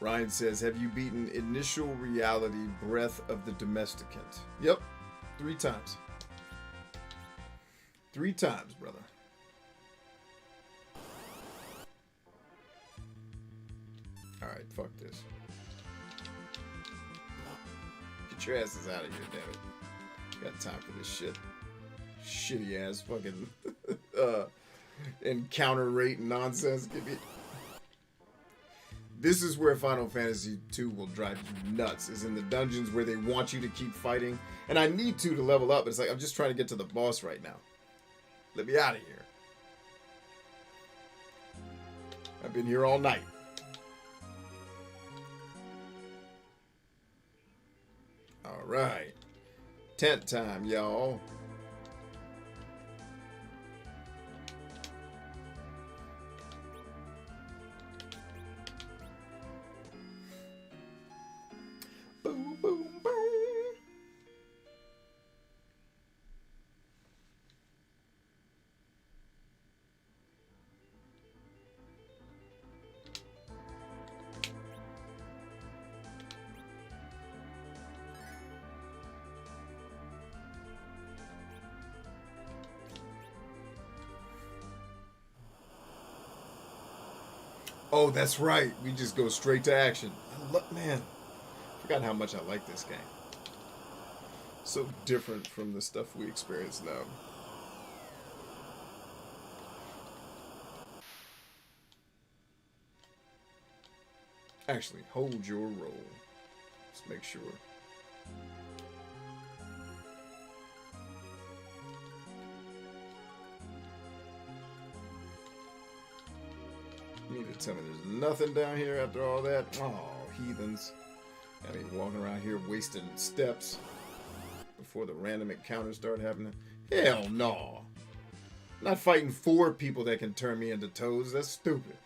Ryan says, have you beaten Initial Reality Breath of the Domesticant? Yep. 3 times. 3 times, brother. Alright, fuck this. Get your asses out of here, damn it. Got time for this shit. Shitty ass fucking encounter rate nonsense. Give me. This is where Final Fantasy II will drive you nuts. Is in the dungeons where they want you to keep fighting, and I need to level up. But it's like I'm just trying to get to the boss right now. Let me out of here. I've been here all night. All right, tent time, y'all. Boom, boom, boom. Oh, that's right. We just go straight to action. Man, I forgot how much I like this game. So different from the stuff we experience now. Actually, hold your roll. Let's make sure. You need to tell me there's nothing down here after all that. Oh, heathens. I mean, walking around here wasting steps before the random encounters start happening. Hell no. I'm not fighting 4 people that can turn me into toads. That's stupid.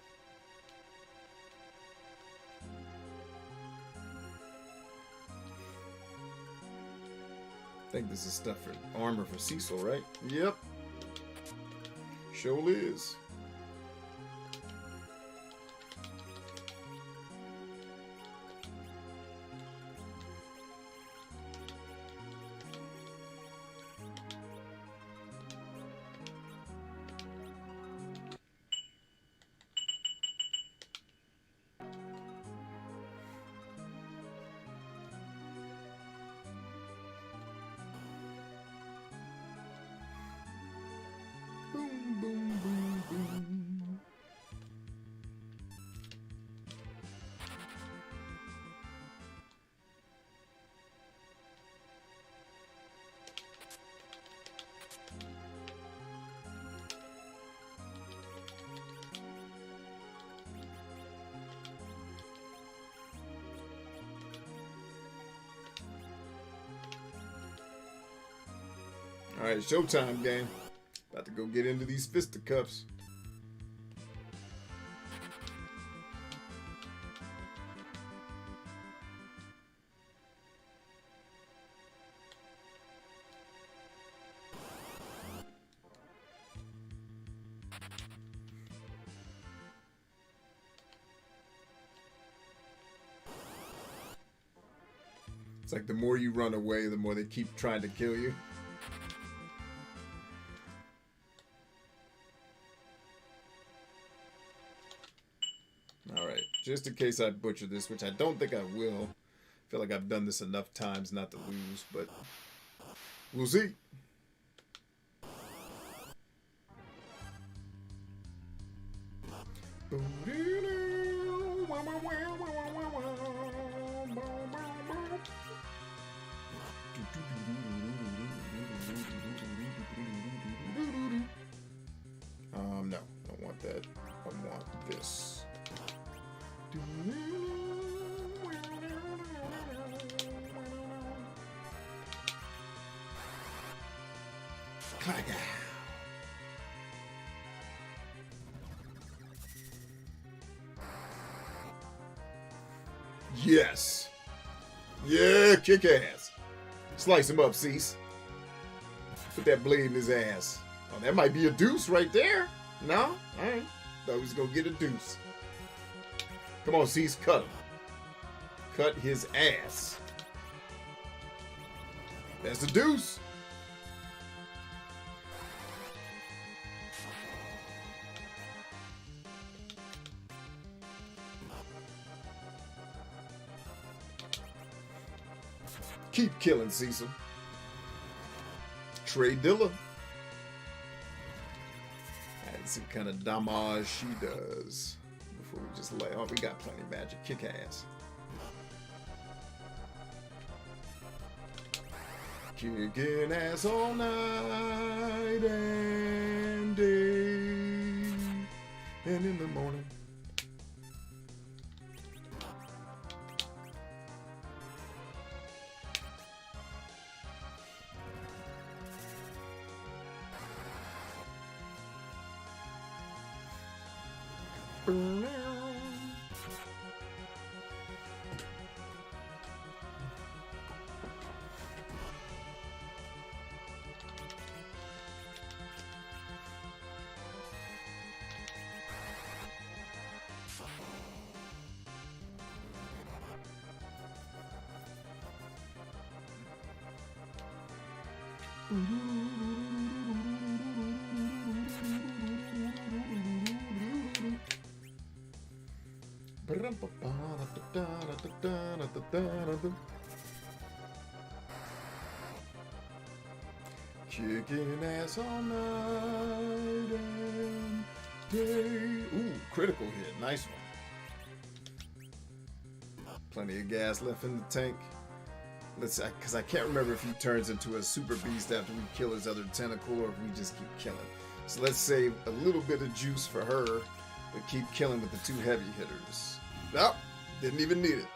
I think this is stuff for armor for Cecil, right? Yep. Sure is. Boom, boom, boom, boom. All right, showtime, game. About to go get into these fisticuffs. It's like the more you run away, the more they keep trying to kill you. Alright, just in case I butcher this, which I don't think I will. I feel like I've done this enough times not to lose, but we'll see. No, I don't want that. I want this. Yes. Yeah, kick ass. Slice him up, Cecil. Put that blade in his ass. Oh, that might be a deuce right there. No? Alright. Thought we was gonna get a deuce. Come on, Cecil, cut him. Cut his ass. That's the deuce. Keep killing, Cecil. Trey Dilla. Let's see what kind of damage she does before we just lay off. We got plenty of magic. Kick ass. Kicking ass all night and day. And in the morning. Kicking ass all night and day. Ooh, critical hit. Nice one. Plenty of gas left in the tank. Let's, because I can't remember if he turns into a super beast after we kill his other tentacle or if we just keep killing. So let's save a little bit of juice for her, but keep killing with the two heavy hitters. Nope, didn't even need it.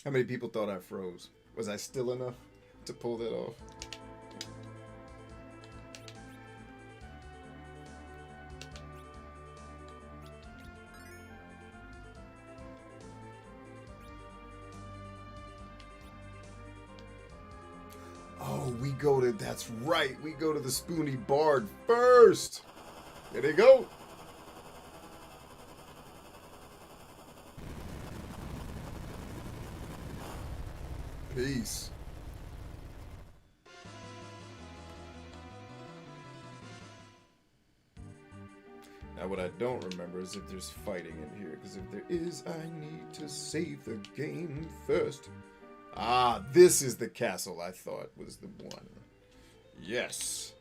How many people thought I froze? Was I still enough to pull that off? Oh, we go to, that's right, we go to the Spoony Bard first. There they go. Peace. Now what I don't remember is if there's fighting in here, because if there is, I need to save the game first. Ah, this is the castle I thought was the one. Yes.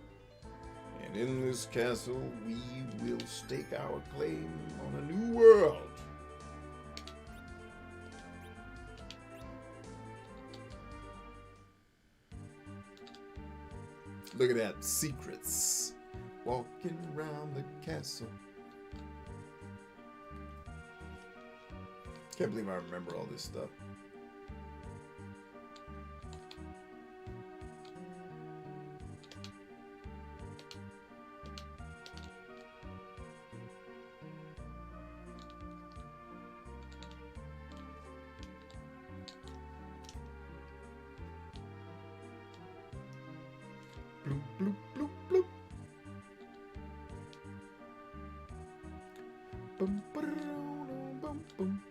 And in this castle, we will stake our claim on a new world. Look at that, secrets. Walking around the castle. Can't believe I remember all this stuff. Bloop, bloop, bloop, bloop. Bum, ba-da-da-da, bum, bum.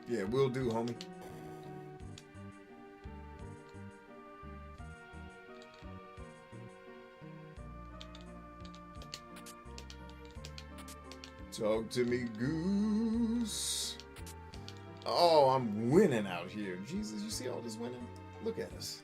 Yeah, will do, homie. Talk to me, goose. Oh, I'm winning out here. Jesus, you see all this winning? Look at us.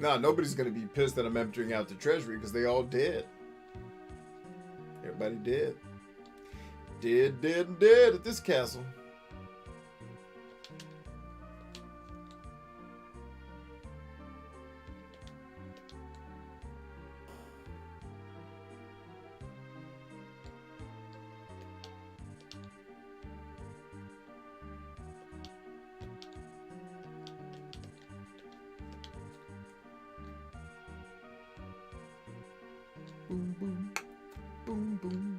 Nah, nobody's gonna be pissed that I'm emptying out the treasury because they all dead. Everybody dead. Dead at this castle. Boom, boom, boom, boom,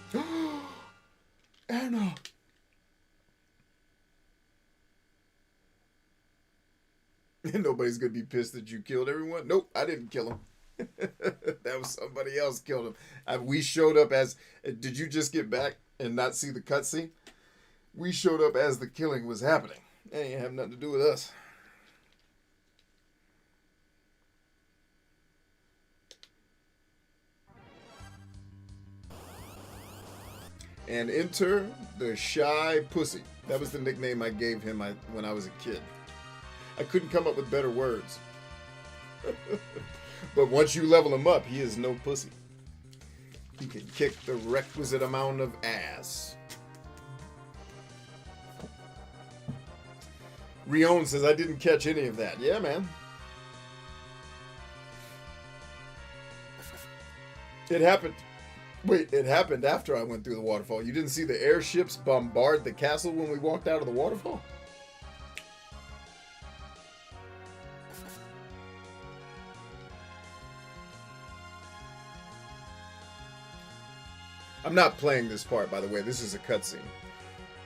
boom, Anna. And nobody's gonna be pissed that you killed everyone. Nope, I didn't kill him. That was somebody else killed him. We showed up as. Did you just get back and not see the cutscene? We showed up as the killing was happening. That ain't have nothing to do with us. And enter the Shy Pussy. That was the nickname I gave him when I was a kid. I couldn't come up with better words. But once you level him up, he is no pussy. He can kick the requisite amount of ass. Rion says, I didn't catch any of that. Yeah, man. It happened. Wait, it happened after I went through the waterfall. You didn't see the airships bombard the castle when we walked out of the waterfall? I'm not playing this part, by the way. This is a cutscene.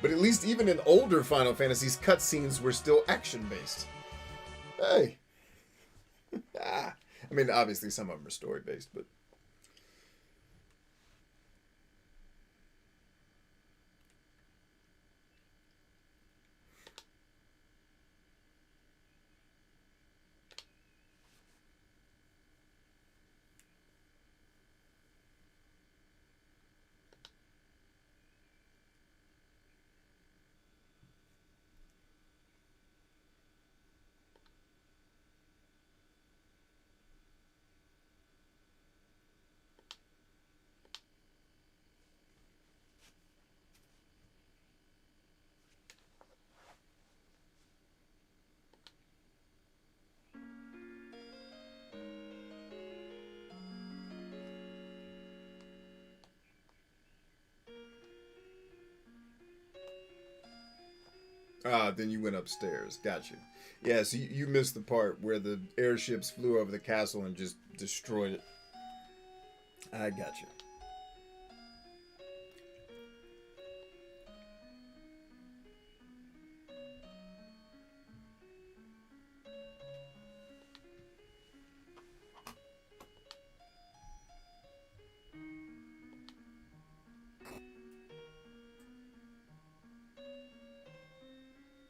But at least even in older Final Fantasies, cutscenes were still action-based. Hey. I mean, obviously some of them are story-based, but... then you went upstairs. Got you. Yeah, so you missed the part where the airships flew over the castle and just destroyed it. I got you.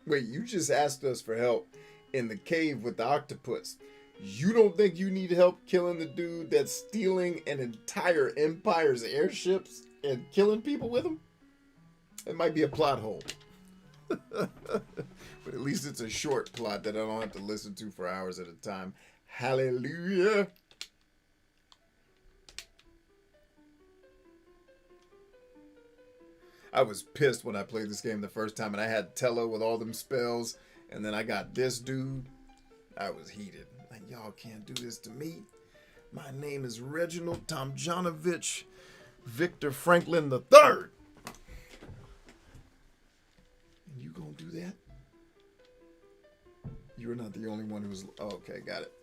Wait, you just asked us for help in the cave with the octopus. You don't think you need help killing the dude that's stealing an entire empire's airships and killing people with them? It might be a plot hole. But at least it's a short plot that I don't have to listen to for hours at a time. Hallelujah. I was pissed when I played this game the first time and I had Tello with all them spells and then I got this dude. I was heated. Like, y'all can't do this to me. My name is Reginald Tomjanovich Victor Franklin III. And you gonna do that? You're not the only one who's... Oh, okay, got it.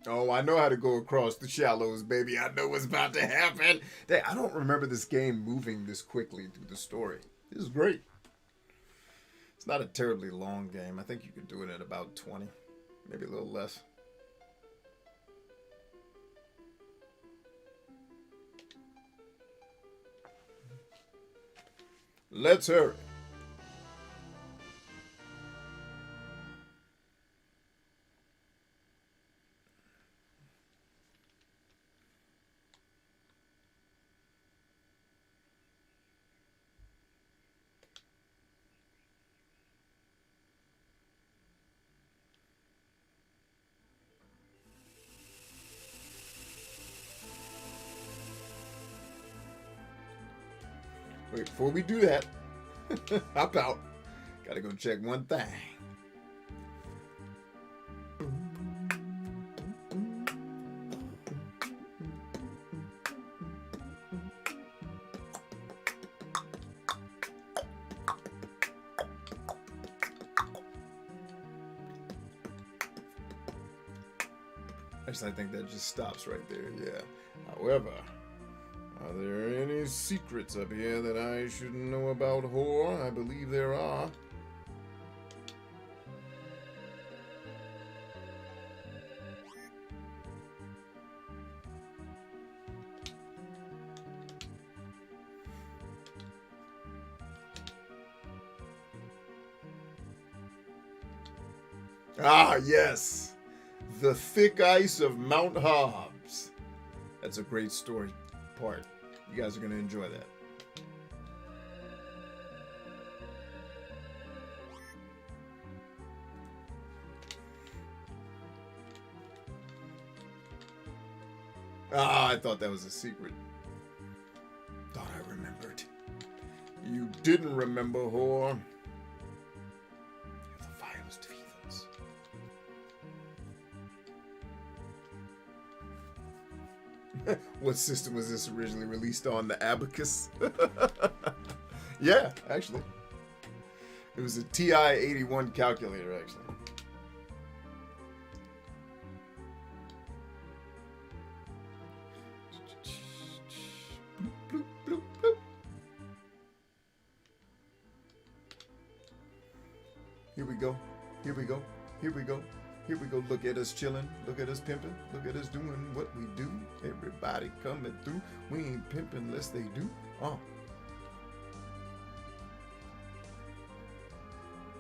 Oh, I know how to go across the shallows, baby. I know what's about to happen. Dang, I don't remember this game moving this quickly through the story. This is great. It's not a terribly long game. I think you could do it at about 20, maybe a little less. Let's hurry. Wait, before we do that, hop out. Gotta go check one thing. Actually, I think that just stops right there, yeah. However, are there any secrets up here that I should know about horror? I believe there are. Ah, yes! The Thick Ice of Mount Hobbs. That's a great story part. You guys are going to enjoy that. Ah, I thought that was a secret. Thought I remembered. You didn't remember, whore. You're the vilest of heathens. What system was this originally released on? The Abacus? Yeah, actually. It was a TI-81 calculator, actually. Bloop, bloop, bloop. Here we go. Here we go. Here we go. Here we go. Look at us chilling. Look at us pimping. Look at us doing what we do. Everybody coming through. We ain't pimping unless they do. Oh.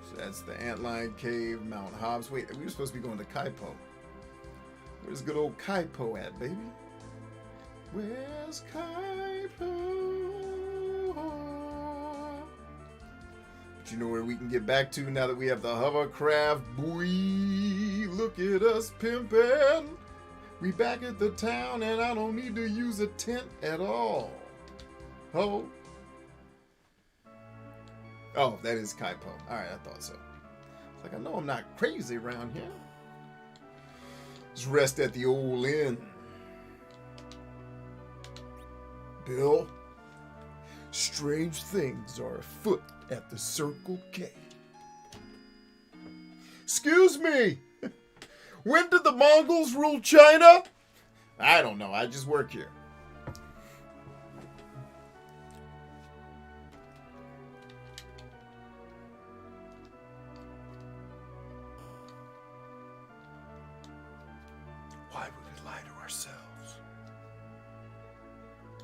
So that's the Antlion Cave, Mount Hobbs. Wait, we were supposed to be going to Kaipo. Where's good old Kaipo at, baby? Where's Kaipo? But you know where we can get back to now that we have the hovercraft? Boy, look at us pimping. We back at the town and I don't need to use a tent at all. Oh. Oh, that is Kaipo. Alright, I thought so. It's like, I know I'm not crazy around here. Let's rest at the old inn. Bill, strange things are afoot at the Circle K. Excuse me! When did the Mongols rule China? I don't know, I just work here. Why would we lie to ourselves?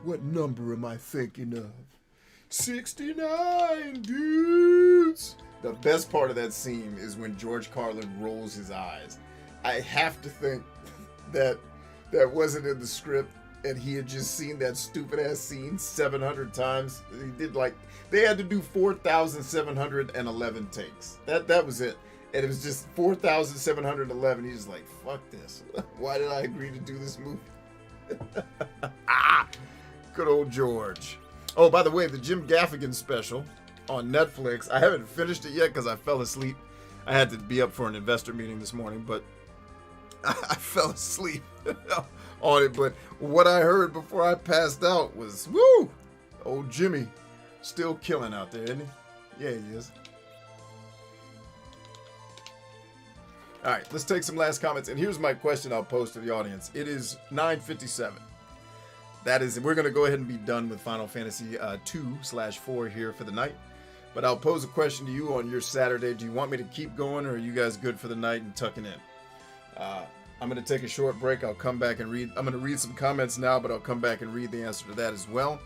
What number am I thinking of? 69, dudes! The best part of that scene is when George Carlin rolls his eyes. I have to think that that wasn't in the script and he had just seen that stupid ass scene 700 times. He did they had to do 4,711 takes. That was it. And it was just 4,711. He's just like, fuck this. Why did I agree to do this movie? Good old George. Oh, by the way, the Jim Gaffigan special on Netflix. I haven't finished it yet because I fell asleep. I had to be up for an investor meeting this morning, but I fell asleep on it. But what I heard before I passed out was, woo! Old Jimmy still killing out there, isn't he? Yeah, he is. All right, let's take some last comments. And here's my question I'll pose to the audience. It is 9:57. That is, we're going to go ahead and be done with Final Fantasy 2/4 here for the night. But I'll pose a question to you on your Saturday. Do you want me to keep going, or are you guys good for the night and tucking in? I'm going to take a short break. I'll come back and read. I'm going to read some comments now, but I'll come back and read the answer to that as well.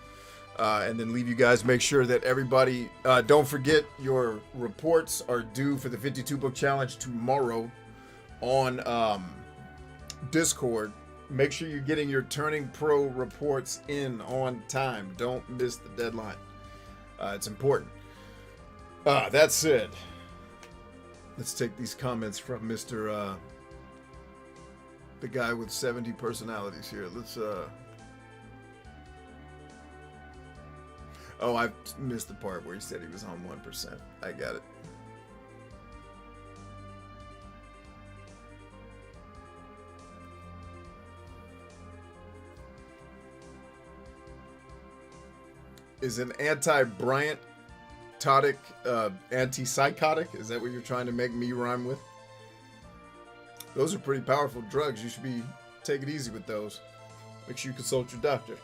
And then leave you guys. Make sure that everybody, don't forget your reports are due for the 52 book challenge tomorrow on Discord. Make sure you're getting your Turning Pro reports in on time. Don't miss the deadline. It's important. That said, let's take these comments from Mr. The guy with 70 personalities here. Let's Oh, I missed the part where he said he was on 1%. I got it. Is an anti-Bryant totic antipsychotic? Is that what you're trying to make me rhyme with? Those are pretty powerful drugs. You should take it easy with those. Make sure you consult your doctor.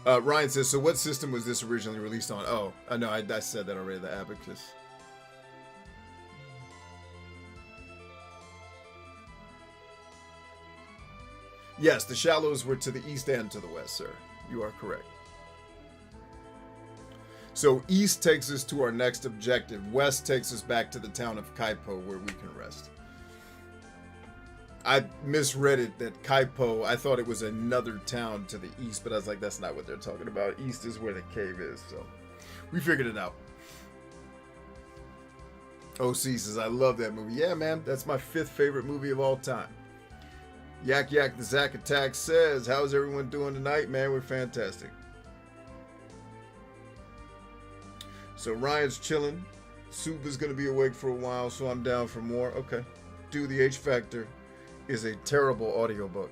Ryan says, so what system was this originally released on? Oh, no, I said that already, the Abacus. Yes, the Shallows were to the east and to the west, sir. You are correct. So east takes us to our next objective. West takes us back to the town of Kaipo, where we can rest. I misread it that Kaipo, I thought it was another town to the east, but I was like, that's not what they're talking about. East is where the cave is, so we figured it out. OC says, I love that movie. Yeah, man, that's my 5th favorite movie of all time. Yak Yak the Zack Attack says, how's everyone doing tonight? Man, we're fantastic. So Ryan's chilling. Soup is going to be awake for a while, so I'm down for more. Okay. Do the H Factor is a terrible audiobook.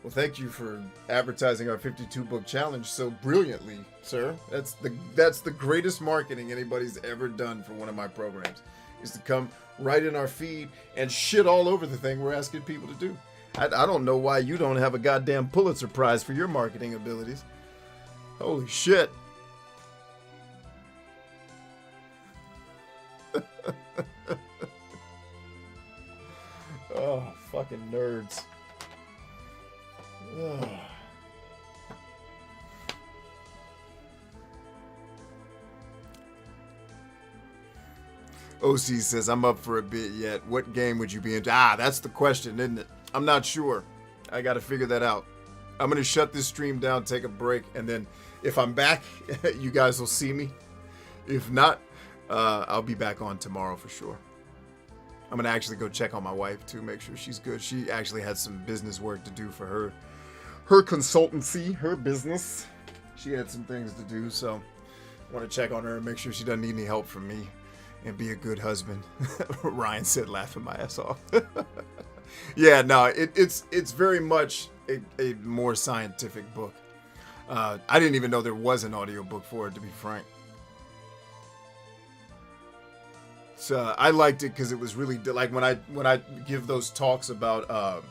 Well, thank you for advertising our 52 book challenge so brilliantly, sir. That's the greatest marketing anybody's ever done for one of my programs, is to come right in our feed and shit all over the thing we're asking people to do. I don't know why you don't have a goddamn Pulitzer Prize for your marketing abilities. Holy shit. Oh, fucking nerds. Ugh. OC says, I'm up for a bit yet. What game would you be into? That's the question, isn't it? I'm not sure. I got to figure that out. I'm going to shut this stream down, take a break, and then if I'm back, you guys will see me. If not, I'll be back on tomorrow for sure. I'm going to actually go check on my wife, too, make sure she's good. She actually had some business work to do for her consultancy, her business. She had some things to do, so I want to check on her and make sure she doesn't need any help from me and be a good husband. Ryan said, laughing my ass off. Yeah, no, it's very much a more scientific book. I didn't even know there was an audiobook for it, to be frank. So I liked it because it was really like when I give those talks about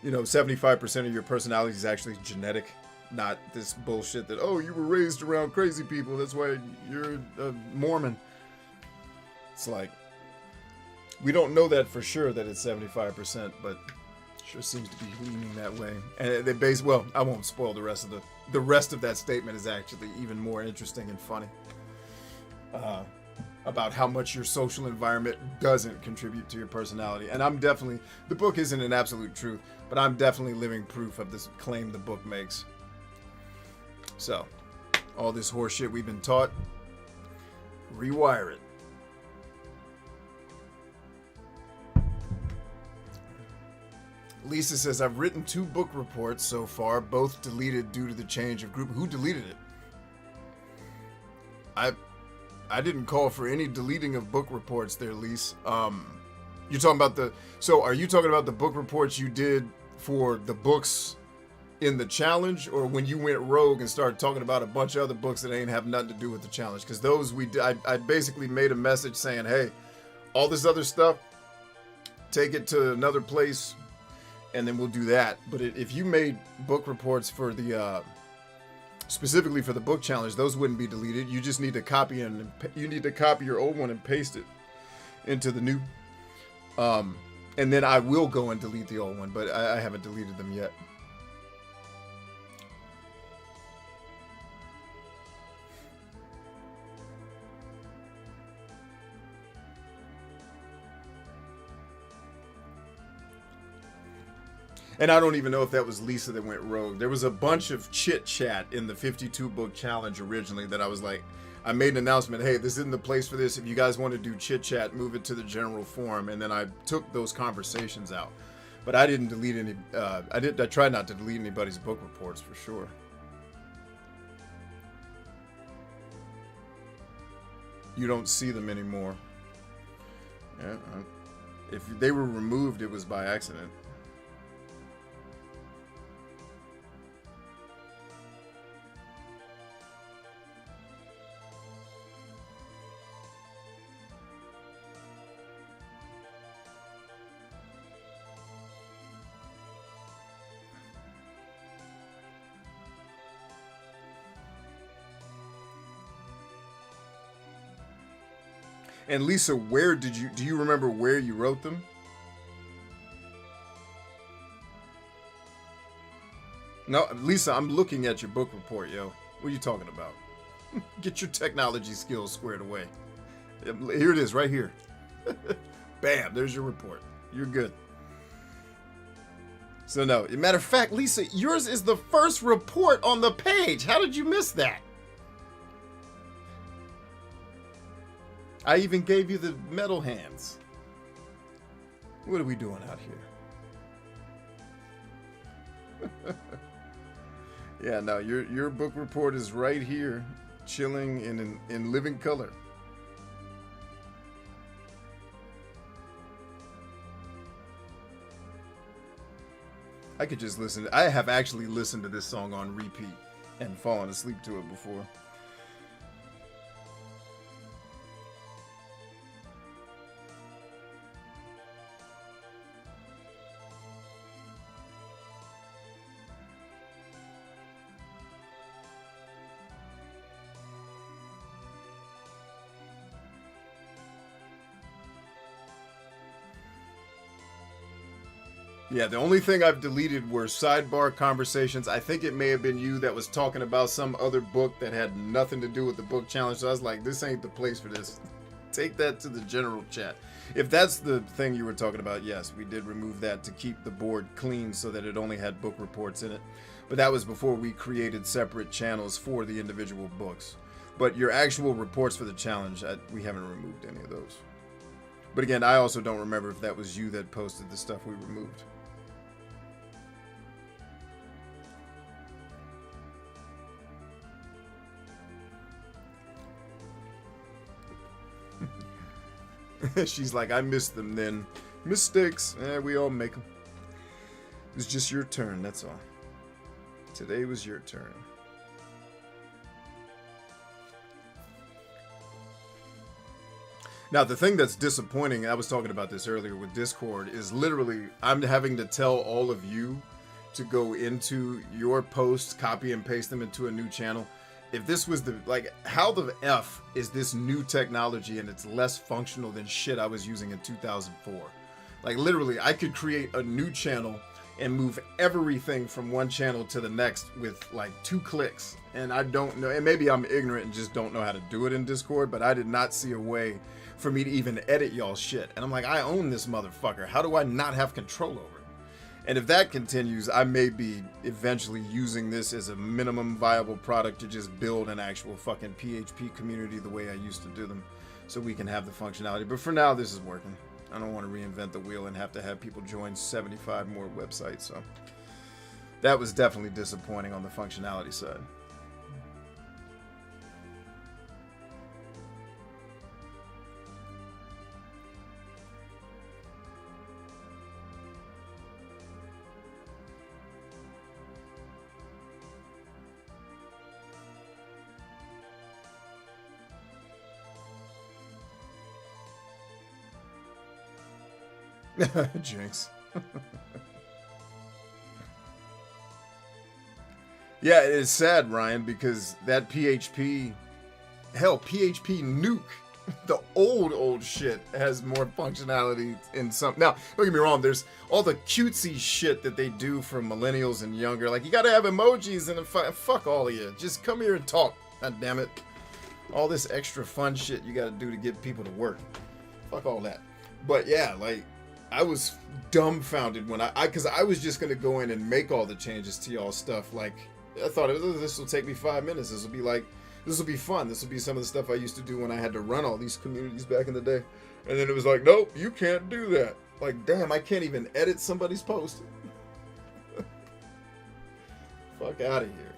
75% of your personality is actually genetic, not this bullshit that, oh, you were raised around crazy people, that's why you're a Mormon. It's like, we don't know that for sure that it's 75%, but sure seems to be leaning that way. And they I won't spoil the rest of that statement is actually even more interesting and funny. About how much your social environment doesn't contribute to your personality. And the book isn't an absolute truth, but I'm definitely living proof of this claim the book makes. So, all this horse shit we've been taught, rewire it. Lisa says, I've written 2 book reports so far, both deleted due to the change of group. Who deleted it? I didn't call for any deleting of book reports there, Lise. You're talking about are you talking about the book reports you did for the books in the challenge, or when you went rogue and started talking about a bunch of other books that ain't have nothing to do with the challenge? Because those I basically made a message saying, hey, all this other stuff, take it to another place, and then we'll do that. But if you made book reports for the specifically for the book challenge, those wouldn't be deleted. You just need to copy your old one and paste it into the new. And then I will go and delete the old one, but I haven't deleted them yet. And I don't even know if that was Lisa that went rogue. There was a bunch of chit chat in the 52 book challenge originally that I was like, I made an announcement, hey, this isn't the place for this. If you guys want to do chit chat, move it to the general forum. And then I took those conversations out. But I didn't delete any, I tried not to delete anybody's book reports for sure. You don't see them anymore. Yeah, if they were removed, it was by accident. And Lisa, do you remember where you wrote them? No, Lisa, I'm looking at your book report, yo. What are you talking about? Get your technology skills squared away. Here it is, right here. Bam, there's your report. You're good. So no, matter of fact, Lisa, yours is the first report on the page. How did you miss that? I even gave you the metal hands. What are we doing out here? Yeah, no, your book report is right here, chilling in living color. I could just listen. I have actually listened to this song on repeat and fallen asleep to it before. Yeah, the only thing I've deleted were sidebar conversations. I think it may have been you that was talking about some other book that had nothing to do with the book challenge. So I was like, this ain't the place for this. Take that to the general chat. If that's the thing you were talking about, yes, we did remove that to keep the board clean so that it only had book reports in it. But that was before we created separate channels for the individual books. But your actual reports for the challenge, we haven't removed any of those. But again, I also don't remember if that was you that posted the stuff we removed. She's like, I missed them then. Mistakes. We all make them. It was just your turn, that's all. Today was your turn. Now, the thing that's disappointing, I was talking about this earlier with Discord, is literally I'm having to tell all of you to go into your posts, copy and paste them into a new channel. If this was how the F is this new technology and it's less functional than shit I was using in 2004? Like, literally, I could create a new channel and move everything from one channel to the next with like 2 clicks. And I don't know, and maybe I'm ignorant and just don't know how to do it in Discord, but I did not see a way for me to even edit y'all's shit. And I'm like, I own this motherfucker. How do I not have control over it? And if that continues, I may be eventually using this as a minimum viable product to just build an actual fucking PHP community the way I used to do them, so we can have the functionality. But for now, this is working. I don't want to reinvent the wheel and have to have people join 75 more websites. So that was definitely disappointing on the functionality side. Jinx. Yeah, it is sad, Ryan, because that PHP, hell, PHP Nuke, the old shit has more functionality in some. Now, don't get me wrong, there's all the cutesy shit that they do for millennials and younger. Like, you gotta have emojis and fuck all of you. Just come here and talk. God damn it. All this extra fun shit you gotta do to get people to work. Fuck all that. But yeah, like, I was dumbfounded when because I was just gonna go in and make all the changes to y'all stuff. Like, I thought this will take me 5 minutes. This will be fun. This will be some of the stuff I used to do when I had to run all these communities back in the day. And then it was like, nope, you can't do that. Like, damn, I can't even edit somebody's post. Fuck out of here.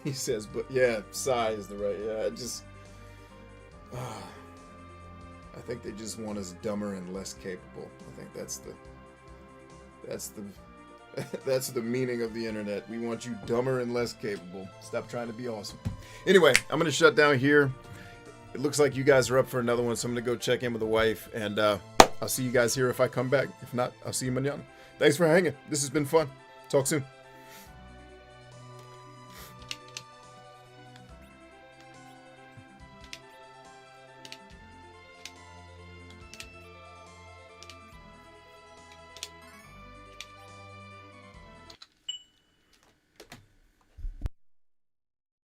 He says, but yeah, Psy is the right. Yeah, I think they just want us dumber and less capable. I think that's the meaning of the internet. We want you dumber and less capable. Stop trying to be awesome. Anyway, I'm going to shut down here. It looks like you guys are up for another one, so I'm going to go check in with the wife, and I'll see you guys here if I come back. If not, I'll see you mañana. Thanks for hanging. This has been fun. Talk soon.